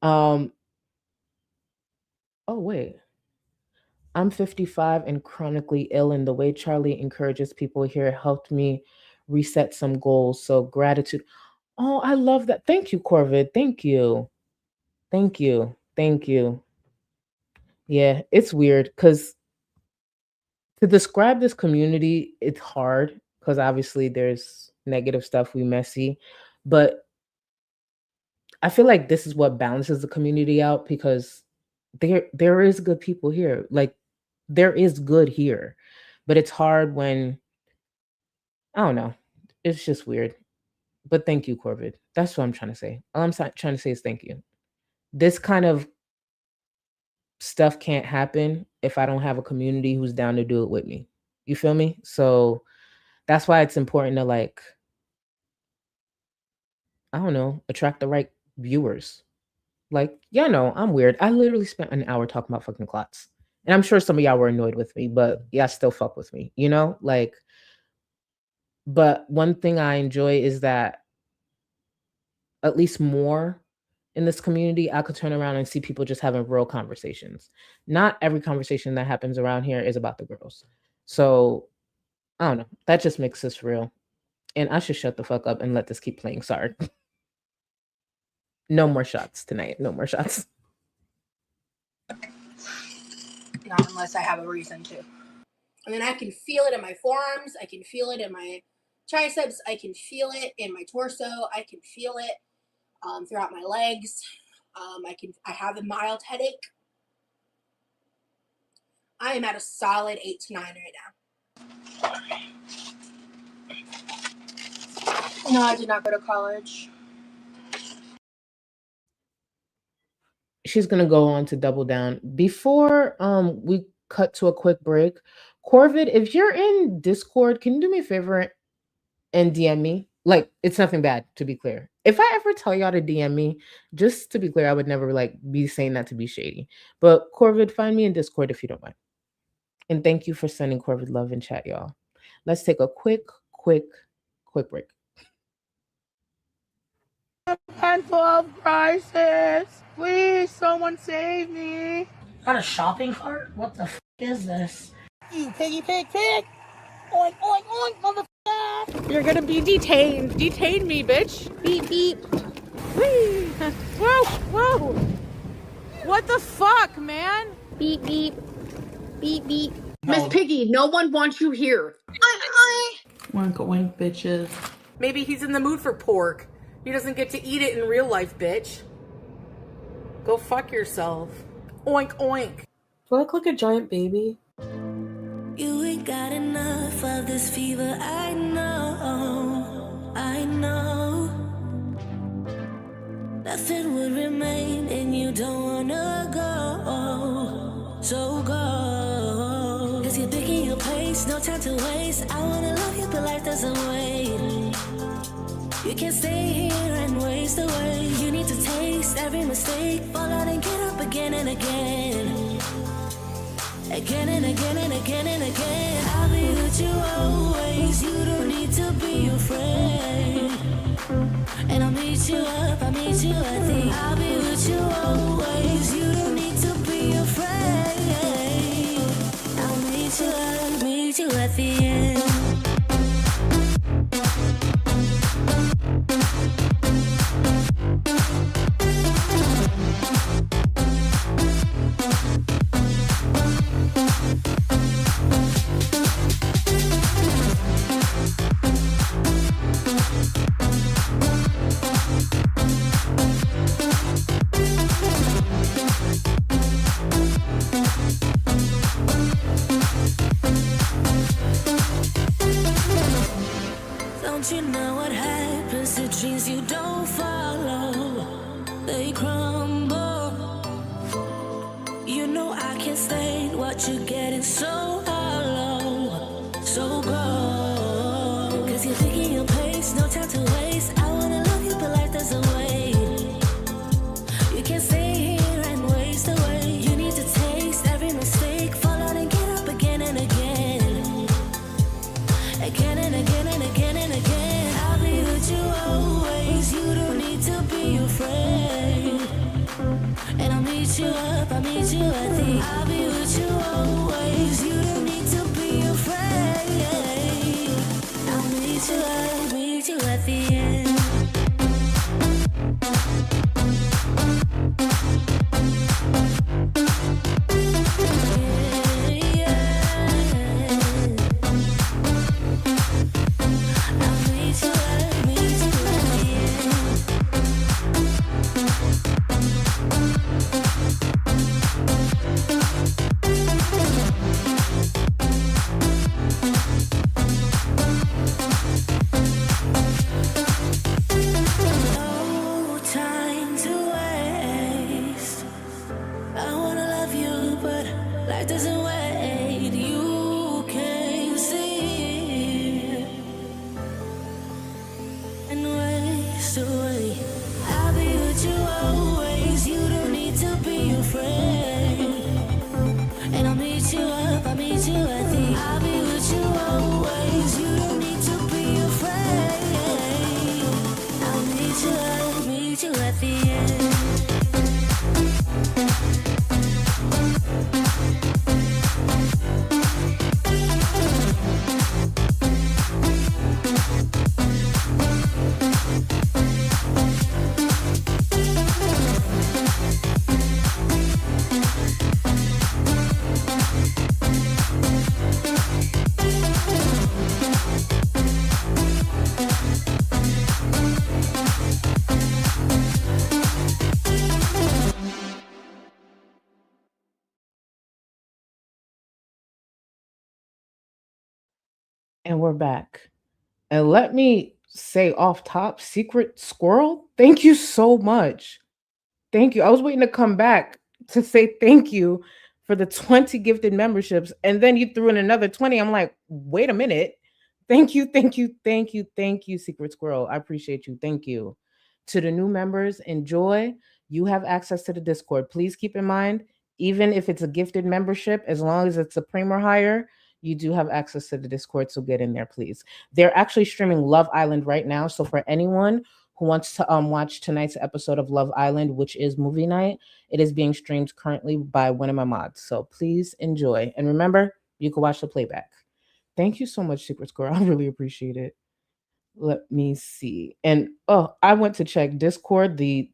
Um, oh wait. I'm 55 and chronically ill, and the way Charlie encourages people here helped me reset some goals. So gratitude. Oh, I love that. Thank you, Corvid. Thank you. Thank you. Thank you. Yeah, it's weird because to describe this community, it's hard because obviously there's negative stuff we messy, but I feel like this is what balances the community out because there is good people here. Like there is good here, but it's hard when I don't know. It's just weird. But thank you, Corbett. That's what I'm trying to say. All I'm trying to say is thank you. This kind of stuff can't happen if I don't have a community who's down to do it with me. You feel me? So that's why it's important to like, I don't know, attract the right viewers. Like, yeah, no, I'm weird. I literally spent an hour talking about fucking clots. And I'm sure some of y'all were annoyed with me, but yeah, still fuck with me, you know? Like, but one thing I enjoy is that at least more in this community, I could turn around and see people just having real conversations. Not every conversation that happens around here is about the girls. So I don't know. That just makes this real. And I should shut the fuck up and let this keep playing. Sorry. No more shots tonight. No more shots.
not unless I have a reason to. And then I can feel it in my forearms. I can feel it in my triceps. I can feel it in my torso. I can feel it throughout my legs. I have a mild headache. I am at a solid 8 to 9 right now. No, I did not go to college.
She's gonna go on to double down. Before we cut to a quick break, Corvid, if you're in Discord, can you do me a favor and DM me? Like, it's nothing bad, to be clear. If I ever tell y'all to DM me, just to be clear, I would never like be saying that to be shady. But Corvid, find me in Discord if you don't mind. And thank you for sending Corvid love in chat, y'all. Let's take a quick break.
Handful of crisis. Please, someone save me.
Got a shopping cart? What the f is this?
You piggy pig pig. Oink, oink, oink, motherfucker. You're gonna be detained. Detain me, bitch. Beep, beep. Whee. Whoa, whoa. What the fuck, man? Beep, beep. Beep, beep.
Miss Piggy, no one wants you here.
Wink, wink, bitches.
Maybe he's in the mood for pork. He doesn't get to eat it in real life, bitch. Go fuck yourself. Oink, oink.
Do I look like a giant baby?
You ain't got enough of this fever, I know, I know. Nothing would remain and you don't wanna go, so go. Cause you're picking your pace, no time to waste. I wanna love you but life doesn't wait. You can't stay here and waste away. You need to taste every mistake, fall out and get up again and again. Again and again and again and again. I'll be with you always. You don't need to be afraid. And I'll meet you up, I'll meet you at the. I'll be with you always. You don't need to be afraid. I'll meet you up, meet you at the end. Don't you know what happens to dreams you don't follow? They crumble. You know I can't stand what you're getting so hollow. So go. Cause you're taking your pace, no time to waste. I wanna love you but life doesn't wait. You can't stay here and waste away. You need to taste every mistake, fall out and get up again and again. Again and again and again and again. I'll be with you always. You don't need to be afraid. And I'll meet you up, I'll meet you at the. I'll be with you always. You don't need to be afraid. I'll meet you at the end. No time to waste. I wanna love you, but life doesn't wait. You can't see and waste away. I'll be with you always. You don't need to be afraid. And I'll meet you up, I'll meet you at the. I'll be with you always. You don't need to be afraid. I'll meet you up, meet you at the end.
And we're back. And let me say off top, Secret Squirrel, thank you so much. Thank you. I was waiting to come back to say thank you for the 20 gifted memberships. And then you threw in another 20. I'm like, wait a minute. Thank you, thank you, thank you, thank you, Secret Squirrel. I appreciate you. Thank you. To the new members, enjoy. You have access to the Discord. Please keep in mind, even if it's a gifted membership, as long as it's a Supreme or higher, you do have access to the Discord. So get in there, please. They're actually streaming Love Island right now. So for anyone who wants to watch tonight's episode of Love Island, which is movie night, it is being streamed currently by one of my mods. So please enjoy. And remember, you can watch the playback. Thank you so much, Secret Squirrel. I really appreciate it. Let me see. And I went to check Discord, the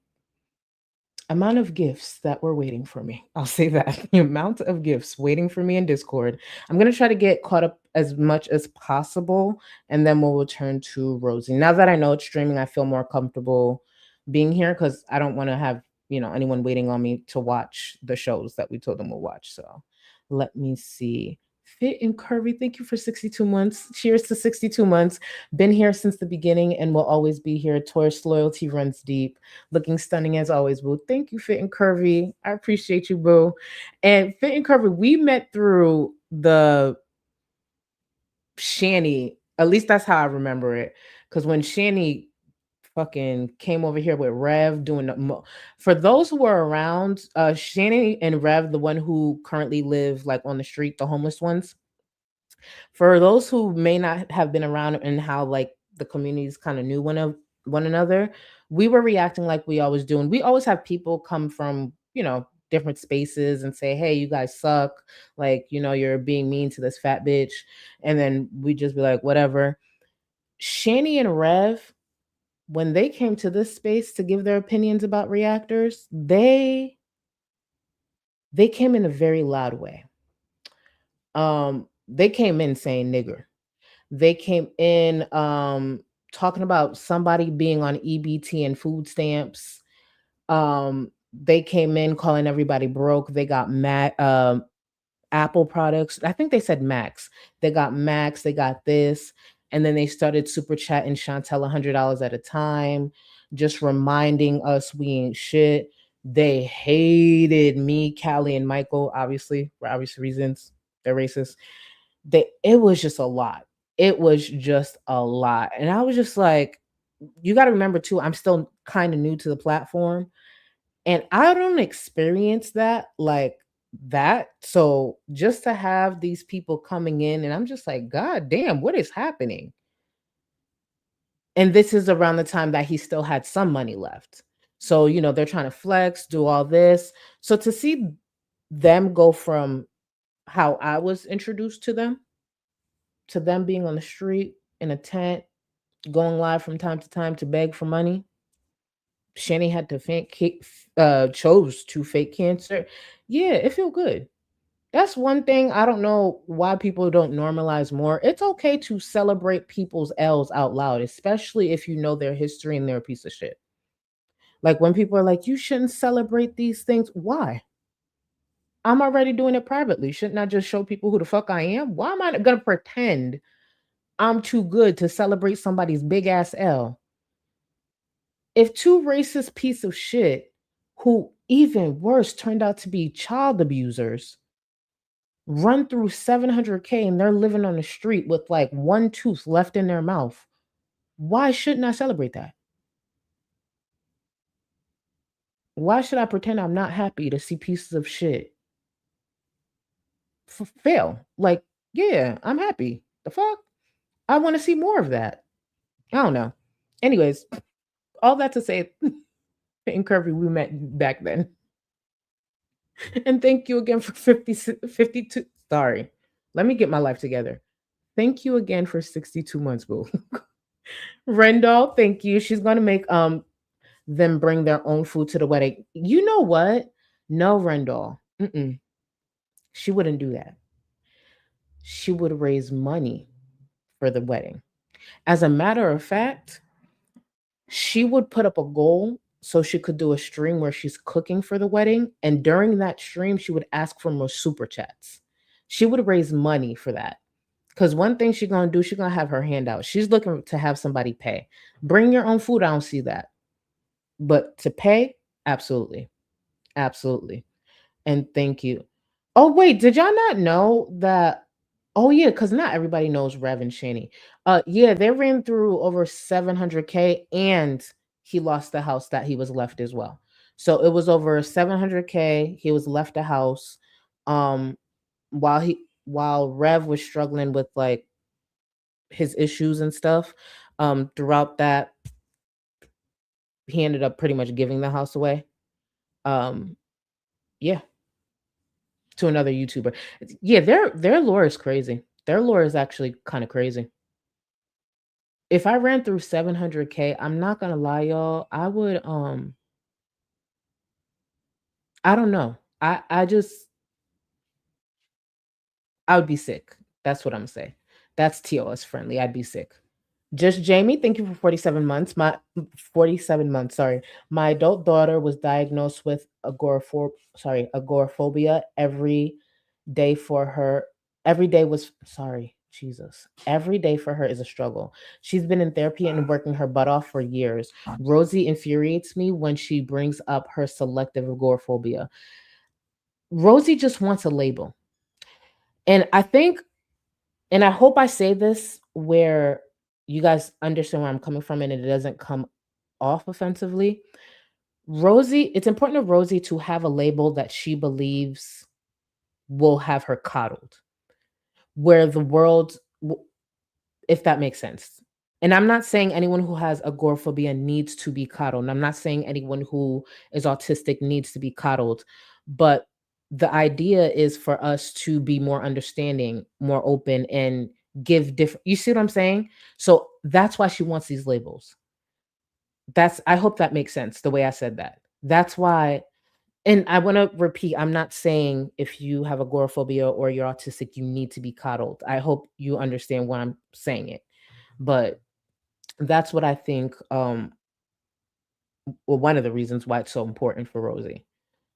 amount of gifts that were waiting for me. I'll say that. The amount of gifts waiting for me in Discord. I'm going to try to get caught up as much as possible, and then we'll return to Rosie. Now that I know it's streaming, I feel more comfortable being here because I don't want to have, anyone waiting on me to watch the shows that we told them we'll watch. So let me see. Fit and Curvy, thank you for 62 months. Cheers to 62 months. Been here since the beginning and will always be here. Taurus loyalty runs deep. Looking stunning as always, boo. Thank you, Fit and Curvy. I appreciate you, boo. And Fit and Curvy, we met through the Shani. At least that's how I remember it. Because when Shani fucking came over here with Rev doing for those who were around, Shani and Rev, the one who currently live like on the street, the homeless ones. For those who may not have been around and how like the communities kind of knew one another, we were reacting like we always do. And we always have people come from, different spaces and say, hey, you guys suck. Like, you're being mean to this fat bitch. And then we just be like, whatever. Shani and Rev, when they came to this space to give their opinions about reactors, they came in a very loud way. They came in saying nigger. They came in talking about somebody being on EBT and food stamps. They came in calling everybody broke. They got Apple products. I think they said Max. They got Max. They got this. And then they started super chatting Chantel $100 at a time, just reminding us we ain't shit. They hated me, Callie, and Michael, obviously, for obvious reasons. They're racist. It was just a lot. It was just a lot. And I was just like, you got to remember too, I'm still kind of new to the platform. And I don't experience that like that. So just to have these people coming in, and I'm just like, God damn, what is happening? And this is around the time that he still had some money left. So, they're trying to flex, do all this. So to see them go from how I was introduced to them being on the street in a tent, going live from time to time to beg for money. Shani had to chose to fake cancer. Yeah, it feel good. That's one thing I don't know why people don't normalize more. It's okay to celebrate people's L's out loud, especially if you know their history and they're a piece of shit. Like when people are like, you shouldn't celebrate these things. Why? I'm already doing it privately. Shouldn't I just show people who the fuck I am? Why am I going to pretend I'm too good to celebrate somebody's big ass L? If two racist piece of shit who even worse turned out to be child abusers run through 700K and they're living on the street with like one tooth left in their mouth, why shouldn't I celebrate that? Why should I pretend I'm not happy to see pieces of shit fail? Like, yeah, I'm happy. The fuck? I want to see more of that. I don't know. Anyways, all that to say, in Curvy, we met back then. And thank you again for 52. Sorry. Let me get my life together. Thank you again for 62 months, boo. Rendell, thank you. She's going to make them bring their own food to the wedding. You know what? No, Rendell. She wouldn't do that. She would raise money for the wedding. As a matter of fact, she would put up a goal so she could do a stream where she's cooking for the wedding. And during that stream, she would ask for more super chats. She would raise money for that Because one thing she's gonna do, she's gonna have her hand out. She's looking to have somebody pay. Bring your own food. I don't see that. But to pay, absolutely. Absolutely. And thank you. Oh, wait, did y'all not know that? Oh, yeah, because not everybody knows Rev and Shani. Yeah, they ran through over 700K and he lost the house that he was left as well. So it was over 700K. He was left a house. While Rev was struggling with like his issues and stuff, throughout that, he ended up pretty much giving the house away. Yeah, to another YouTuber. Yeah, their lore is crazy. Their lore is actually kind of crazy. If I ran through 700K, I'm not gonna lie, y'all. I would I don't know. I just I would be sick. That's what I'm saying. That's TOS friendly. I'd be sick. Just Jamie, thank you for 47 months. My 47 months, sorry. My adult daughter was diagnosed with agoraphobia day for her. Every day was sorry, Jesus. Every day for her is a struggle. She's been in therapy and working her butt off for years. Rosie infuriates me when she brings up her selective agoraphobia. Rosie just wants a label. And I think, and I hope I say this where you guys understand where I'm coming from and it doesn't come off offensively. Rosie, it's important to Rosie to have a label that she believes will have her coddled, where the world, if that makes sense. And I'm not saying anyone who has agoraphobia needs to be coddled. And I'm not saying anyone who is autistic needs to be coddled. But the idea is for us to be more understanding, more open, and give different. You see what I'm saying? So that's why she wants these labels. I hope that makes sense the way I said that. That's why. And I want to repeat, I'm not saying if you have agoraphobia or you're autistic, you need to be coddled. I hope you understand why I'm saying it. But that's what I think, well, one of the reasons why it's so important for Rosie.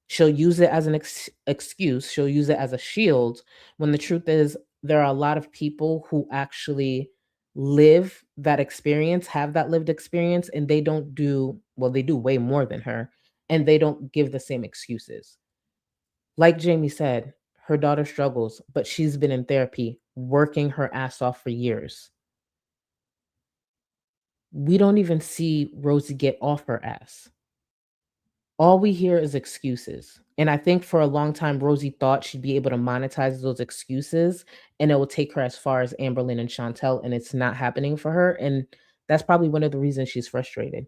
She'll use it as an excuse. She'll use it as a shield when the truth is there are a lot of people who actually live that experience, have that lived experience, and they don't do, well, they do way more than her, and they don't give the same excuses. Like Jamie said, her daughter struggles, but she's been in therapy, working her ass off for years. We don't even see Rosie get off her ass. All we hear is excuses. And I think for a long time, Rosie thought she'd be able to monetize those excuses and it will take her as far as Amberlynn and Chantel, and it's not happening for her. And that's probably one of the reasons she's frustrated.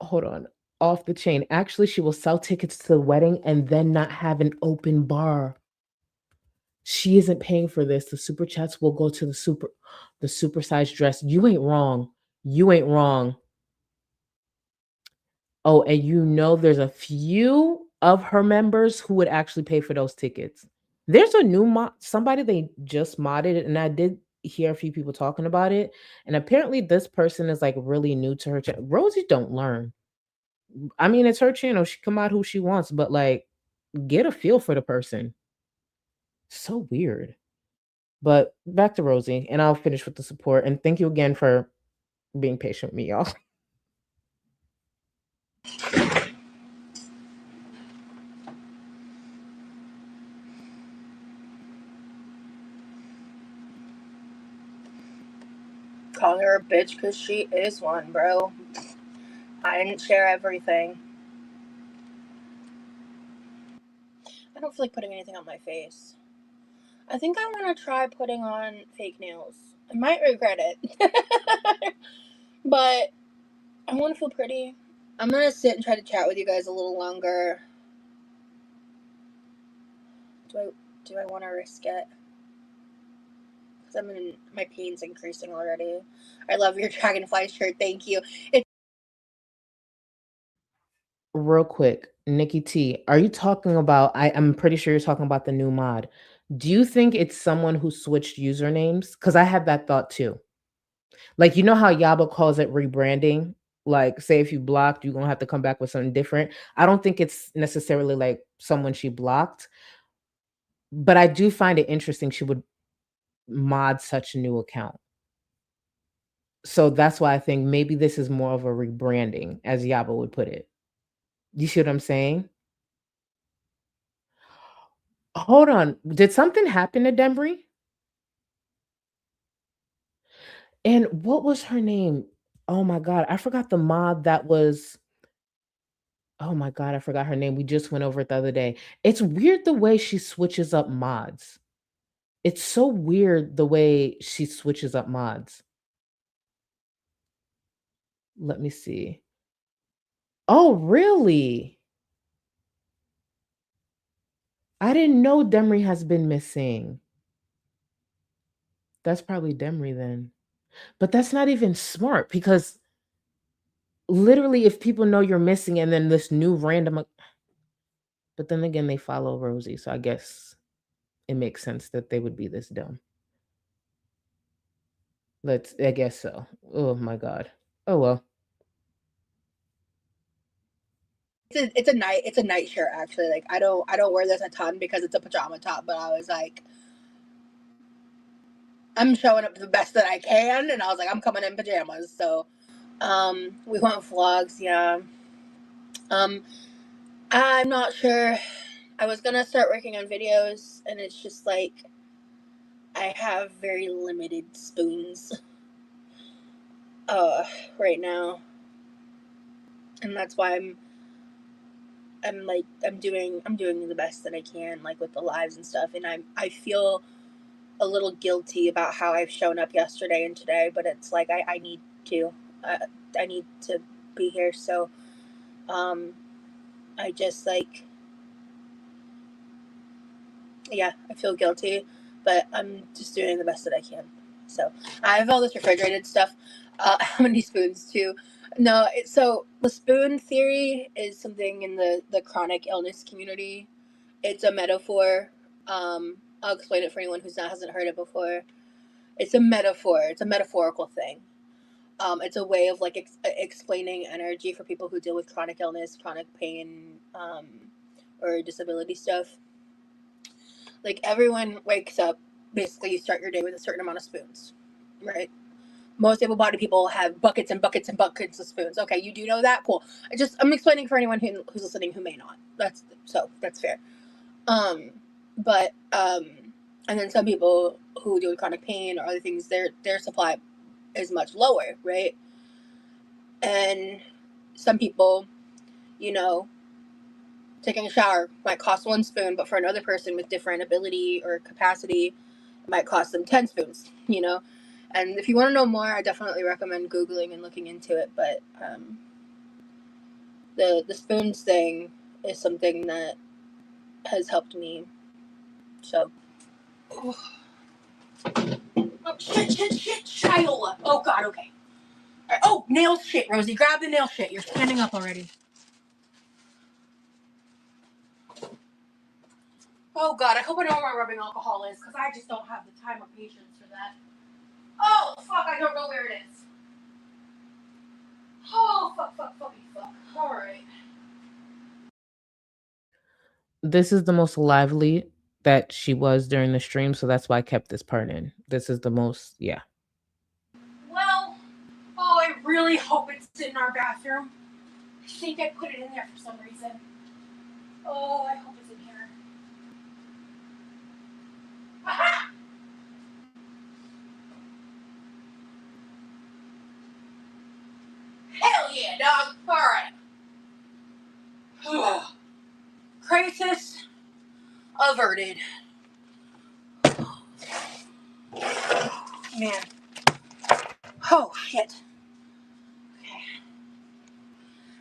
Hold on. Off the chain. Actually, she will sell tickets to the wedding and then not have an open bar. She isn't paying for this. The super chats will go to the supersized dress. You ain't wrong. You ain't wrong. Oh, and you know there's a few of her members who would actually pay for those tickets. There's a new somebody they just modded it, and I did hear a few people talking about it. And apparently this person is like really new to her channel. Rosie don't learn. I mean, it's her channel. She come out who she wants, but like get a feel for the person. So weird. But back to Rosie, and I'll finish with the support. And thank you again for being patient with me, y'all.
Calling her a bitch because she is one, bro. I didn't share everything. I don't feel like putting anything on my face. I think I want to try putting on fake nails. I might regret it. But I want to feel pretty. I'm going to sit and try to chat with you guys a little longer. Do I want to risk it? Because my pain's increasing already. I love your dragonfly shirt. Thank you.
Real quick, Nikki T, are you talking about, I'm pretty sure you're talking about the new mod. Do you think it's someone who switched usernames? Because I had that thought too. Like, you know how Yaba calls it rebranding? Like, say if you blocked, you're going to have to come back with something different. I don't think it's necessarily like someone she blocked. But I do find it interesting she would mod such a new account. So that's why I think maybe this is more of a rebranding, as Yaba would put it. You see what I'm saying? Hold on. Did something happen to Dembry? And what was her name? Oh my God. I forgot the mod that was. Oh my God. I forgot her name. We just went over it the other day. It's weird the way she switches up mods. It's so weird the way she switches up mods. Let me see. Oh, really? I didn't know Demry has been missing. That's probably Demry then. But that's not even smart because literally if people know you're missing and then this new random, but then again, they follow Rosie. So I guess it makes sense that they would be this dumb. I guess so. Oh my God. Oh well.
It's a night shirt actually. Like I don't wear this a ton because it's a pajama top, but I was like, I'm showing up the best that I can, and I was like, I'm coming in pajamas. So we went vlogs, yeah. I'm not sure. I was gonna start working on videos, and it's just like I have very limited spoons right now, and that's why I'm doing the best that I can, like with the lives and stuff, and I feel a little guilty about how I've shown up yesterday and today, but it's like I need to be here. So I just like, yeah, I feel guilty, but I'm just doing the best that I can. So I have all this refrigerated stuff. How many spoons too? No, so the spoon theory is something in the chronic illness community. It's a metaphor. I'll explain it for anyone who hasn't heard it before. It's a metaphor. It's a metaphorical thing. It's a way of like explaining energy for people who deal with chronic illness, chronic pain, or disability stuff. Like everyone wakes up, basically you start your day with a certain amount of spoons, right? Most able-bodied people have buckets and buckets and buckets of spoons. Okay, you do know that? Cool. I'm explaining for anyone who's listening who may not. That's fair. And then some people who deal with chronic pain or other things, their supply is much lower, right? And some people, taking a shower might cost 1 spoon, but for another person with different ability or capacity, it might cost them 10 spoons, And if you want to know more, I definitely recommend Googling and looking into it. But the spoons thing is something that has helped me. So. Oh, shit, Shiola. Oh, God, okay. Right. Oh, nail shit, Rosie. Grab the nail shit. You're standing up already. Oh, God, I hope I know where my rubbing alcohol is, because I just don't have the time or patience for that. Oh, fuck, I don't know where it is. Oh, fuck. All right.
This is the most lively that she was during the stream, so that's why I kept this part in. This is the most, yeah.
Well, I really hope it's in our bathroom. I think I put it in there for some reason. Oh, I hope it's in here. Aha! Hell yeah, dog. All right. Crisis averted. Man. Oh, shit. Okay.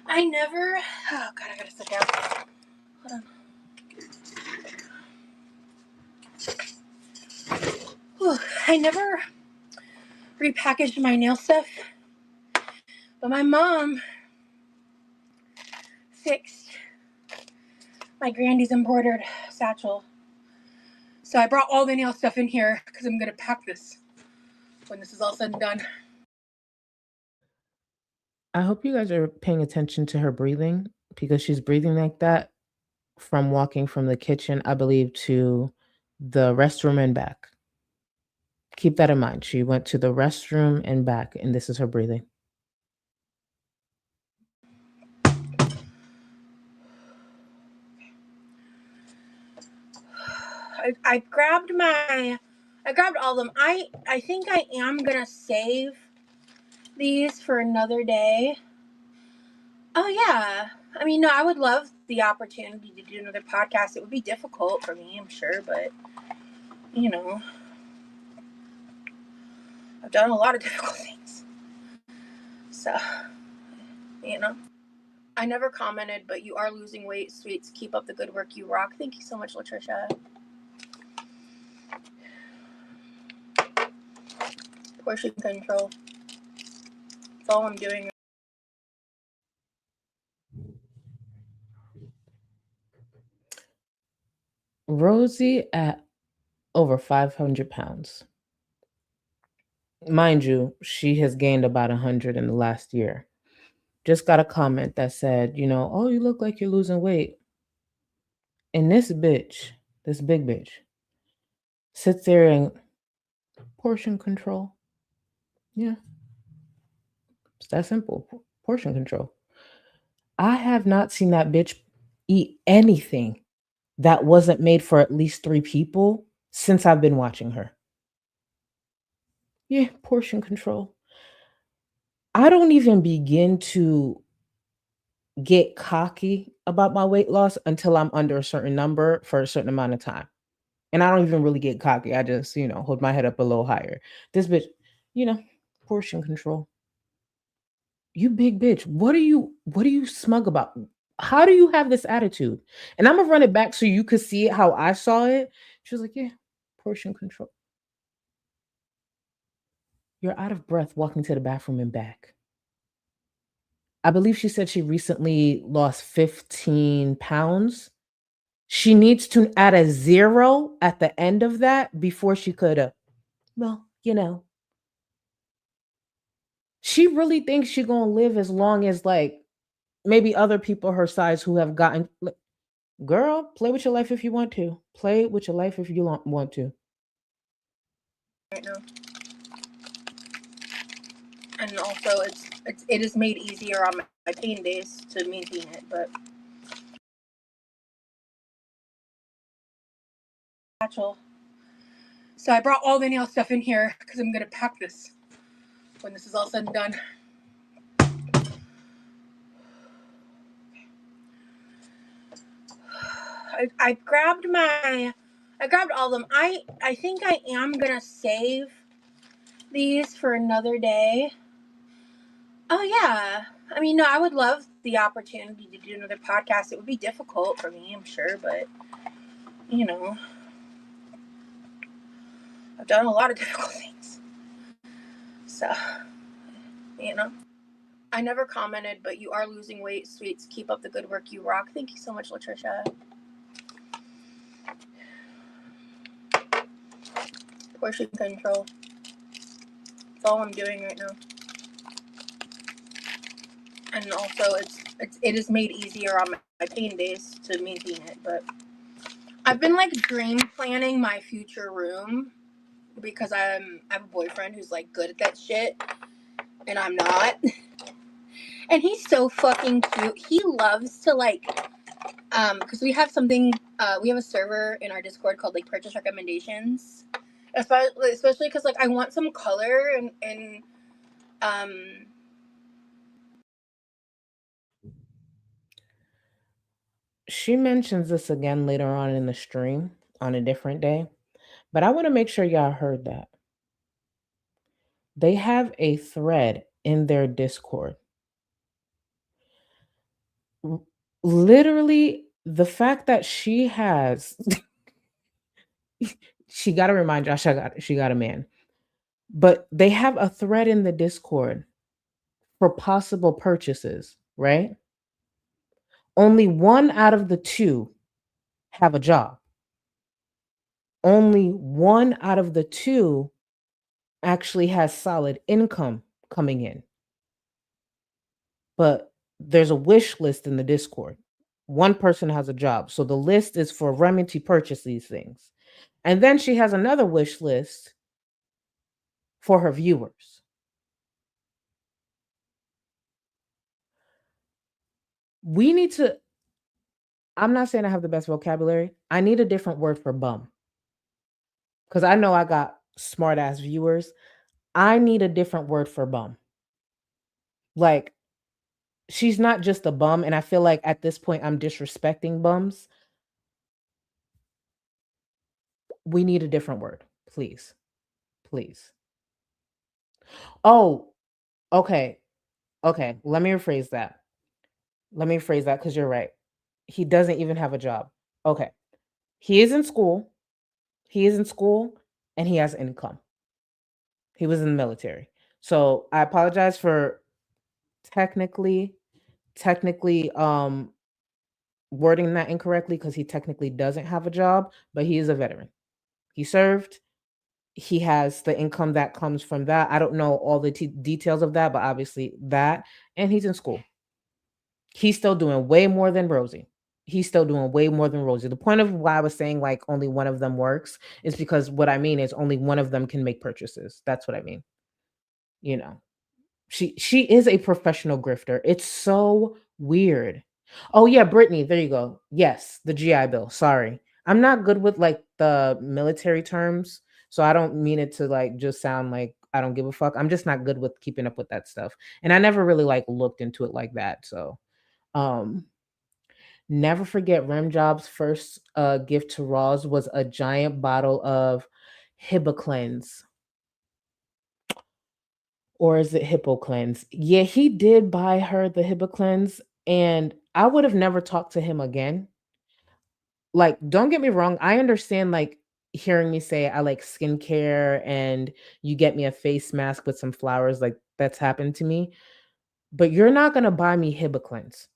I never... Oh, God, I gotta sit down. Hold on. Whew. I never repackaged my nail stuff, but my mom fixed my Grandy's embroidered satchel. So I brought all the nail stuff in here because I'm going to pack this when this is all said and done.
I hope you guys are paying attention to her breathing because she's breathing like that from walking from the kitchen, I believe, to the restroom and back. Keep that in mind. She went to the restroom and back, and this is her breathing.
I grabbed all of them. I think I am gonna save these for another day. Oh yeah. I mean, no, I would love the opportunity to do another podcast. It would be difficult for me, I'm sure, but you know, I've done a lot of difficult things. So, you know. I never commented, but you are losing weight, sweets. Keep up the good work, you rock. Thank you so much, Latricia. Portion control. That's all I'm doing.
Rosie at over 500 pounds. Mind you, she has gained about 100 in the last year. Just got a comment that said, oh, you look like you're losing weight. And this bitch, this big bitch, sits there and portion control. Yeah. It's that simple. Portion control. I have not seen that bitch eat anything that wasn't made for at least 3 people since I've been watching her. Yeah, portion control. I don't even begin to get cocky about my weight loss until I'm under a certain number for a certain amount of time. And I don't even really get cocky. I just, hold my head up a little higher. This bitch, portion control. You big bitch. What are you smug about? How do you have this attitude? And I'm gonna run it back so you could see it how I saw it. She was like, yeah, portion control. You're out of breath walking to the bathroom and back. I believe she said she recently lost 15 pounds. She needs to add a 0 at the end of that before she could, she really thinks she's going to live as long as like maybe other people her size who have gotten, girl, play with your life if you want to. Play with your life if you want to.
Right now. And also, it is made easier on my pain days to maintain it, but natural. So I brought all the nail stuff in here because I'm gonna pack this when this is all said and done. I grabbed all of them. I think I am gonna save these for another day. Oh yeah. I mean, no, I would love the opportunity to do another podcast. It would be difficult for me, I'm sure, but I've done a lot of difficult things. So, I never commented, but you are losing weight, sweets. Keep up the good work, you rock. Thank you so much, Latricia. Portion control. That's all I'm doing right now. And also, it is made easier on my pain days to maintain it, but I've been like dream planning my future room because I have a boyfriend who's like good at that shit and I'm not. And he's so fucking cute. He loves to like because we have something we have a server in our Discord called like purchase recommendations. Especially because like I want some color and
She mentions this again later on in the stream on a different day, but I want to make sure y'all heard that. They have a thread in their Discord. Literally, the fact that she has, she got to remind Josh, she got a man, but they have a thread in the Discord for possible purchases, right? Only 1 out of the 2 have a job. Only 1 out of the 2 actually has solid income coming in. But there's a wish list in the Discord. 1 person has a job. So the list is for Remy to purchase these things. And then she has another wish list for her viewers. We need to, I'm not saying I have the best vocabulary. I need a different word for bum. Because I know I got smart ass viewers. I need a different word for bum. Like, she's not just a bum. And I feel like at this point, I'm disrespecting bums. We need a different word, please. Please. Oh, okay. Okay. Let me rephrase that. Because you're right. He doesn't even have a job. Okay. He is in school. And he has income. He was in the military. So I apologize for technically wording that incorrectly, because he technically doesn't have a job, but he is a veteran. He served. He has the income that comes from that. I don't know all the details of that, but obviously that. And he's in school. He's still doing way more than Rosie. The point of why I was saying like only one of them works is because what I mean is only one of them can make purchases. That's what I mean. You know, she is a professional grifter. It's so weird. Oh yeah, Brittany, there you go. Yes, the GI Bill. Sorry. I'm not good with like the military terms, so I don't mean it to like just sound like I don't give a fuck. I'm just not good with keeping up with that stuff. And I never really like looked into it like that. So never forget Remjob's first gift to Roz was a giant bottle of Hibiclens. Or is it Hippoclens? Yeah, he did buy her the Hibiclens, and I would have never talked to him again. Like, don't get me wrong, I understand like hearing me say I like skincare and you get me a face mask with some flowers, like that's happened to me. But you're not gonna buy me Hibiclens.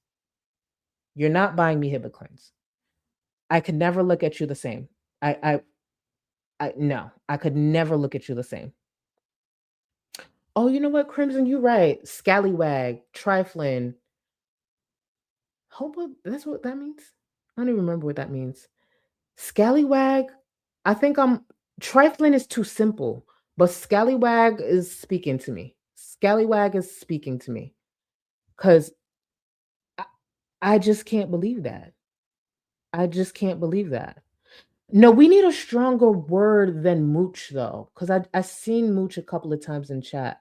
You're not buying me Hibiclens. I could never look at you the same. No, I could never look at you the same. Oh, you know what, Crimson, you're right. Scallywag, trifling. Hope that's what that means. I don't even remember what that means. Scallywag. I think trifling is too simple, but scallywag is speaking to me. Because I just can't believe that. No, we need a stronger word than mooch though, because I seen mooch a couple of times in chat.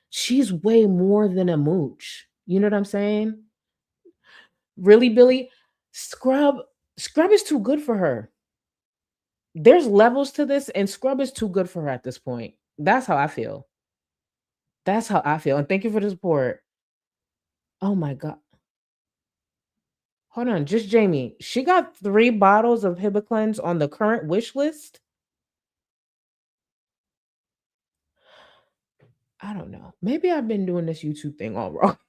She's way more than a mooch. You know what I'm saying? Really, Billy? Scrub is too good for her. There's levels to this, and Scrub is too good for her at this point. That's how I feel. And thank you for the support. Oh my God. Hold on, just Jamie. She got 3 bottles of Hibiclens on the current wish list. I don't know. Maybe I've been doing this YouTube thing all wrong.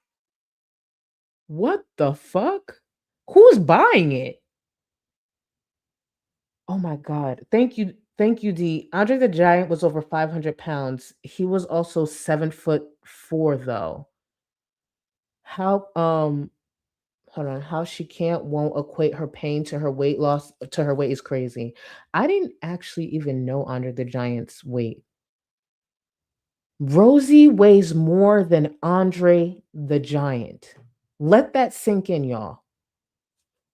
What the fuck? Who's buying it? Oh my God. Thank you, D. Andre the Giant was over 500 pounds. He was also 7'4" though. How hold on, how she won't equate her pain to her weight loss to her weight is crazy. I didn't actually even know Andre the Giant's weight. Rosie weighs more than Andre the Giant. Let that sink in, y'all.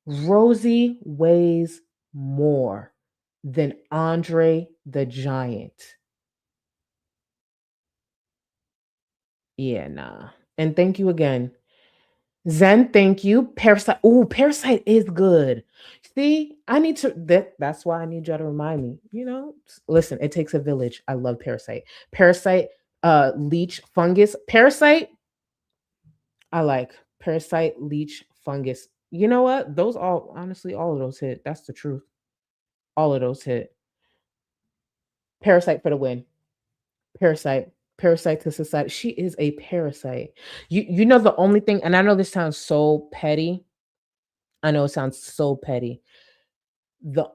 Rosie weighs more than Andre the Giant. Yeah, nah. And thank you again. Zen, thank you. Parasite. Oh, Parasite is good. See, I need to that's why I need y'all to remind me. You know, listen, it takes a village. I love Parasite. Parasite, leech, fungus. Parasite, I like. Parasite, leech, fungus. You know what? Those all honestly, all of those hit. That's the truth. All of those hit. Parasite for the win. Parasite to society. She is a parasite. You know the only thing, and I know this sounds so petty. The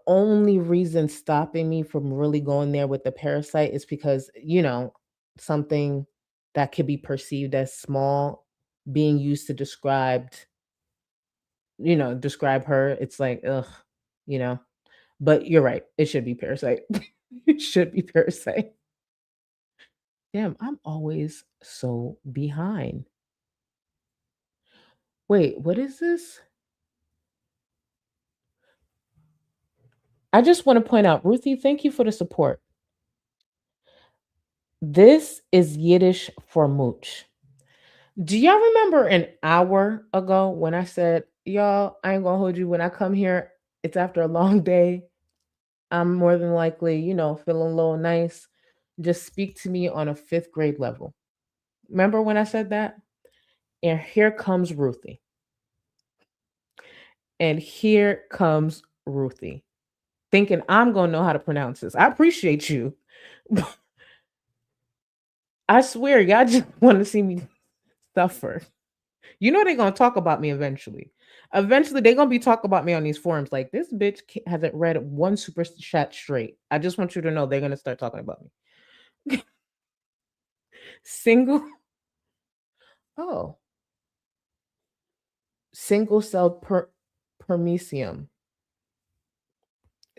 only reason stopping me from really going there with the parasite is because, you know, something that could be perceived as small being used to describe her. It's like, ugh, you know. But you're right. It should be parasite. It should be parasite. Damn, I'm always so behind. Wait, what is this? I just want to point out, Ruthie, thank you for the support. This is Yiddish for mooch. Do y'all remember an hour ago when I said, y'all, I ain't gonna hold you when I come here, it's after a long day. I'm more than likely, feeling a little nice. Just speak to me on a fifth grade level. Remember when I said that? And here comes Ruthie. And here comes Ruthie. Thinking I'm gonna know how to pronounce this. I appreciate you. I swear, y'all just want to see me suffer. You know they're gonna talk about me eventually. Eventually, they're gonna be talking about me on these forums. Like, this bitch hasn't read one super chat straight. I just want you to know they're gonna start talking about me. Single. Oh, single-celled permecium.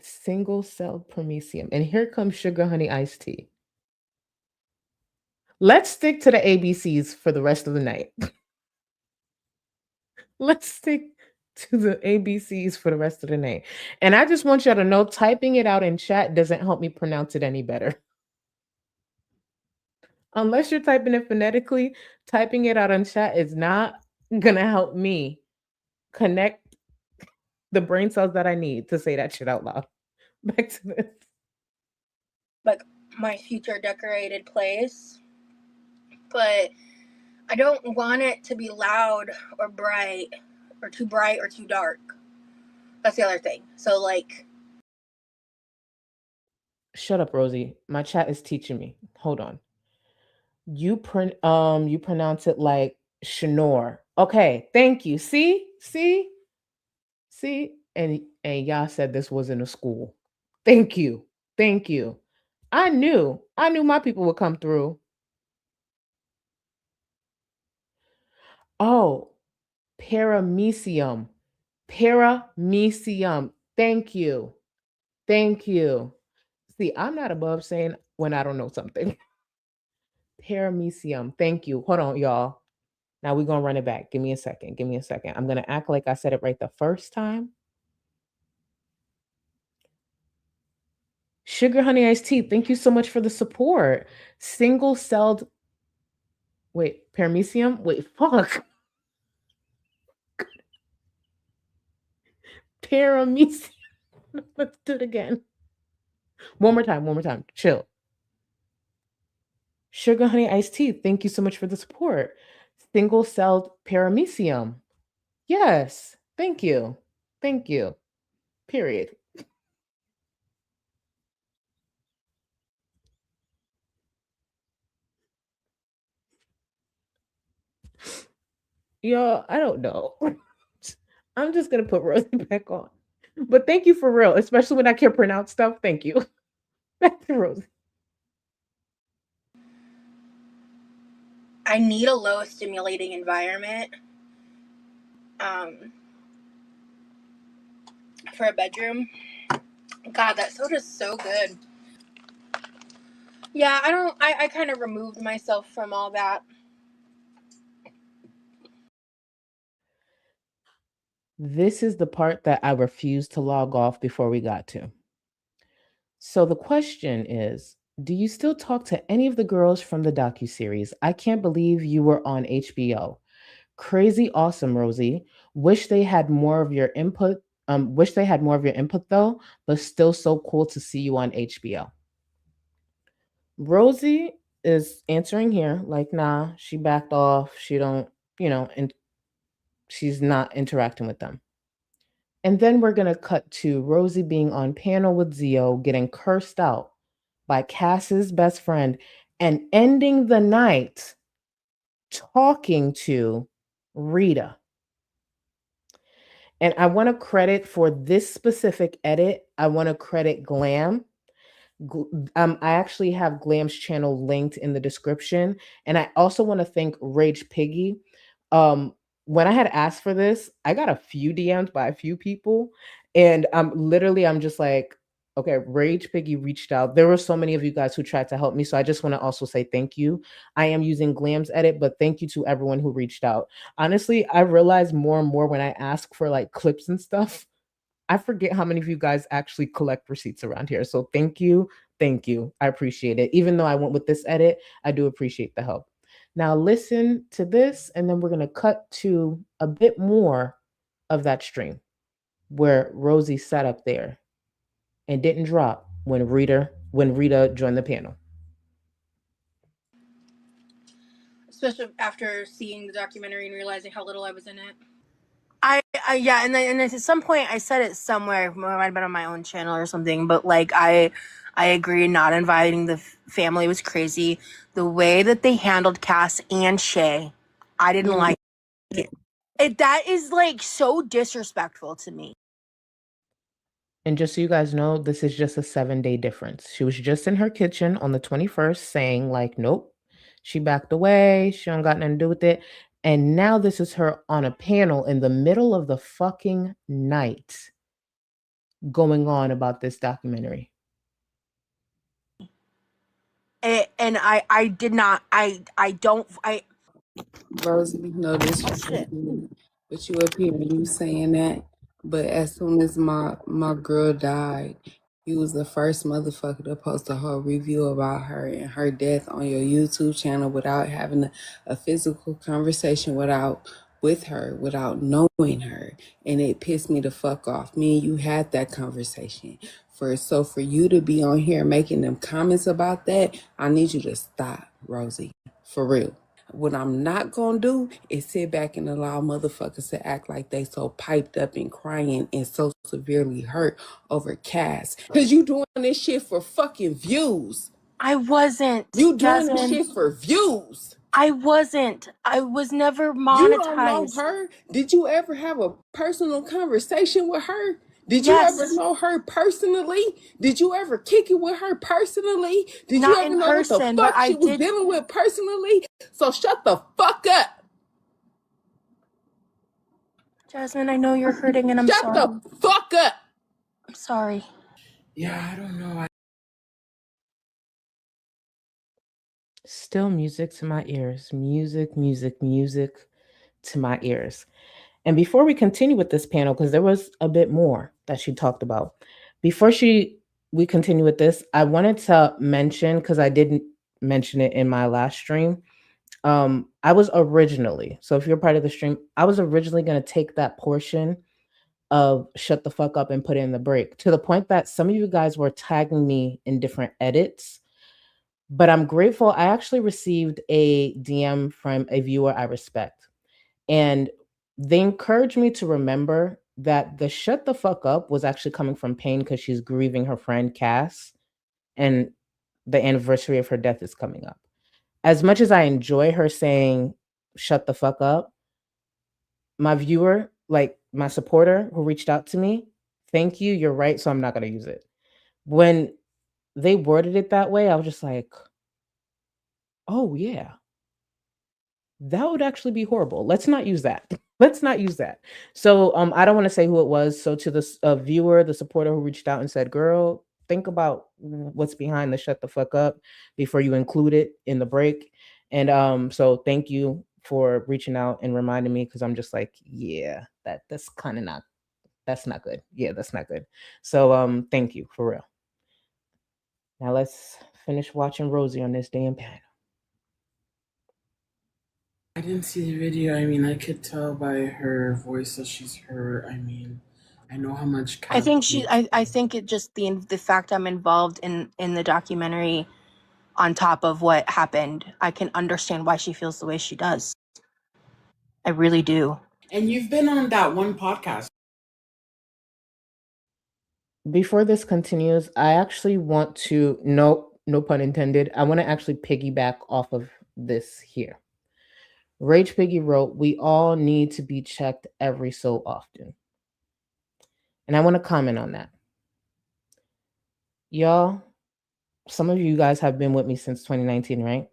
Single-celled permecium. And here comes sugar honey iced tea. Let's stick to the ABCs for the rest of the night. Let's stick to the ABCs for the rest of the night. And I just want y'all to know, typing it out in chat doesn't help me pronounce it any better. Unless you're typing it phonetically, typing it out in chat is not gonna help me connect the brain cells that I need to say that shit out loud. Back to this.
Like my future decorated place, but I don't want it to be loud or bright or too dark. That's the other thing. So like,
shut up, Rosie. My chat is teaching me. Hold on. You pronounce it like Shanor. Okay, thank you. See? And y'all said this wasn't a school. Thank you. I knew my people would come through. Oh, paramecium. Thank you. See, I'm not above saying when I don't know something. Paramecium. Thank you. Hold on, y'all. Now we're going to run it back. Give me a second. I'm going to act like I said it right the first time. Sugar honey iced tea. Thank you so much for the support. Single-celled. Wait, paramecium? Wait, fuck. Paramecium. Let's do it again. One more time. Chill. Sugar honey iced tea. Thank you so much for the support. Single-celled paramecium. Yes. Thank you. Period. Y'all, I don't know. I'm just going to put Rosie back on. But thank you for real, especially when I can't pronounce stuff. Thank you. Back to Rosie.
I need a low stimulating environment for a bedroom. God, that soda's so good. Yeah, I kind of removed myself from all that.
This is the part that I refused to log off before we got to. So the question is, do you still talk to any of the girls from the docuseries? I can't believe you were on HBO. Crazy awesome, Rosie. Wish they had more of your input. Though, but still so cool to see you on HBO. Rosie is answering here like, nah, she backed off. She don't, and she's not interacting with them. And then we're going to cut to Rosie being on panel with Zio, getting cursed out by Cass's best friend, and ending the night talking to Rita. And I want to credit for this specific edit. I want to credit Glam. I actually have Glam's channel linked in the description. And I also want to thank Rage Piggy. When I had asked for this, I got a few DMs by a few people. And I'm just like, Okay, Rage Piggy reached out. There were so many of you guys who tried to help me, so I just want to also say thank you. I am using Glam's edit, but thank you to everyone who reached out. Honestly, I realize more and more when I ask for like clips and stuff, I forget how many of you guys actually collect receipts around here. So thank you. Thank you. I appreciate it. Even though I went with this edit, I do appreciate the help. Now listen to this, and then we're going to cut to a bit more of that stream where Rosie sat up there and didn't drop when Rita joined the panel.
Especially after seeing the documentary and realizing how little I was in it. Yeah, and at some point I said it somewhere. It might have been on my own channel or something, but like I agree. Not inviting the family was crazy. The way that they handled Cass and Shay, I didn't like it. That is like so disrespectful to me.
And just so you guys know, this is just a 7-day difference. She was just in her kitchen on the 21st saying like, nope, she backed away. She don't got nothing to do with it. And now this is her on a panel in the middle of the fucking night going on about this documentary.
And I did not, I don't,
Rosie, no disrespect, but you up here and you saying that. But as soon as my girl died, you was the first motherfucker to post a whole review about her and her death on your YouTube channel without having a physical conversation with her, without knowing her. And it pissed me the fuck off. Me and you had that conversation. For you to be on here making them comments about that, I need you to stop, Rosie. For real. What I'm not gonna do is sit back and allow motherfuckers to act like they so piped up and crying and so severely hurt over Cass. Cause you doing this shit for fucking views.
I wasn't.
You doing
Jasmine.
this shit for views.
I wasn't. I was never monetized.
You don't know her? Did you ever have a personal conversation with her? Did
Yes.
you ever know her personally? Did you ever kick it with her personally? Did
Not
you ever
in
know
person,
what the
but
fuck
I
she was
did.
dealing with personally? So shut the fuck up.
Jasmine, I know you're hurting and I'm
Shut
sorry.
the fuck up.
I'm sorry.
Yeah, I don't know.
Still music to my ears. Music, music, music to my ears. And before we continue with this panel, because there was a bit more that she talked about, before we continue with this, I wanted to mention, because I didn't mention it in my last stream, I was originally, so if you're part of the stream, I was originally going to take that portion of shut the fuck up and put it in the break, to the point that some of you guys were tagging me in different edits. But I'm grateful. I actually received a DM from a viewer I respect. And they encouraged me to remember that the shut the fuck up was actually coming from pain because she's grieving her friend Cass, and the anniversary of her death is coming up. As much as I enjoy her saying shut the fuck up, my viewer, like my supporter who reached out to me, thank you, you're right, so I'm not going to use it. When they worded it that way, I was just like, oh yeah, that would actually be horrible. Let's not use that. Let's not use that. So I don't want to say who it was. So to the viewer, the supporter who reached out and said, girl, think about what's behind the shut the fuck up before you include it in the break. And so thank you for reaching out and reminding me, because I'm just like, yeah, that's kind of not, that's not good. Yeah, that's not good. So thank you for real. Now let's finish watching Rosie on this damn panel.
I didn't see the video. I mean, I could tell by her voice that she's hurt. I mean, I know how much.
I think it just the fact I'm involved in the documentary, on top of what happened, I can understand why she feels the way she does. I really do.
And you've been on that one podcast.
Before this continues, I actually want to, no pun intended, I want to actually piggyback off of this here. Rage Piggy wrote, we all need to be checked every so often. And I want to comment on that. Y'all, some of you guys have been with me since 2019, right?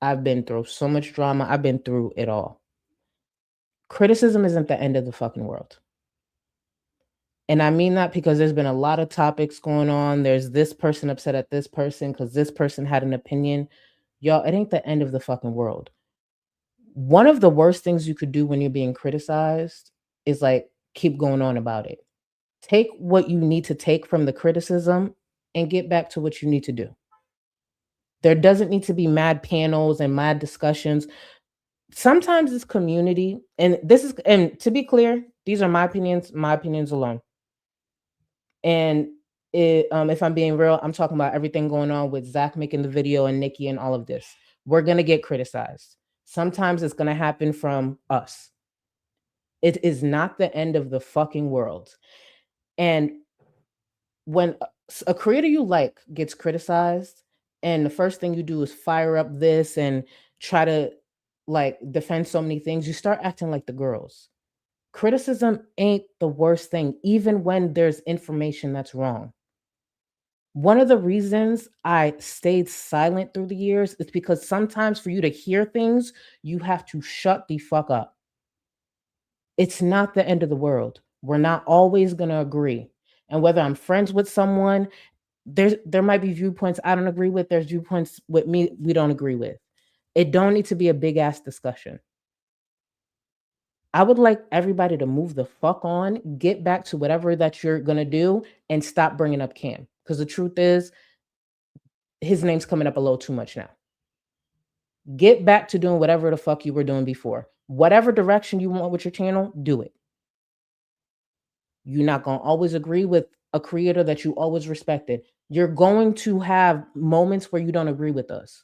I've been through so much drama. I've been through it all. Criticism isn't the end of the fucking world. And I mean that because there's been a lot of topics going on. There's this person upset at this person because this person had an opinion. Y'all, it ain't the end of the fucking world. One of the worst things you could do when you're being criticized is like keep going on about it. Take what you need to take from the criticism and get back to what you need to do. There doesn't need to be mad panels and mad discussions. Sometimes this community, and to be clear, these are my opinions alone. And if I'm being real, I'm talking about everything going on with Zach making the video and Nikki and all of this. We're going to get criticized. Sometimes it's going to happen from us. It is not the end of the fucking world. And when a creator you like gets criticized, and the first thing you do is fire up this and try to like defend so many things, you start acting like the girls. Criticism ain't the worst thing, even when there's information that's wrong. One of the reasons I stayed silent through the years is because sometimes for you to hear things, you have to shut the fuck up. It's not the end of the world. We're not always going to agree. And whether I'm friends with someone, there might be viewpoints I don't agree with. There's viewpoints with me we don't agree with. It don't need to be a big ass discussion. I would like everybody to move the fuck on, get back to whatever that you're going to do, and stop bringing up Cam. Because the truth is, his name's coming up a little too much now. Get back to doing whatever the fuck you were doing before. Whatever direction you want with your channel, do it. You're not going to always agree with a creator that you always respected. You're going to have moments where you don't agree with us.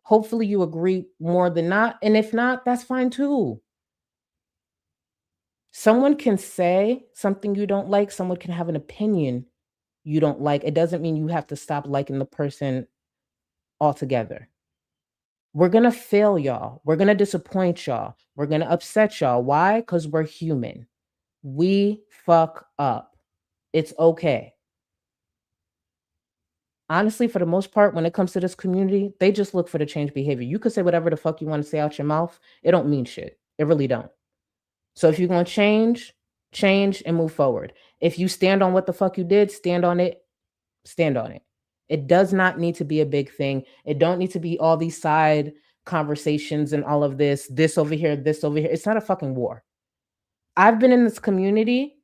Hopefully you agree more than not. And if not, that's fine too. Someone can say something you don't like. Someone can have an opinion you don't like. It doesn't mean you have to stop liking the person altogether. We're going to fail y'all. We're going to disappoint y'all. We're going to upset y'all. Why? Because we're human. We fuck up. It's okay. Honestly, for the most part, when it comes to this community, they just look for the change behavior. You could say whatever the fuck you want to say out your mouth. It don't mean shit. It really don't. So if you're going to change and move forward. If you stand on what the fuck you did, stand on it. Stand on it. It does not need to be a big thing. It don't need to be all these side conversations and all of this over here, this over here. It's not a fucking war. I've been in this community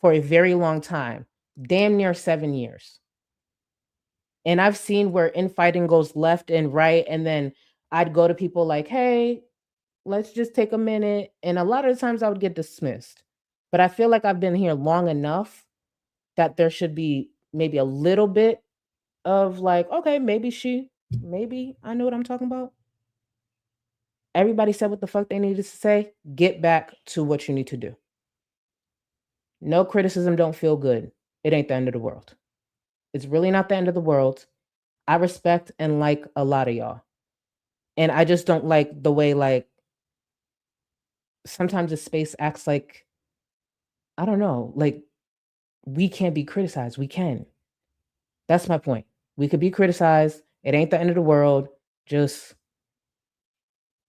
for a very long time, damn near 7 years. And I've seen where infighting goes left and right. And then I'd go to people like, hey, let's just take a minute. And a lot of the times I would get dismissed. But I feel like I've been here long enough that there should be maybe a little bit of like, okay, maybe I know what I'm talking about. Everybody said what the fuck they needed to say. Get back to what you need to do. No criticism don't feel good. It ain't the end of the world. It's really not the end of the world. I respect and like a lot of y'all. And I just don't like the way like sometimes the space acts like, I don't know, like we can't be criticized. We can. That's my point. We could be criticized. It ain't the end of the world. Just,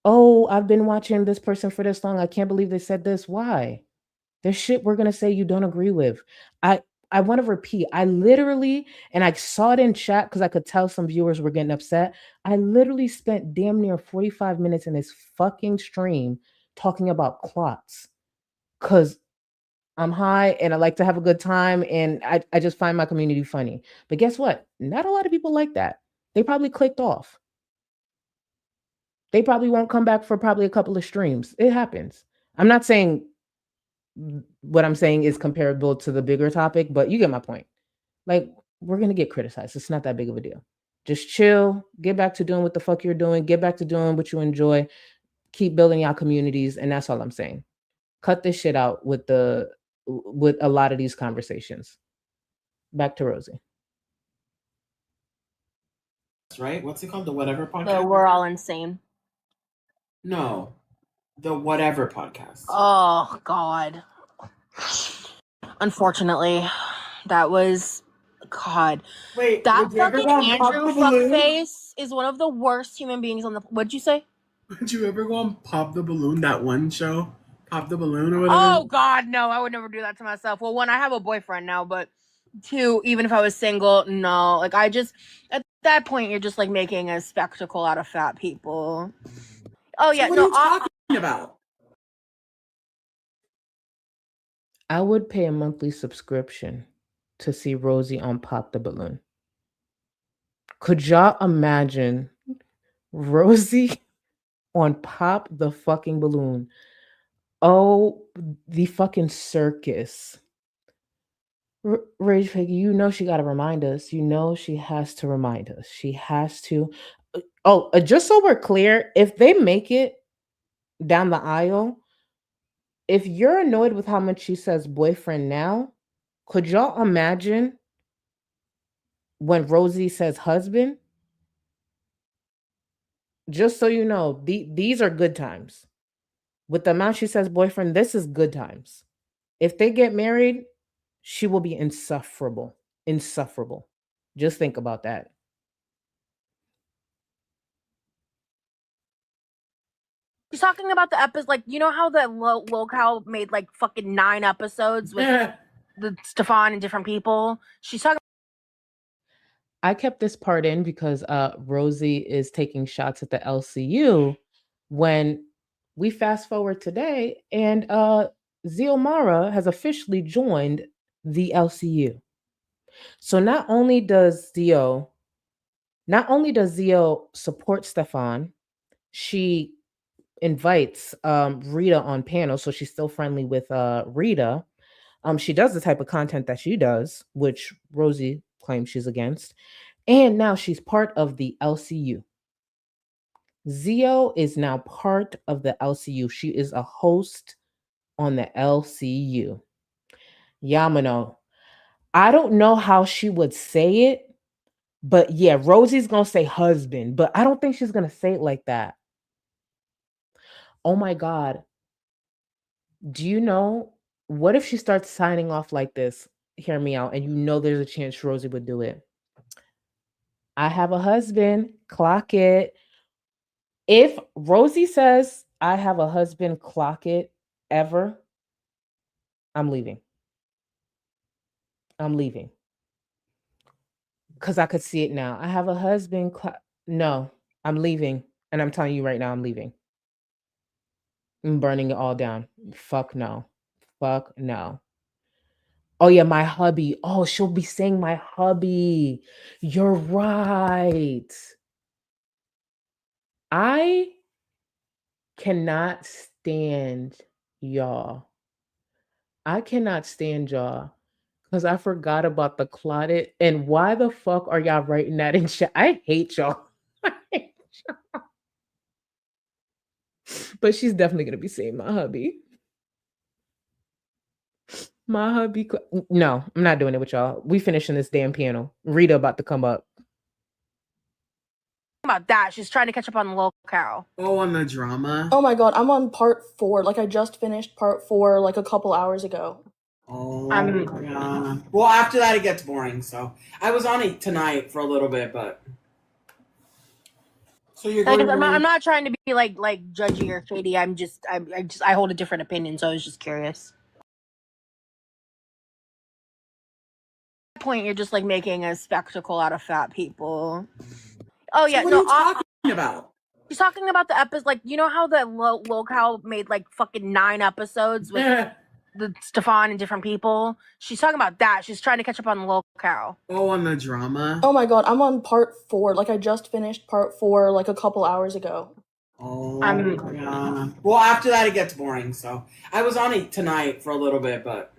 oh, I've been watching this person for this long. I can't believe they said this. Why? There's shit we're going to say you don't agree with. I want to repeat. I literally, and I saw it in chat because I could tell some viewers were getting upset. I literally spent damn near 45 minutes in this fucking stream talking about clots because I'm high and I like to have a good time and I just find my community funny. But guess what? Not a lot of people like that. They probably clicked off. They probably won't come back for probably a couple of streams. It happens. I'm not saying what I'm saying is comparable to the bigger topic, but you get my point. Like, we're going to get criticized. It's not that big of a deal. Just chill, get back to doing what the fuck you're doing, get back to doing what you enjoy, keep building y'all communities, and that's all I'm saying. Cut this shit out with a lot of these conversations. Back to Rosie.
Right? What's it called? The Whatever Podcast?
We're all insane.
No. The Whatever Podcast.
Oh, God. Unfortunately, that was... God.
Wait,
that fucking Andrew fuckface is one of the worst human beings on the... What'd you say?
Would you ever go and pop the balloon, that one show? Pop the balloon or whatever.
Oh God, no! I would never do that to myself. Well, one, I have a boyfriend now, but two, even if I was single, no. Like I just at that point, you're just like making a spectacle out of fat people. Oh yeah,
what
no.
are you talking about?
I would pay a monthly subscription to see Rosie on Pop the Balloon. Could y'all imagine Rosie on Pop the fucking Balloon? Oh, the fucking circus. Rage Piggy, you know she got to remind us. You know she has to remind us. She has to. Just so we're clear, if they make it down the aisle, if you're annoyed with how much she says boyfriend now, could y'all imagine when Rosie says husband? Just so you know, these are good times. With the amount she says boyfriend, this is good times. If they get married, she will be insufferable. Insufferable. Just think about that.
She's talking about the episode, like you know how the locale made like fucking 9 episodes with the Stefan and different people. She's talking.
I kept this part in because Rosie is taking shots at the LCU when we fast forward today and Ziomara has officially joined the LCU. So not only does Zio support Stefan, she invites Rita on panel, so she's still friendly with Rita. She does the type of content that she does, which Rosie claims she's against. And now she's part of the LCU. Zio is now part of the LCU. She is a host on the LCU. Yamano. I don't know how she would say it, but yeah, Rosie's going to say husband, but I don't think she's going to say it like that. Oh my God. Do you know, what if she starts signing off like this? Hear me out. And you know there's a chance Rosie would do it. I have a husband. Clock it. If Rosie says, I have a husband, clock it, ever, I'm leaving. I'm leaving. Because I could see it now. I have a husband. No, I'm leaving. And I'm telling you right now, I'm leaving. I'm burning it all down. Fuck no. Fuck no. Oh, yeah, my hubby. Oh, she'll be saying my hubby. You're right. I cannot stand y'all. I cannot stand y'all because I forgot about the clotted. And why the fuck are y'all writing that in chat? I hate y'all. I hate y'all. But she's definitely going to be saying my hubby. My hubby. No, I'm not doing it with y'all. We finishing this damn piano. Rita about to come up.
About that, she's trying to catch up on the locale.
Oh, on the drama.
Oh my God, I'm on part 4. Like I just finished part 4 like a couple hours ago.
Oh, yeah. Well, after that it gets boring. So I was on it tonight for a little bit, but so you're going.
I'm not trying to be like judgy or shady. I hold a different opinion, so I was just curious. At that point, you're just like making a spectacle out of fat people. Oh yeah,
what are you talking about?
She's talking about the episode, like you know how the locale made like fucking 9 episodes with the Stefan and different people. She's talking about that. She's trying to catch up on the locale.
Oh, on the drama.
Oh my God, I'm on part 4. Like I just finished part 4 like a couple hours ago.
Oh, yeah. Well, after that it gets boring. So I was on it tonight for a little bit, but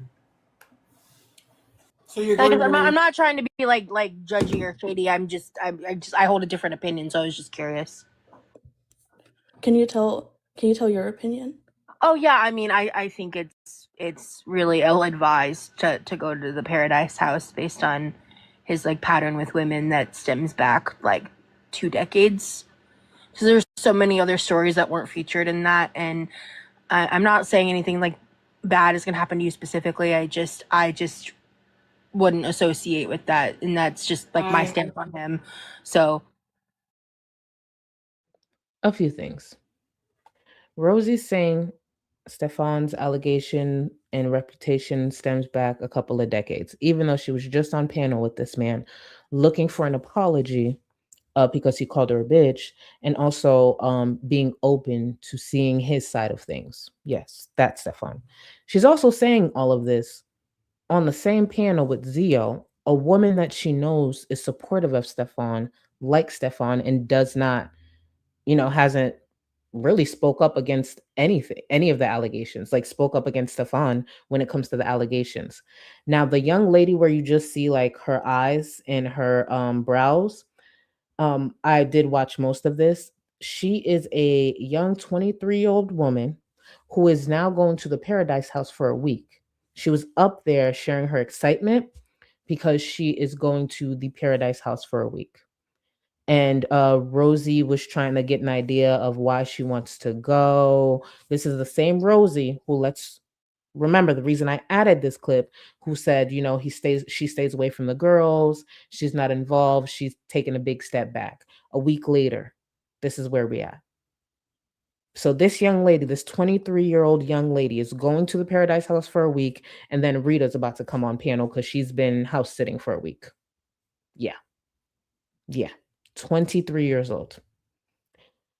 so you're going.
I'm not trying to be like judgy or shady. I hold a different opinion, so I was just curious.
Can you tell your opinion?
Oh yeah, I mean, I think it's really ill-advised to go to the Paradise House based on his like pattern with women that stems back like 2 decades. So there's so many other stories that weren't featured in that, and I'm not saying anything like bad is gonna happen to you specifically. I just wouldn't associate with that, and that's just like my stance on him. So
a few things. Rosie's saying Stefan's allegation and reputation stems back a couple of decades, even though she was just on panel with this man looking for an apology because he called her a bitch, and also being open to seeing his side of things. Yes, that's Stefan. She's also saying all of this on the same panel with Zio, a woman that she knows is supportive of Stefan, like Stefan, and does not, hasn't really spoke up against anything, any of the allegations, like spoke up against Stefan when it comes to the allegations. Now, the young lady where you just see like her eyes and her brows, I did watch most of this. She is a young 23-year-old woman who is now going to the Paradise House for a week. She was up there sharing her excitement because she is going to the Paradise House for a week. And Rosie was trying to get an idea of why she wants to go. This is the same Rosie who, let's remember, the reason I added this clip, who said, she stays away from the girls, she's not involved, she's taken a big step back. A week later, this is where we at. So this young lady, this 23-year-old young lady, is going to the Paradise House for a week, and then Rita's about to come on panel because she's been house sitting for a week. Yeah. 23 years old.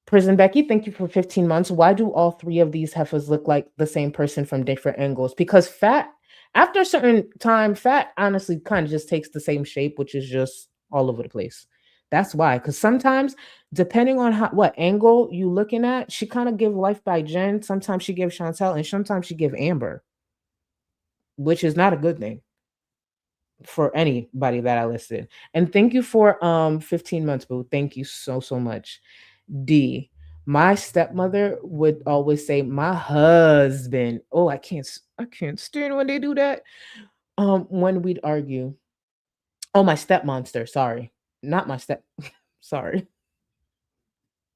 Prison Becky, thank you for 15 months. Why do all three of these heifers look like the same person from different angles? Because fat, after a certain time, fat honestly kind of just takes the same shape, which is just all over the place. That's why. Because sometimes, depending on what angle you looking at, she kind of give Life by Jen. Sometimes she give Chantel, and sometimes she give Amber, which is not a good thing for anybody that I listed. And thank you for 15 months, boo. Thank you so much. D, my stepmother would always say my husband. Oh, I can't stand when they do that. When we'd argue. Oh, my stepmonster. Sorry, not my step. Sorry,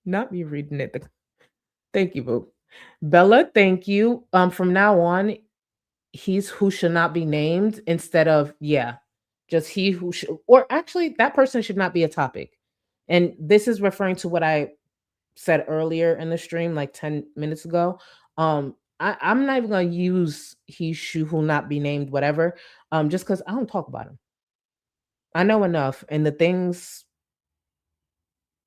not me reading it. Thank you, boo. Bella, thank you. From now on, he's who should not be named instead of just he who should, or actually that person should not be a topic. And this is referring to what I said earlier in the stream, like 10 minutes ago. I'm not even gonna use he who not be named, whatever. Just because I don't talk about him. I know enough, and the things,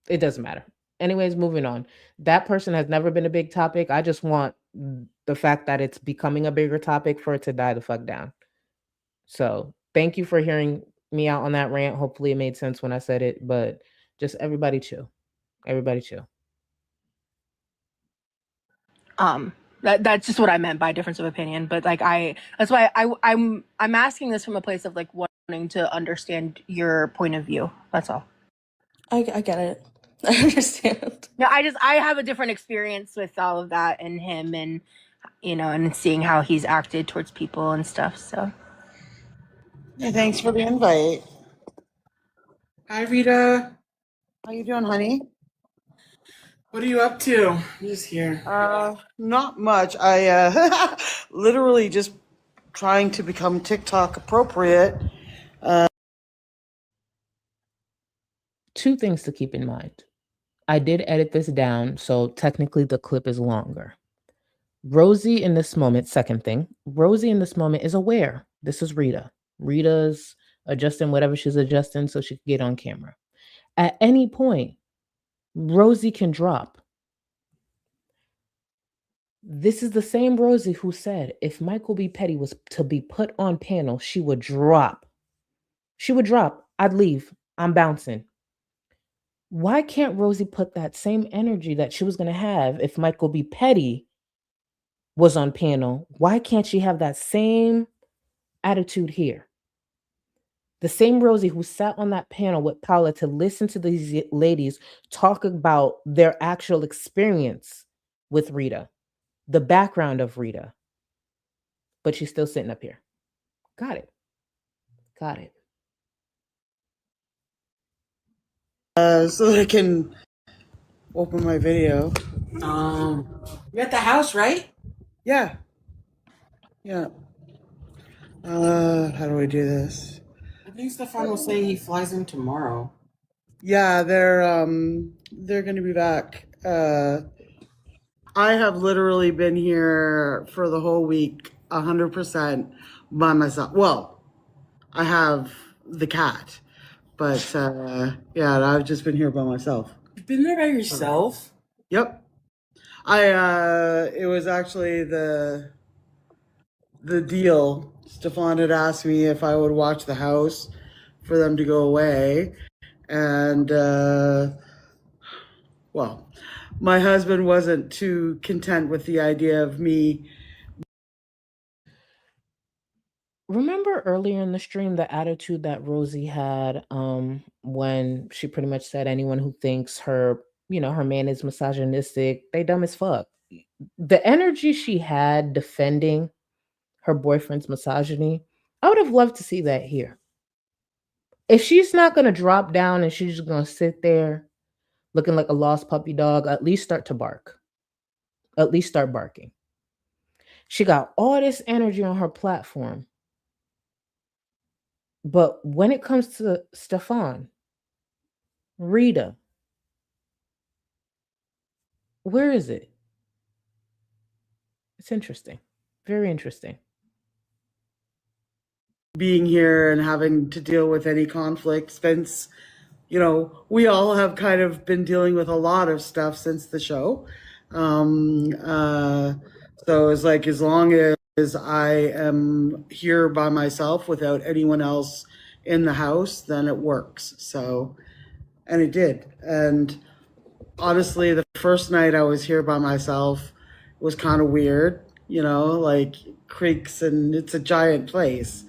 it doesn't matter. Anyways, moving on. That person has never been a big topic. I just want the fact that it's becoming a bigger topic for it to die the fuck down. So thank you for hearing me out on that rant. Hopefully it made sense when I said it, but just everybody chill. Everybody chill.
That's just what I meant by difference of opinion. But like that's why I'm asking this from a place of like wanting to understand your point of view. That's all.
I get it. I understand.
No, I have a different experience with all of that and him, and and seeing how he's acted towards people and stuff. So
Yeah, thanks for the invite.
Hi, Rita.
How you doing, honey?
What are you up to? I'm just here.
Not much. I literally just trying to become TikTok appropriate.
Two things to keep in mind. I did edit this down, so technically the clip is longer. Rosie in this moment, second thing, Rosie in this moment is aware. This is Rita. Rita's adjusting whatever she's adjusting so she can get on camera. At any point, Rosie can drop. This is the same Rosie who said if Michael B. Petty was to be put on panel, she would drop. She would drop. I'd leave. I'm bouncing. Why can't Rosie put that same energy that she was going to have if Michael B. Petty was on panel? Why can't she have that same attitude here? The same Rosie who sat on that panel with Paula to listen to these ladies talk about their actual experience with Rita, the background of Rita. But she's still sitting up here. Got it.
So that I can open my video.
You're at the house, right?
Yeah. How do I do this?
I think Stefan was saying he flies in tomorrow.
Yeah, they're gonna be back I have literally been here for the whole week 100% by myself. Well, I have the cat, but yeah, I've just been here by myself.
You've been there by yourself?
Yep. It was actually the deal. Stefan had asked me if I would watch the house for them to go away. And, well, my husband wasn't too content with the idea of me.
Remember earlier in the stream the attitude that Rosie had when she pretty much said anyone who thinks her, her man is misogynistic, they dumb as fuck. The energy she had defending her boyfriend's misogyny, I would have loved to see that here. If she's not going to drop down and she's just going to sit there looking like a lost puppy dog, at least start to bark. At least start barking. She got all this energy on her platform. But when it comes to Stefan, Rita, where is it? It's interesting. Very interesting.
Being here and having to deal with any conflict since, we all have kind of been dealing with a lot of stuff since the show. So it's like, as long as I am here by myself without anyone else in the house, then it works. So, and it did. And honestly, the first night I was here by myself was kind of weird, like creaks, and it's a giant place.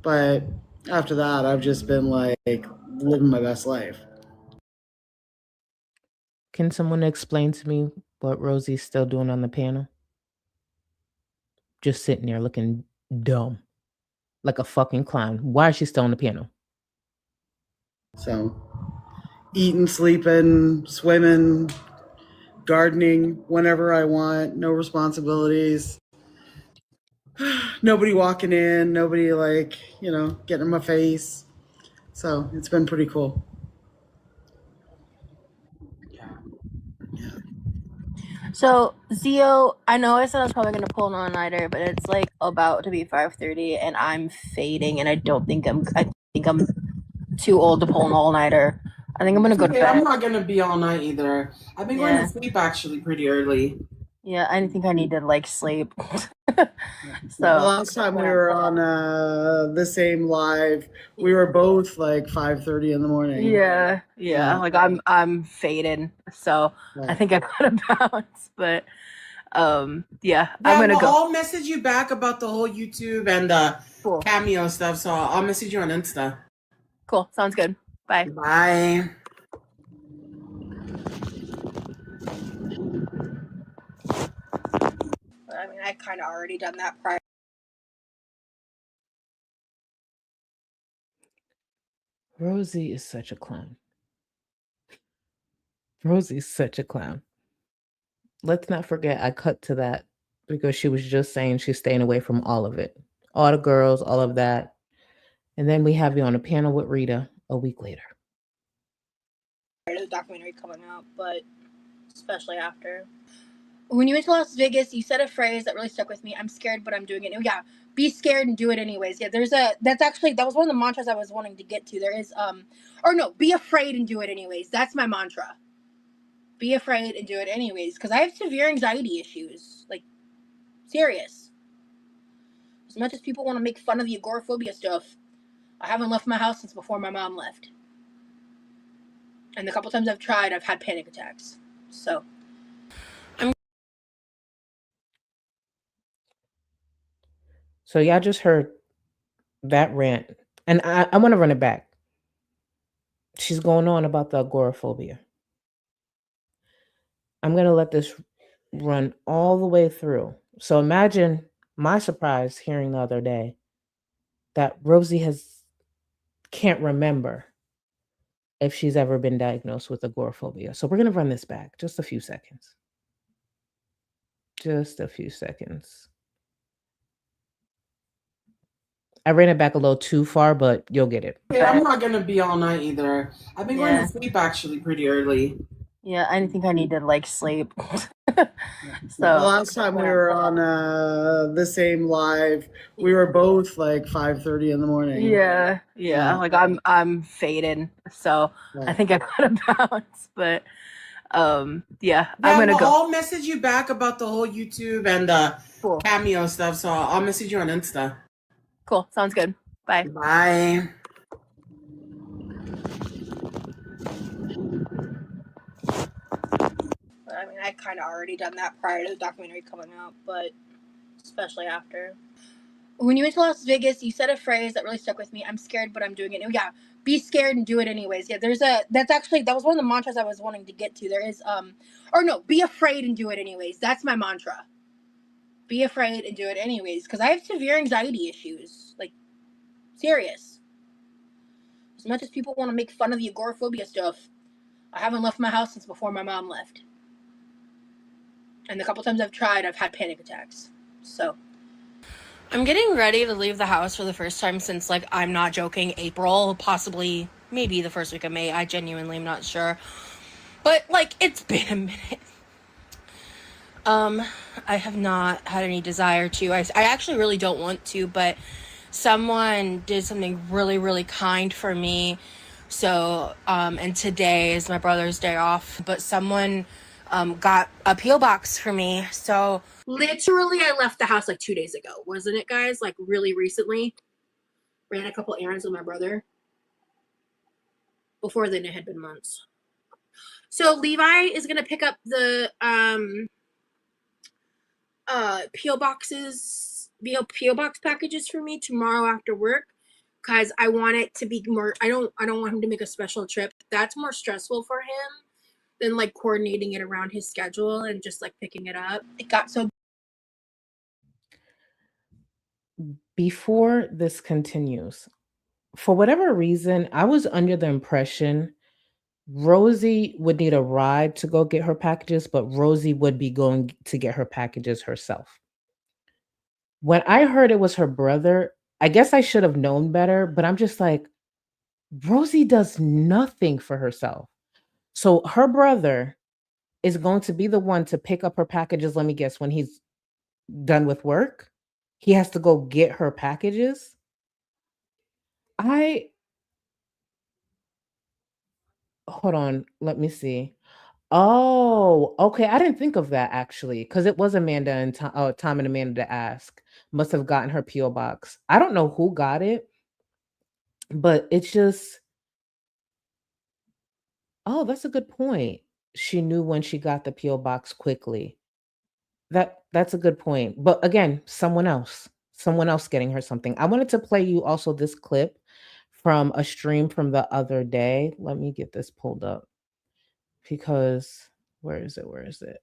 But after that, I've just been like living my best life.
Can someone explain to me what Rosie's still doing on the panel? Just sitting there looking dumb, like a fucking clown. Why is she still on the panel?
So, eating, sleeping, swimming, gardening whenever I want, no responsibilities. Nobody walking in, nobody getting in my face. So it's been pretty cool.
So, Zio, I know I said I was probably going to pull an all-nighter, but it's like about to be 5:30 and I'm fading, and I think I'm too old to pull an all-nighter. I think I'm going to go to bed.
I'm not going to be all night either. I've been going to sleep actually pretty early.
Yeah, I think I need to sleep.
So the last time we were on the same live, we were both like 5:30 in the morning.
Yeah. Like I'm faded, so I think I gotta bounce. But yeah, I'm gonna go.
I'll message you back about the whole YouTube and cameo stuff. So I'll message you on Insta.
Cool, sounds good. Bye.
Bye.
I mean, I kind of already done that prior.
Rosie is such a clown. Rosie's such a clown. Let's not forget I cut to that because she was just saying she's staying away from all of it. All the girls, all of that. And then we have you on a panel with Rita a week later.
There's a documentary coming out, but especially after. When you went to Las Vegas, you said a phrase that really stuck with me. I'm scared, but I'm doing it. Yeah, be scared and do it anyways. Yeah, that was one of the mantras I was wanting to get to. There is, be afraid and do it anyways. That's my mantra. Be afraid and do it anyways. Because I have severe anxiety issues. Like, serious. As much as people want to make fun of the agoraphobia stuff, I haven't left my house since before my mom left. And the couple times I've tried, I've had panic attacks. So,
So y'all just heard that rant. And I want to run it back. She's going on about the agoraphobia. I'm going to let this run all the way through. So imagine my surprise hearing the other day that Rosie can't remember if she's ever been diagnosed with agoraphobia. So we're going to run this back just a few seconds. Just a few seconds. I ran it back a little too far, but you'll get it.
I'm not going to be all night either. I've been going to sleep actually pretty early.
Yeah, I think I need to like sleep.
The last time we were on the same live, we were both like 5:30 in the morning.
Yeah. Like I'm faded, so I think I gotta bounce. But yeah, I'm gonna go.
I'll message you back about the whole YouTube and the cameo stuff. So I'll message you on Insta.
Cool, sounds good. Bye.
Bye.
I mean, I kind of already done that prior to the documentary coming out, but especially after. When you went to Las Vegas, you said a phrase that really stuck with me. I'm scared, but I'm doing it. Yeah, be scared and do it anyways. Yeah, that was one of the mantras I was wanting to get to. There is or no, be afraid and do it anyways. That's my mantra. Be afraid and do it anyways, because I have severe anxiety issues, like serious. As much as people want to make fun of the agoraphobia stuff, I haven't left my house since before my mom left. And the couple times I've tried, I've had panic attacks. So I'm getting ready to leave the house for the first time since, like, I'm not joking, April, possibly, maybe the first week of May. I genuinely am not sure. But, like, it's been a minute. I have not had any desire to. I actually really don't want to, but someone did something really, really kind for me. So, and today is my brother's day off, but someone got a P.O. box for me. So literally I left the house like 2 days ago, wasn't it, guys? Like really recently. Ran a couple errands with my brother. Before then it had been months. So Levi is gonna pick up the P.O. box packages for me tomorrow after work, because I want it to be more, I don't want him to make a special trip. That's more stressful for him than like coordinating it around his schedule and just like picking it up. It got so.
Before this continues, for whatever reason, I was under the impression Rosie would need a ride to go get her packages, but Rosie would be going to get her packages herself. When I heard it was her brother, I guess I should have known better, but I'm just like, Rosie does nothing for herself. So her brother is going to be the one to pick up her packages. Let me guess, when he's done with work, he has to go get her packages. Hold on, let me see. Oh, okay. I didn't think of that actually, because it was Amanda and Tom and Amanda to ask. Must have gotten her P.O. box. I don't know who got it, but it's just, oh, that's a good point. She knew when she got the P.O. box quickly. That's a good point. But again, someone else getting her something. I wanted to play you also this clip from a stream from the other day. Let me get this pulled up because where is it?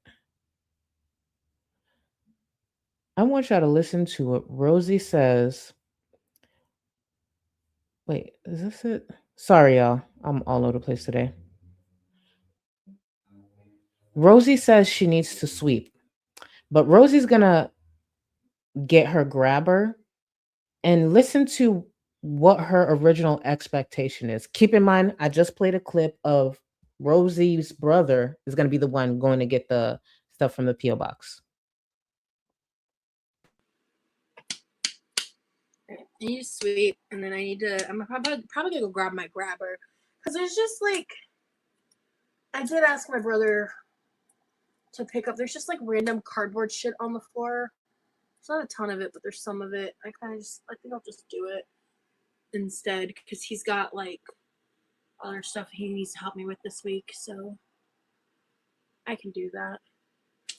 I want y'all to listen to it. Rosie says, wait, is this it? Sorry, y'all. I'm all over the place today. Rosie says she needs to sweep, but Rosie's gonna get her grabber and listen to what her original expectation is. Keep in mind, I just played a clip of Rosie's brother is gonna be the one going to get the stuff from the P.O. box.
I need to sweep, and then I'm probably gonna go grab my grabber, because there's just like, I did ask my brother to pick up, there's just like random cardboard shit on the floor. There's not a ton of it, but there's some of it. I think I'll just do it instead, because he's got like other stuff he needs to help me with this week, so I can do that.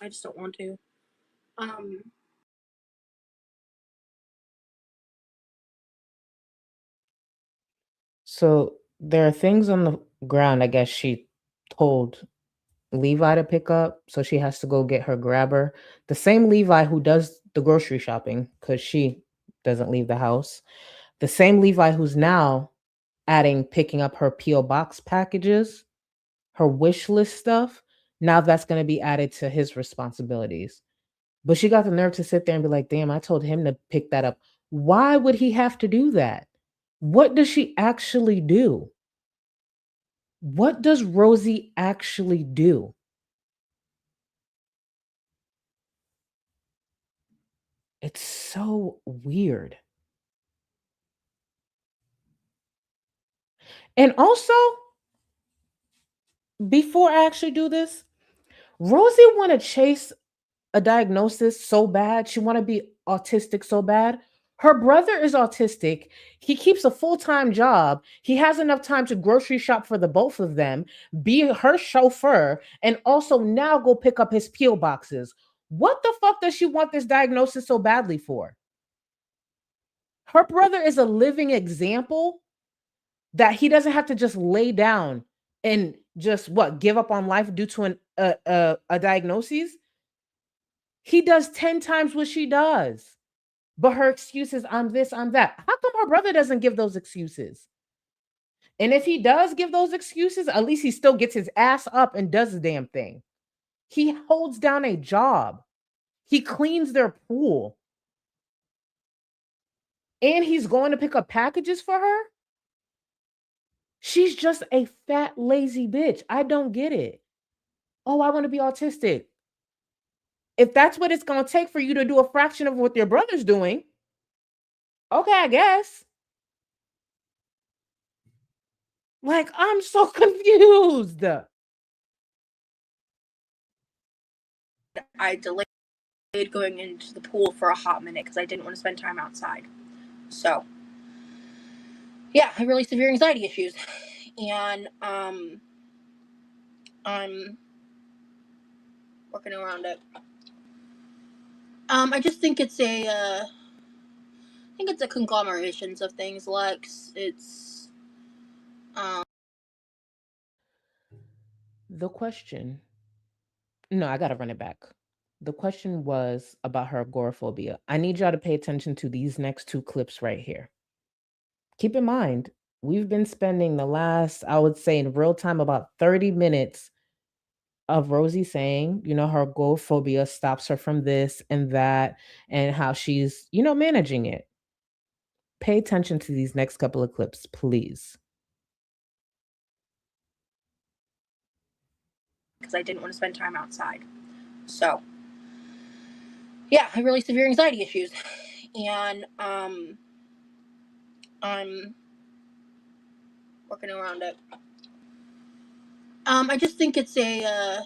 I just don't want to.
So there are things on the ground, I guess she told Levi to pick up, so she has to go get her grabber. The same Levi who does the grocery shopping, because she doesn't leave the house. The same Levi who's now adding picking up her P.O. box packages, her wish list stuff. Now that's going to be added to his responsibilities. But she got the nerve to sit there and be like, damn, I told him to pick that up. Why would he have to do that? What does she actually do? What does Rosie actually do? It's so weird. And also, before I actually do this, Rosie want to chase a diagnosis so bad. She want to be autistic so bad. Her brother is autistic. He keeps a full-time job. He has enough time to grocery shop for the both of them, be her chauffeur, and also now go pick up his peel boxes. What the fuck does she want this diagnosis so badly for? Her brother is a living example that he doesn't have to just lay down and just give up on life due to a diagnosis. He does 10 times what she does. But her excuse is, I'm this, I'm that. How come her brother doesn't give those excuses? And if he does give those excuses, at least he still gets his ass up and does the damn thing. He holds down a job. He cleans their pool. And he's going to pick up packages for her? She's just a fat, lazy bitch. I don't get it. Oh, I want to be autistic. If that's what it's going to take for you to do a fraction of what your brother's doing, okay, I guess. Like, I'm so confused.
I delayed going into the pool for a hot minute because I didn't want to spend time outside. So, yeah, I have really severe anxiety issues. And I'm working around it. I just think it's a conglomerations of things, Lex. It's
The question, no, I got to run it back. The question was about her agoraphobia. I need y'all to pay attention to these next two clips right here. Keep in mind, we've been spending the last, I would say in real time, about 30 minutes of Rosie saying, her agoraphobia stops her from this and that, and how she's, managing it. Pay attention to these next couple of clips, please.
because I didn't want to spend time outside. So, yeah, I have really severe anxiety issues. And I'm working around it. I just think it's a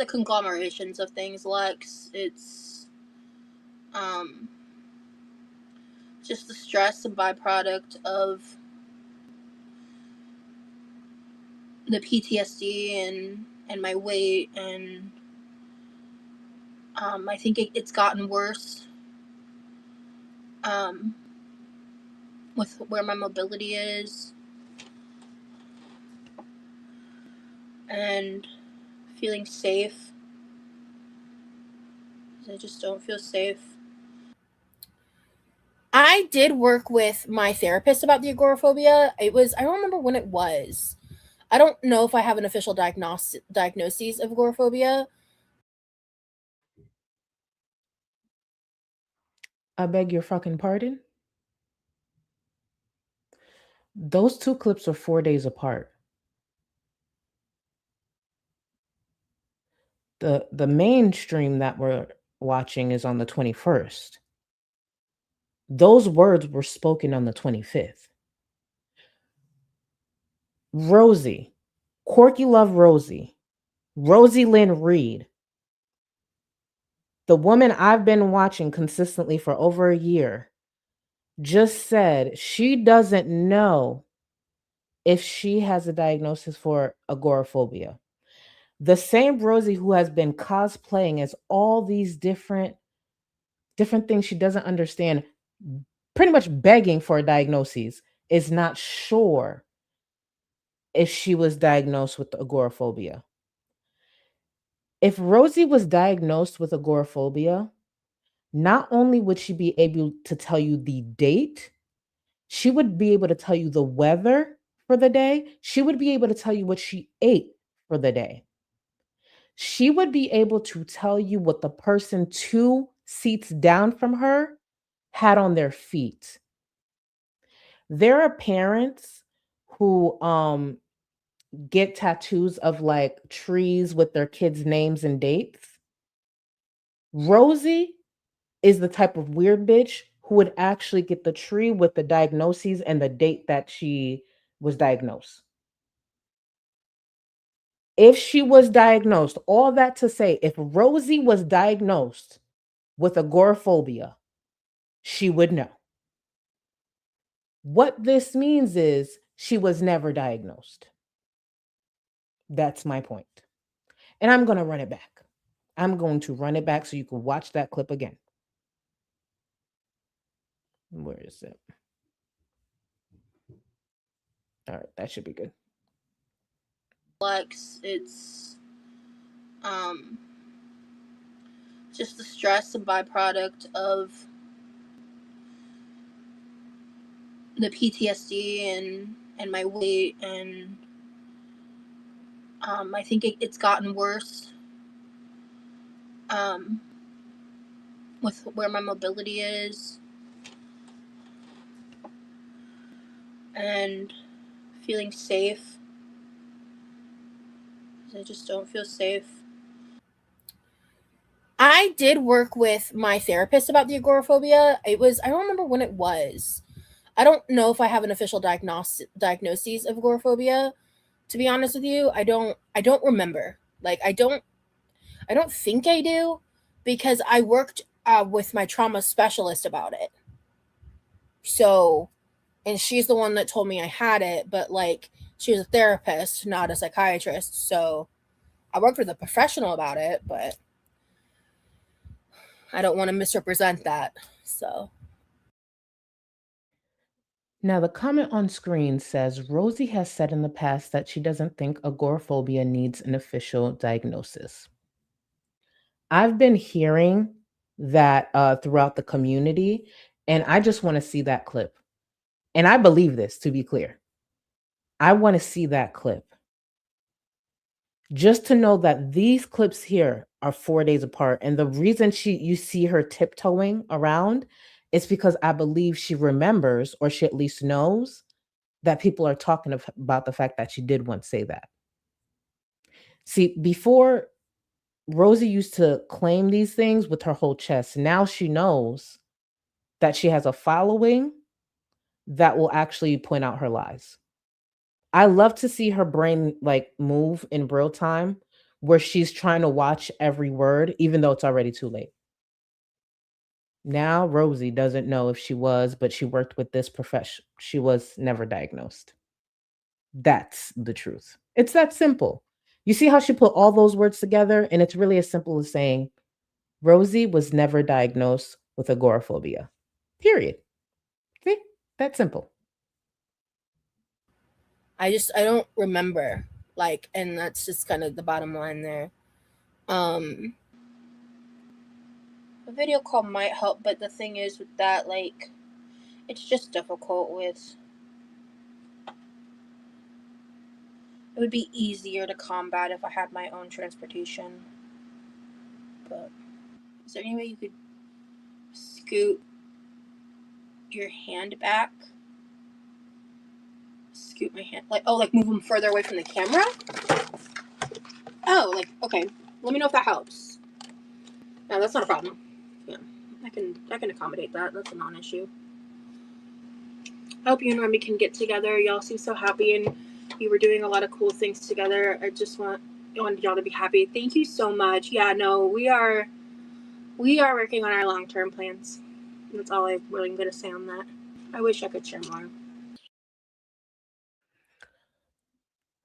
conglomerations of things, Lex. It's just the stress, a byproduct of the PTSD and my weight, and I think it's gotten worse with where my mobility is and feeling safe. I just don't feel safe. I did work with my therapist about the agoraphobia. I don't remember when it was. I don't know if I have an official diagnosis of agoraphobia.
I beg your fucking pardon? Those two clips are 4 days apart. The mainstream that we're watching is on the 21st. Those words were spoken on the 25th. Rosie, QuirkyLoveRosee, Rosie Lynn Reed, the woman I've been watching consistently for over a year, just said she doesn't know if she has a diagnosis for agoraphobia. The same Rosie who has been cosplaying as all these different things she doesn't understand, pretty much begging for a diagnosis, is not sure if she was diagnosed with agoraphobia. If Rosie was diagnosed with agoraphobia, not only would she be able to tell you the date, she would be able to tell you the weather for the day. She would be able to tell you what she ate for the day. She would be able to tell you what the person 2 seats down from her had on their feet. There are parents who get tattoos of like trees with their kids' names and dates. Rosie is the type of weird bitch who would actually get the tree with the diagnoses and the date that she was diagnosed. If she was diagnosed, all that to say, if Rosie was diagnosed with agoraphobia, she would know. What this means is she was never diagnosed. That's my point. And I'm going to run it back. I'm going to run it back so you can watch that clip again. Where is it? All right, that should be good.
It's just the stress, a byproduct of the PTSD and my weight, and I think it's gotten worse with where my mobility is and feeling safe. I just don't feel safe. I did work with my therapist about the agoraphobia. I don't remember when it was. I don't know if I have an official diagnosis of agoraphobia. To be honest with you, I don't remember. Like I don't think I do, because I worked with my trauma specialist about it. So, and she's the one that told me I had it, but like she was a therapist, not a psychiatrist. So I worked with a professional about it, but I don't want to misrepresent that. So.
Now, the comment on screen says Rosie has said in the past that she doesn't think agoraphobia needs an official diagnosis. I've been hearing that throughout the community, and I just want to see that clip. And I believe this, to be clear. I want to see that clip. Just to know that these clips here are 4 days apart. And the reason you see her tiptoeing around is because I believe she remembers, or she at least knows, that people are talking about the fact that she did once say that. See, before, Rosie used to claim these things with her whole chest. Now she knows that she has a following that will actually point out her lies. I love to see her brain like move in real time, where she's trying to watch every word, even though it's already too late. Now Rosie doesn't know if she was, but she worked with this profession. She was never diagnosed. That's the truth. It's that simple. You see how she put all those words together? And it's really as simple as saying, Rosie was never diagnosed with agoraphobia. Period. See? That's simple.
I don't remember. Like, and that's just kind of the bottom line there. A video call might help, but the thing is with that, like, it's just difficult with. It would be easier to combat if I had my own transportation. But is there any way you could scoot your hand back? Scoot my hand, like, oh, like move them further away from the camera? Oh, like, okay. Let me know if that helps. No, that's not a problem. Yeah, I can accommodate that. That's a non-issue. I hope you and Remy can get together. Y'all seem so happy, and you were doing a lot of cool things together. I wanted y'all to be happy. Thank you so much. Yeah, no, we are working on our long-term plans. That's all I'm really going to say on that. I wish I could share more.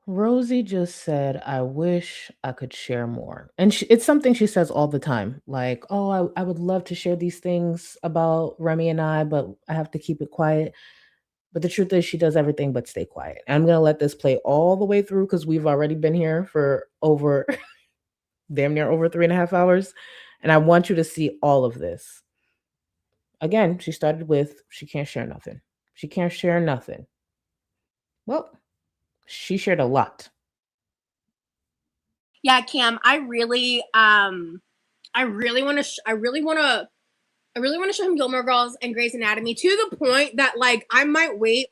Rosie just said, I wish I could share more. And it's something she says all the time. Like, oh, I would love to share these things about Remy and I, but I have to keep it quiet. But the truth is she does everything but stay quiet. I'm going to let this play all the way through because we've already been here for over damn near over 3.5 hours. And I want you to see all of this. Again, she started with, she can't share nothing. She can't share nothing. Well, she shared a lot.
Yeah, Cam, I really want to show him Gilmore Girls and Grey's Anatomy, to the point that like I might wait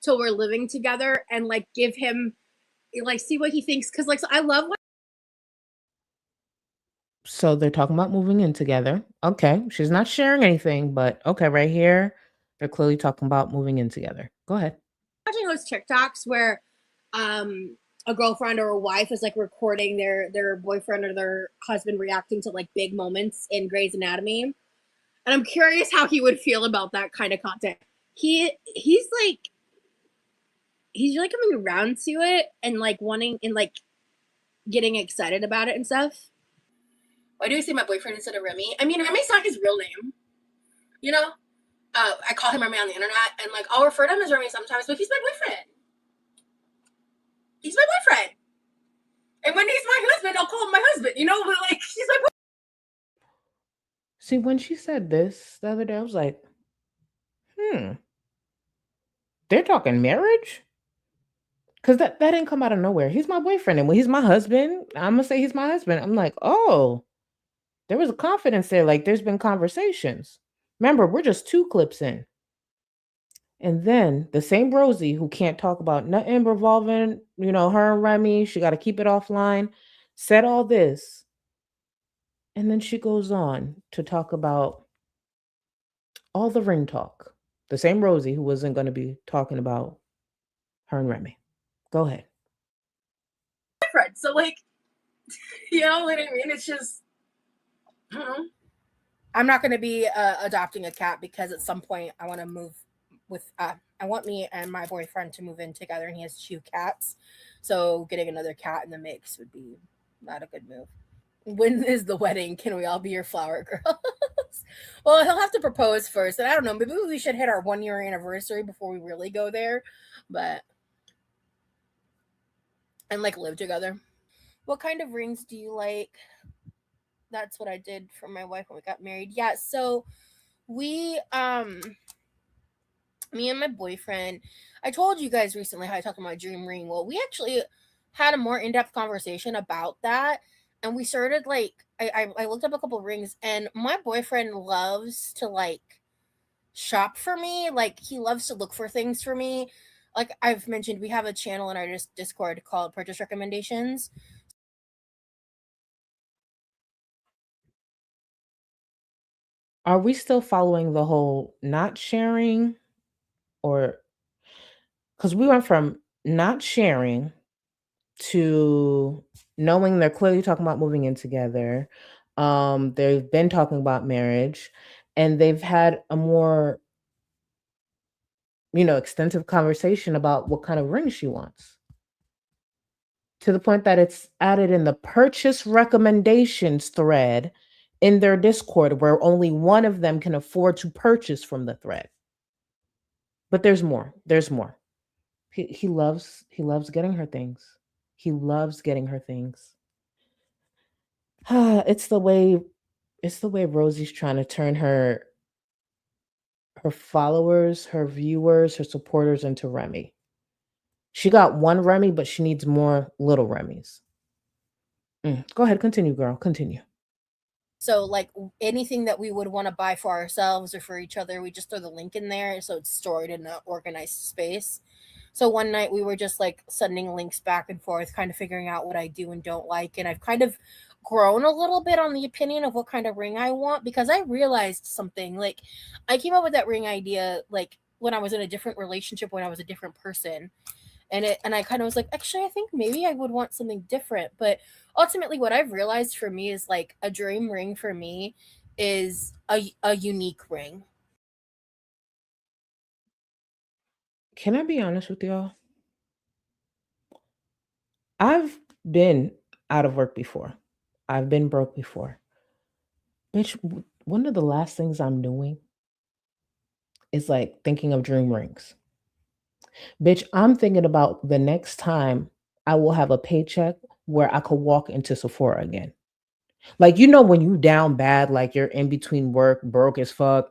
till we're living together and like give him like see what he thinks, because like so I love what.
So they're talking about moving in together. Okay. She's not sharing anything, but okay, right here, they're clearly talking about moving in together. Go ahead.
Watching those TikToks where a girlfriend or a wife is like recording their boyfriend or their husband reacting to like big moments in Grey's Anatomy. And I'm curious how he would feel about that kind of content. He's like coming around to it and like wanting and like getting excited about it and stuff. Why do I say my boyfriend instead of Remy? I mean, Remy's not his real name. You know? I call him Remy on the internet, and like I'll refer to him as Remy sometimes, but he's my boyfriend. He's my boyfriend. And when he's my husband, I'll call him my husband. You know, but like he's my boyfriend.
See, when she said this the other day, I was like, they're talking marriage? Because that didn't come out of nowhere. He's my boyfriend. And when he's my husband, I'm going to say he's my husband. I'm like, oh, there was a confidence there. Like there's been conversations. Remember, we're just 2 clips in. And then the same Rosie who can't talk about nothing revolving, her and Remy, she got to keep it offline, said all this. And then she goes on to talk about all the ring talk. The same Rosie who wasn't going to be talking about her and Remy. Go ahead.
So like, you know what I mean? It's just, I don't know. I'm not going to be adopting a cat because at some point I want to move with, I want me and my boyfriend to move in together, and he has 2 cats. So getting another cat in the mix would be not a good move. When is the wedding? Can we all be your flower girls? Well, he'll have to propose first. And I don't know, maybe we should hit our 1-year anniversary before we really go there. But, and like live together. What kind of rings do you like? That's what I did for my wife when we got married. Yeah, so we me and my boyfriend, I told you guys recently how I talked about my dream ring. Well, we actually had a more in-depth conversation about that, and we started like I looked up a couple rings, and my boyfriend loves to like shop for me. Like he loves to look for things for me. Like I've mentioned, we have a channel in our Discord called Purchase Recommendations.
Are we still following the whole not sharing, or because we went from not sharing to knowing they're clearly talking about moving in together. They've been talking about marriage, and they've had a more, extensive conversation about what kind of ring she wants. To the point that it's added in the purchase recommendations thread in their Discord, where only one of them can afford to purchase from the thread. But there's more. There's more. He loves getting her things. He loves getting her things. It's the way Rosie's trying to turn her followers, her viewers, her supporters into Remy. She got one Remy, but she needs more little Remys. Go ahead, continue, girl. Continue.
So like anything that we would want to buy for ourselves or for each other, we just throw the link in there so it's stored in an organized space. So one night we were just like sending links back and forth, kind of figuring out what I do and don't like. And I've kind of grown a little bit on the opinion of what kind of ring I want, because I realized something. Like I came up with that ring idea like when I was in a different relationship, when I was a different person. And I kind of was like, actually, I think maybe I would want something different. But ultimately what I've realized for me is like a dream ring for me is a unique ring.
Can I be honest with y'all? I've been out of work before. I've been broke before. Bitch, one of the last things I'm doing is like thinking of dream rings. Bitch, I'm thinking about the next time I will have a paycheck where I could walk into Sephora again. Like, when you down bad, like you're in between work, broke as fuck,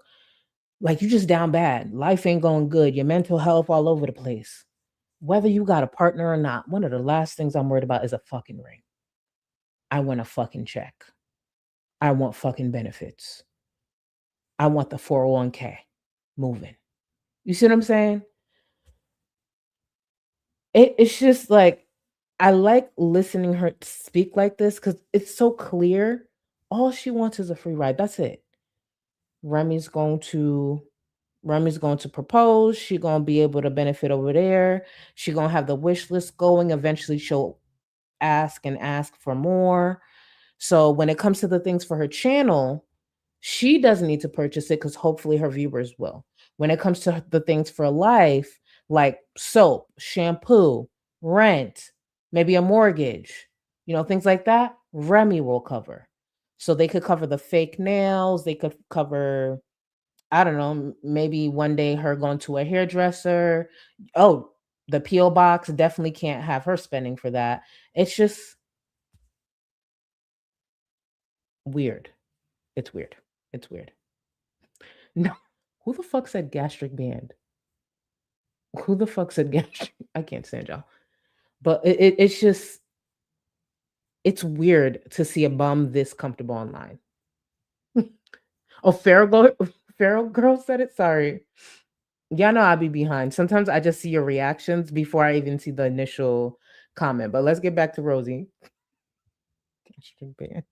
like you just down bad. Life ain't going good. Your mental health all over the place. Whether you got a partner or not, one of the last things I'm worried about is a fucking ring. I want a fucking check. I want fucking benefits. I want the 401k moving. You see what I'm saying? It's just like, I like listening her speak like this because it's so clear. All she wants is a free ride. That's it. Remy's going to Remy's going to propose. She gonna be able to benefit over there. She gonna have the wish list going. Eventually, she'll ask and ask for more. So when it comes to the things for her channel, she doesn't need to purchase it because hopefully her viewers will. When it comes to the things for life, like soap, shampoo, rent, maybe a mortgage, things like that, Remy will cover. So they could cover the fake nails, they could cover, I don't know, maybe one day her going to a hairdresser. Oh, the P.O. box definitely can't have her spending for that. It's just weird. It's weird. It's weird. No, who the fuck said gastric band? Who the fuck said gastric? I can't stand y'all. But it's just, it's weird to see a bum this comfortable online. Oh, Feral Girl said it. Sorry. Y'all know I be behind. Sometimes I just see your reactions before I even see the initial comment. But let's get back to Rosie. Gastric band.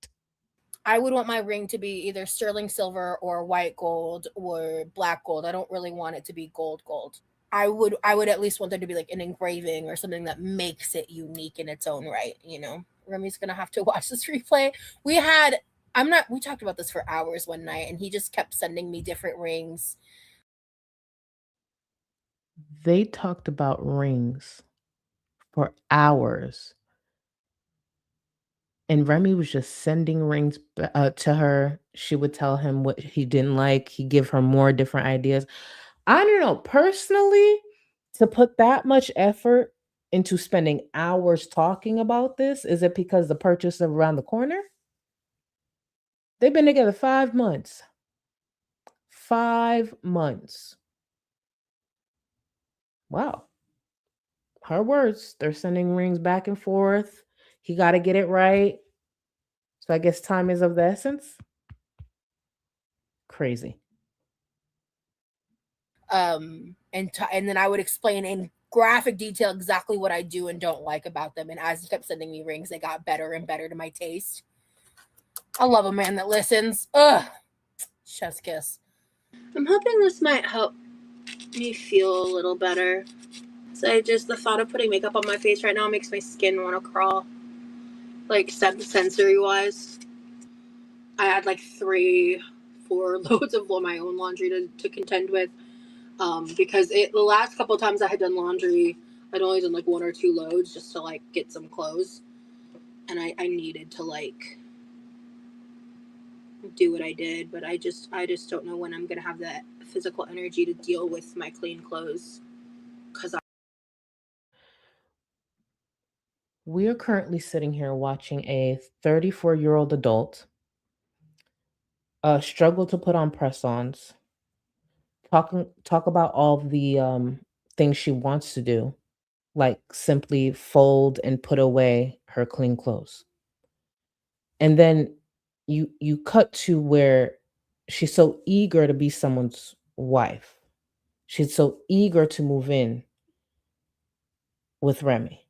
I would want my ring to be either sterling silver or white gold or black gold. I don't really want it to be gold. I would at least want there to be like an engraving or something that makes it unique in its own right, Remy's gonna have to watch this replay. We talked about this for hours one night and he just kept sending me different rings.
They talked about rings for hours. And Remy was just sending rings to her. She would tell him what he didn't like. He'd give her more different ideas. I don't know. Personally, to put that much effort into spending hours talking about this, is it because the purchase is around the corner? They've been together 5 months. 5 months. Wow. Her words. They're sending rings back and forth. He got to get it right. So I guess time is of the essence. Crazy.
And then I would explain in graphic detail exactly what I do and don't like about them. And as he kept sending me rings, they got better and better to my taste. I love a man that listens. Ugh. Chef's kiss. I'm hoping this might help me feel a little better. So the thought of putting makeup on my face right now makes my skin want to crawl. Like sensory wise. I had like 3-4 loads of my own laundry to contend with. Because the last couple of times I had done laundry, I'd only done like 1 or 2 loads just to like get some clothes. And I needed to like do what I did, but I just don't know when I'm gonna have that physical energy to deal with my clean clothes.
We are currently sitting here watching a 34-year-old adult struggle to put on press-ons, talk about all the things she wants to do, like simply fold and put away her clean clothes. And then you cut to where she's so eager to be someone's wife. She's so eager to move in with Remy.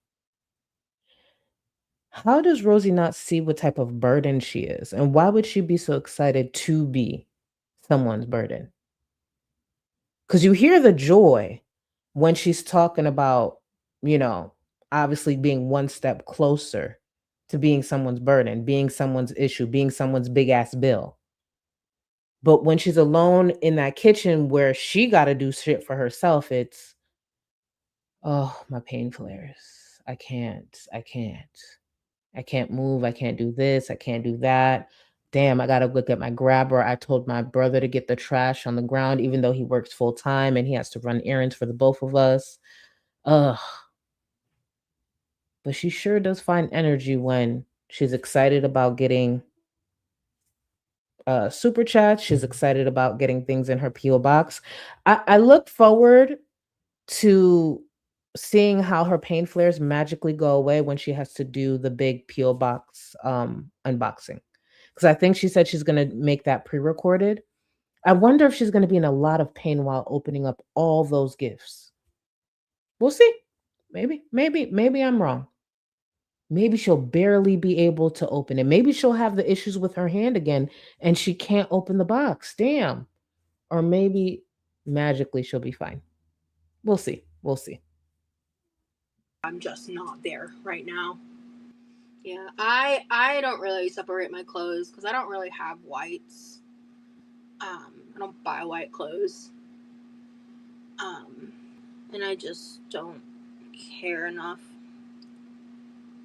How does Rosie not see what type of burden she is? And why would she be so excited to be someone's burden? Because you hear the joy when she's talking about, obviously being one step closer to being someone's burden, being someone's issue, being someone's big ass bill. But when she's alone in that kitchen where she got to do shit for herself, it's, oh, my pain flares. I can't move. I can't do this. I can't do that. Damn, I got to look at my grabber. I told my brother to get the trash on the ground, even though he works full time and he has to run errands for the both of us. Ugh. But she sure does find energy when she's excited about getting super chats. She's excited about getting things in her P.O. box. I look forward to seeing how her pain flares magically go away when she has to do the big P.O. box unboxing. Because I think she said she's going to make that pre-recorded. I wonder if she's going to be in a lot of pain while opening up all those gifts. We'll see. Maybe I'm wrong. Maybe she'll barely be able to open it. Maybe she'll have the issues with her hand again and she can't open the box. Damn. Or maybe magically she'll be fine. We'll see. We'll see.
I'm just not there right now. Yeah, I don't really separate my clothes because I don't really have whites. I don't buy white clothes. And I just don't care enough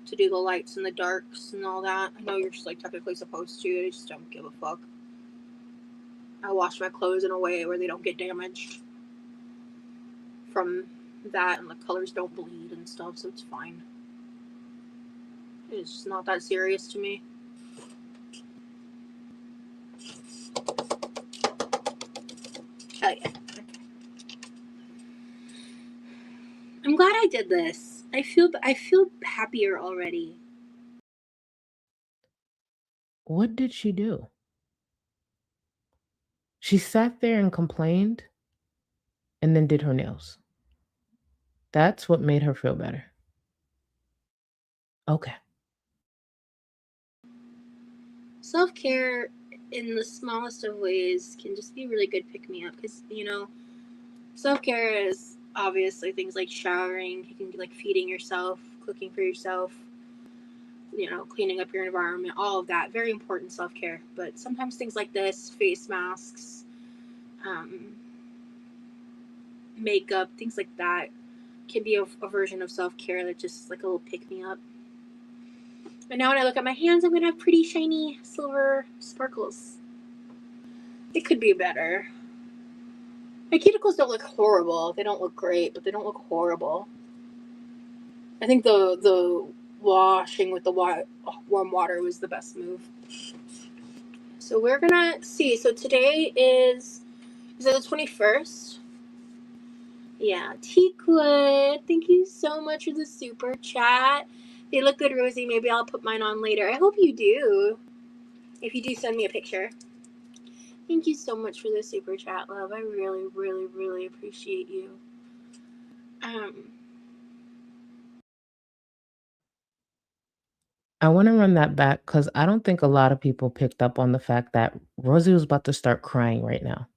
to do the lights and the darks and all that. I know you're just like technically supposed to. I just don't give a fuck. I wash my clothes in a way where they don't get damaged from that, and the colors don't bleed and stuff, so it's fine. It's just not that serious to me. Oh yeah. I'm glad I did this. I feel happier already.
What did she do? She sat there and complained and then did her nails. That's what made her feel better. Okay.
Self-care in the smallest of ways can just be a really good pick-me-up because, self-care is obviously things like showering, you can like feeding yourself, cooking for yourself, cleaning up your environment, all of that. Very important self-care. But sometimes things like this, face masks, makeup, things like that can be a version of self-care that just like a little pick-me-up. And now when I look at my hands, I'm going to have pretty shiny silver sparkles. It could be better. My cuticles don't look horrible. They don't look great, but they don't look horrible. I think the washing with the warm water was the best move. So we're gonna see. So today is it the 21st? Yeah. Teakwood, thank you so much for the super chat. They look good, Rosie. Maybe I'll put mine on later. I hope you do. If you do, send me a picture. Thank you so much for the super chat, love. I really, really, really appreciate you.
I want to run that back because I don't think a lot of people picked up on the fact that Rosie was about to start crying right now.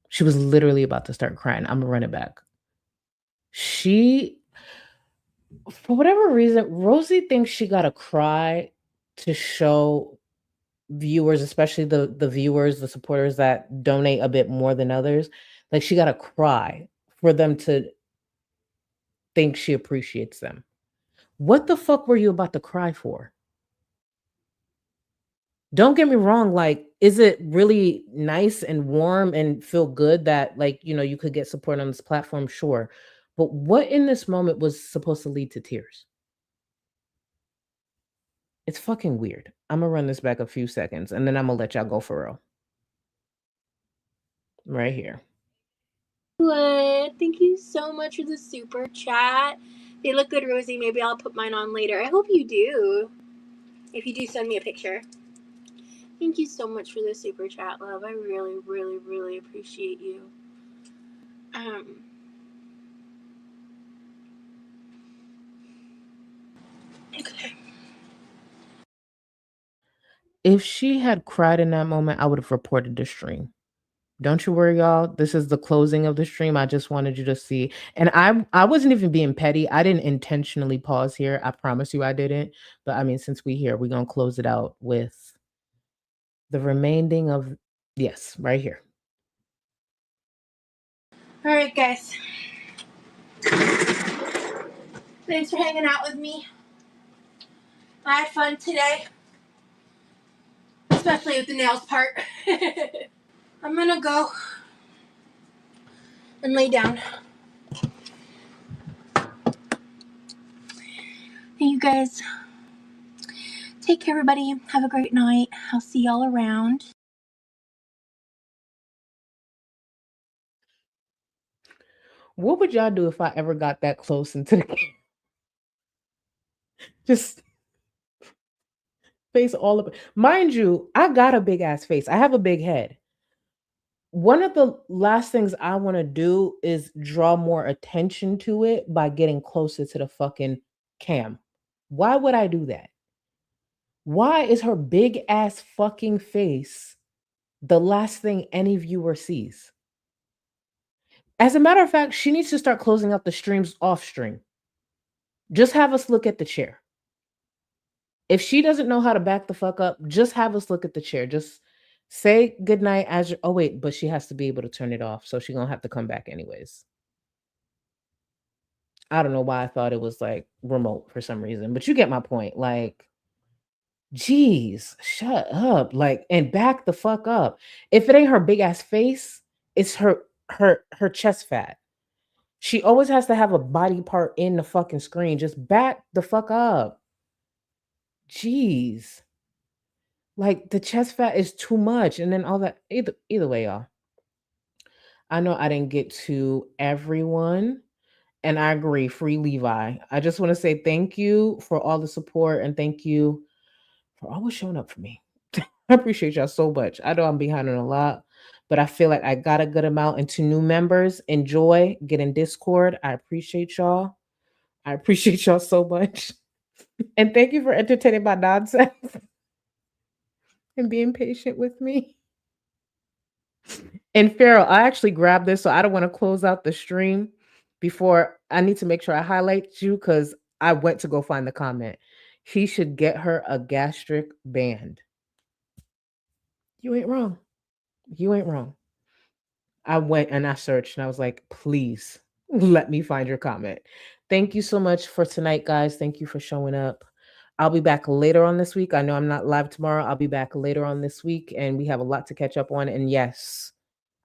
She was literally about to start crying. I'm going to run it back. For whatever reason, Rosie thinks she got to cry to show viewers, especially the viewers, the supporters that donate a bit more than others, like she got to cry for them to think she appreciates them. What the fuck were you about to cry for? Don't get me wrong, like, is it really nice and warm and feel good that, like, you could get support on this platform? Sure. But what in this moment was supposed to lead to tears? It's fucking weird. I'm gonna run this back a few seconds and then I'm gonna let y'all go for real. Right here.
What? Thank you so much for the super chat. They look good, Rosie. Maybe I'll put mine on later. I hope you do. If you do, send me a picture. Thank you so much for the super chat, love. I really, really, really appreciate you. Okay.
If she had cried in that moment, I would have reported the stream. Don't you worry, y'all. This is the closing of the stream. I just wanted you to see. And I wasn't even being petty. I didn't intentionally pause here. I promise you I didn't. But I mean, since we're here, we're going to close it out with the remaining of, yes, right here.
All right, guys. Thanks for hanging out with me. I had fun today. Especially with the nails part. I'm gonna go and lay down. Hey, you guys. Take care, everybody. Have a great night. I'll see y'all around.
What would y'all do if I ever got that close into the camera? Just face all of it. Mind you, I got a big ass face. I have a big head. One of the last things I want to do is draw more attention to it by getting closer to the fucking cam. Why would I do that? Why is her big ass fucking face the last thing any viewer sees? As a matter of fact, she needs to start closing out the streams off stream. Just have us look at the chair. If she doesn't know how to back the fuck up, just have us look at the chair. Just say goodnight as oh wait, but she has to be able to turn it off. So she's gonna have to come back anyways. I don't know why I thought it was like remote for some reason, but you get my point. Like, geez, shut up. Like, and back the fuck up. If it ain't her big ass face, it's her chest fat. She always has to have a body part in the fucking screen. Just back the fuck up. Jeez. Like the chest fat is too much. And then all that. Either way, y'all. I know I didn't get to everyone. And I agree, free Levi. I just want to say thank you for all the support and thank you for always showing up for me. I appreciate y'all so much. I know I'm behind on a lot, but I feel like I got a good amount. And to new members, enjoy, get in Discord. I appreciate y'all. I appreciate y'all so much. And thank you for entertaining my nonsense and being patient with me. And Farrell, I actually grabbed this, so I don't want to close out the stream before I need to make sure I highlight you because I went to go find the comment. He should get her a gastric band. You ain't wrong. You ain't wrong. I went and I searched and I was like, please let me find your comment. Thank you so much for tonight, guys. Thank you for showing up. I'll be back later on this week. I know I'm not live tomorrow. I'll be back later on this week and we have a lot to catch up on. And yes,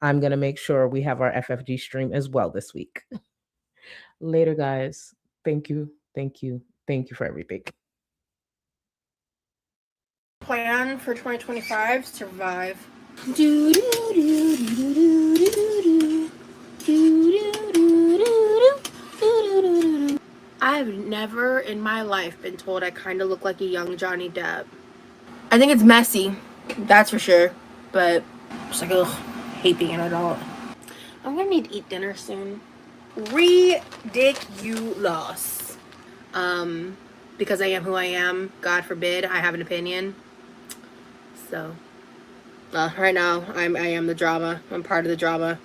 I'm going to make sure we have our FFG stream as well this week. Later, guys. Thank you. Thank you. Thank you for everything.
Plan for 2025, survive. I've never in my life been told I kind of look like a young Johnny Depp. I think it's messy, that's for sure, but it's like, ugh, hate being an adult. I'm gonna need to eat dinner soon. Ridiculous. Because I am who I am, God forbid I have an opinion. So, right now, I am the drama. I'm part of the drama.